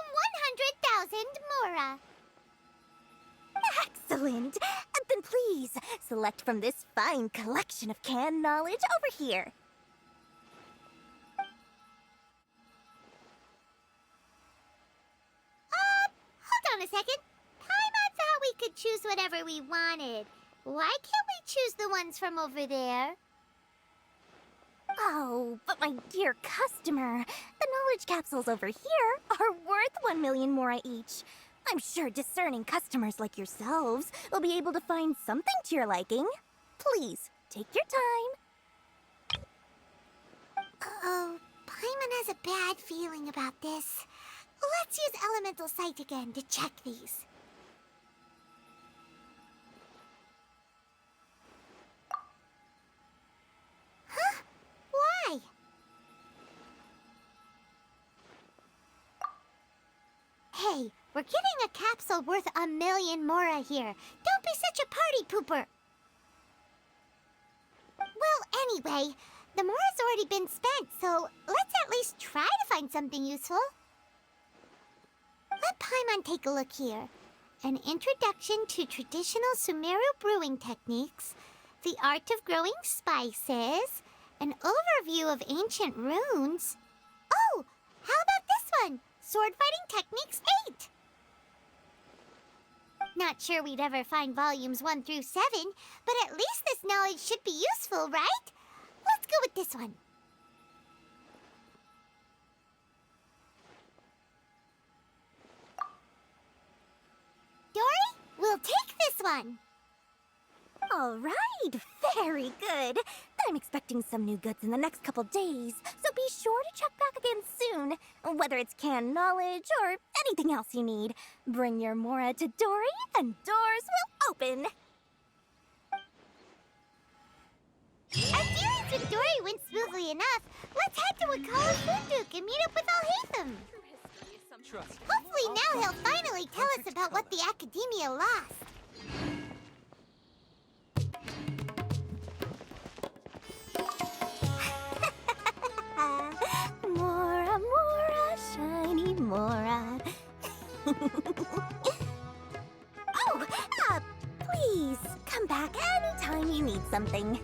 Speaker 7: 100,000 mora.
Speaker 6: Excellent! Then please, select from this fine collection of canned knowledge over here.
Speaker 7: Hold on a second. Paimon thought we could choose whatever we wanted. Why can't we choose the ones from over there?
Speaker 6: Oh, but my dear customer, the knowledge capsules over here are worth 1 million mora each. I'm sure discerning customers like yourselves will be able to find something to your liking. Please, take your time.
Speaker 7: Uh-oh, Paimon has a bad feeling about this. Let's use Elemental Sight again to check these. Huh? Why? Hey, we're getting a capsule worth 1 million mora here. Don't be such a party pooper. Well, anyway, the mora's already been spent, so let's at least try to find something useful. Let Paimon take a look here. An introduction to traditional Sumeru brewing techniques, the art of growing spices, an overview of ancient runes. Oh, how about this one? Sword Fighting Techniques 8. Not sure we'd ever find volumes 1 through 7, but at least this knowledge should be useful, right? Let's go with this one. Dory, we'll take this one.
Speaker 6: All right, very good. I'm expecting some new goods in the next couple days, so be sure to check back again soon. Whether it's canned knowledge or anything else you need, bring your mora to Dory and doors will open.
Speaker 7: Our dealings with Dory went smoothly enough. Let's head to Wakala Funduk and meet up with Alhaitham. Hopefully now he'll finally tell us about what the Academia lost.
Speaker 6: Mora, mora, shiny mora. Oh, please come back anytime you need something.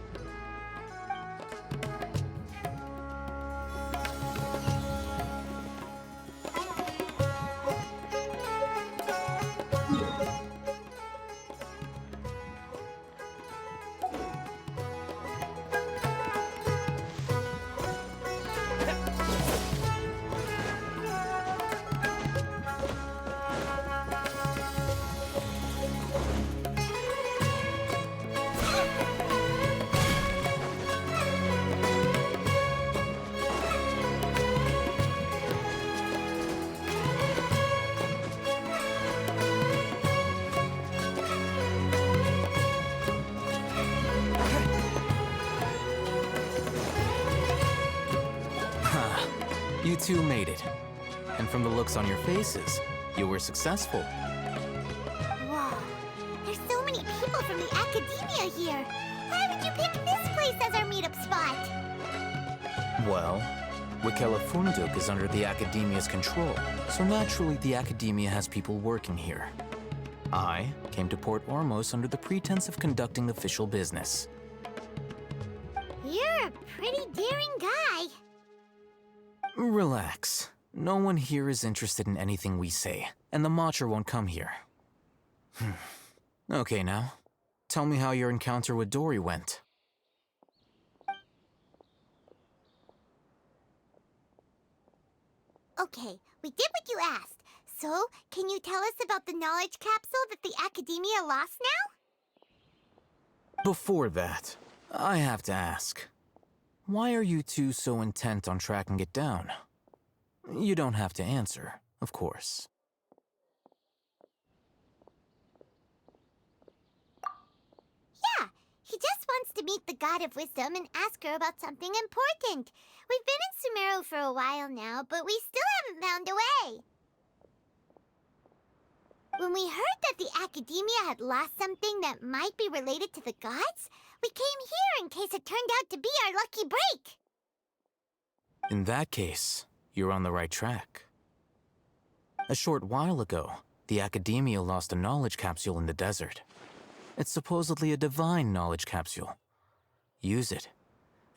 Speaker 1: You two made it. And from the looks on your faces, you were successful.
Speaker 7: Whoa, there's so many people from the academia here. Why would you pick this place as our meetup spot?
Speaker 1: Well, Wikela Funduk is under the Academia's control, so naturally the Academia has people working here. I came to Port Ormos under the pretense of conducting official business.
Speaker 7: You're a pretty daring guy.
Speaker 1: Relax. No one here is interested in anything we say, and the Matcher won't come here. Okay now, tell me how your encounter with Dory went.
Speaker 7: Okay, we did what you asked. So, can you tell us about the knowledge capsule that the Academia lost now?
Speaker 1: Before that, I have to ask. Why are you two so intent on tracking it down? You don't have to answer, of course.
Speaker 7: Yeah, he just wants to meet the God of Wisdom and ask her about something important. We've been in Sumeru for a while now, but we still haven't found a way. When we heard that the Academia had lost something that might be related to the gods, we came here in case it turned out to be our lucky break.
Speaker 1: In that case, you're on the right track. A short while ago, the Academia lost a knowledge capsule in the desert. It's supposedly a divine knowledge capsule. Use it,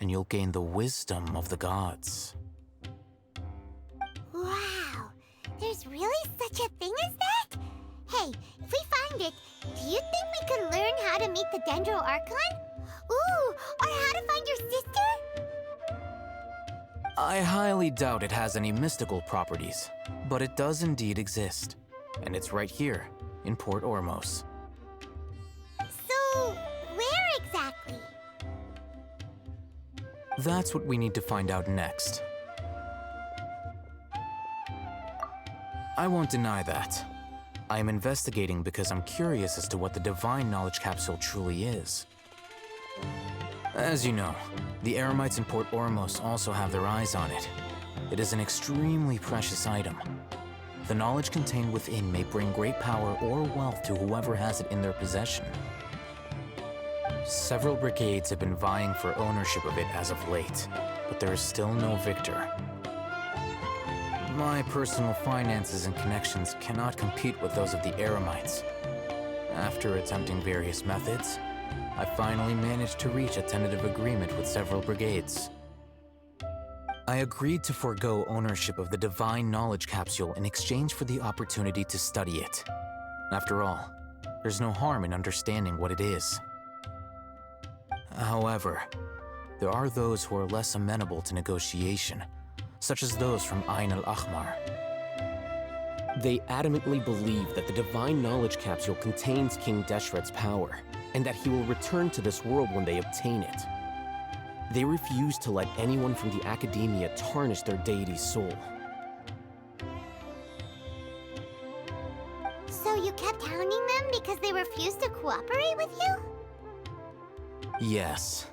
Speaker 1: and you'll gain the wisdom of the gods.
Speaker 7: Wow, there's really such a thing as that? Hey, if we find it, do you think we could learn how to meet the Dendro Archon? Ooh, or how to find your sister?
Speaker 1: I highly doubt it has any mystical properties, but it does indeed exist. And it's right here, in Port Ormos.
Speaker 7: So, where exactly?
Speaker 1: That's what we need to find out next. I won't deny that. I am investigating because I'm curious as to what the divine knowledge capsule truly is. As you know, the Eremites in Port Ormos also have their eyes on it. It is an extremely precious item. The knowledge contained within may bring great power or wealth to whoever has it in their possession. Several brigades have been vying for ownership of it as of late, but there is still no victor. My personal finances and connections cannot compete with those of the Eremites. After attempting various methods, I finally managed to reach a tentative agreement with several brigades. I agreed to forego ownership of the divine knowledge capsule in exchange for the opportunity to study it. After all, there's no harm in understanding what it is. However, there are those who are less amenable to negotiation, such as those from Ain al-Ahmar.
Speaker 16: They adamantly believe that the divine knowledge capsule contains King Deshret's power, and that he will return to this world when they obtain it. They refuse to let anyone from the Academia tarnish their deity's soul.
Speaker 7: So you kept hounding them because they refused to cooperate with you?
Speaker 1: Yes.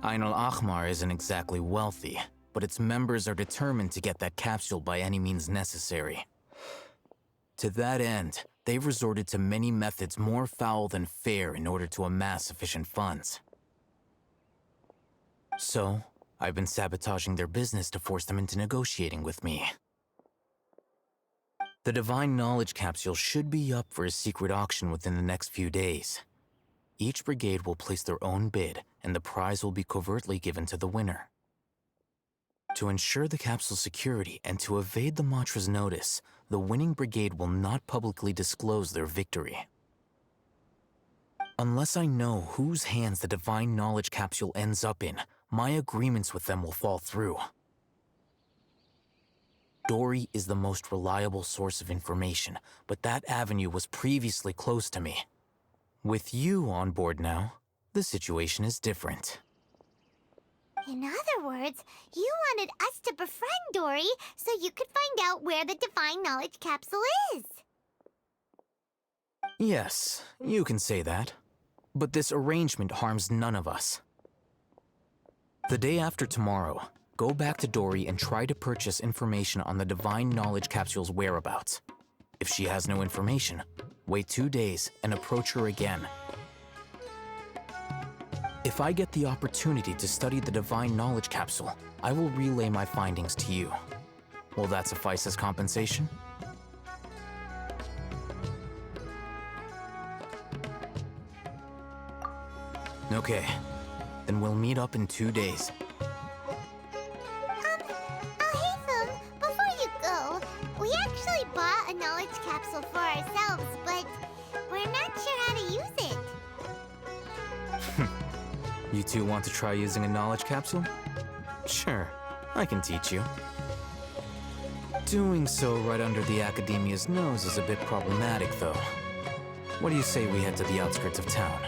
Speaker 1: Ain al-Ahmar isn't exactly wealthy, but its members are determined to get that capsule by any means necessary. To that end, they've resorted to many methods more foul than fair in order to amass sufficient funds. So, I've been sabotaging their business to force them into negotiating with me. The Divine Knowledge Capsule should be up for a secret auction within the next few days. Each brigade will place their own bid, and the prize will be covertly given to the winner. To ensure the capsule's security and to evade the Matra's notice, the winning brigade will not publicly disclose their victory. Unless I know whose hands the Divine Knowledge Capsule ends up in, my agreements with them will fall through. Dory is the most reliable source of information, but that avenue was previously closed to me. With you on board now, the situation is different.
Speaker 7: In other words, you wanted us to befriend Dory so you could find out where the Divine Knowledge Capsule is.
Speaker 1: Yes, you can say that. But this arrangement harms none of us. The day after tomorrow, Go back to Dory and try to purchase information on the Divine Knowledge Capsule's whereabouts. If she has no information, wait 2 days and approach her again. If I get the opportunity to study the Divine Knowledge Capsule, I will relay my findings to you. Will that suffice as compensation? Okay, then we'll meet up in 2 days.
Speaker 7: Hatham, before you go, we actually bought a knowledge capsule for ourselves, but we're not sure how to use it.
Speaker 1: You two want to try using a knowledge capsule? Sure, I can teach you. Doing so right under the Academia's nose is a bit problematic, though. What do you say we head to the outskirts of town?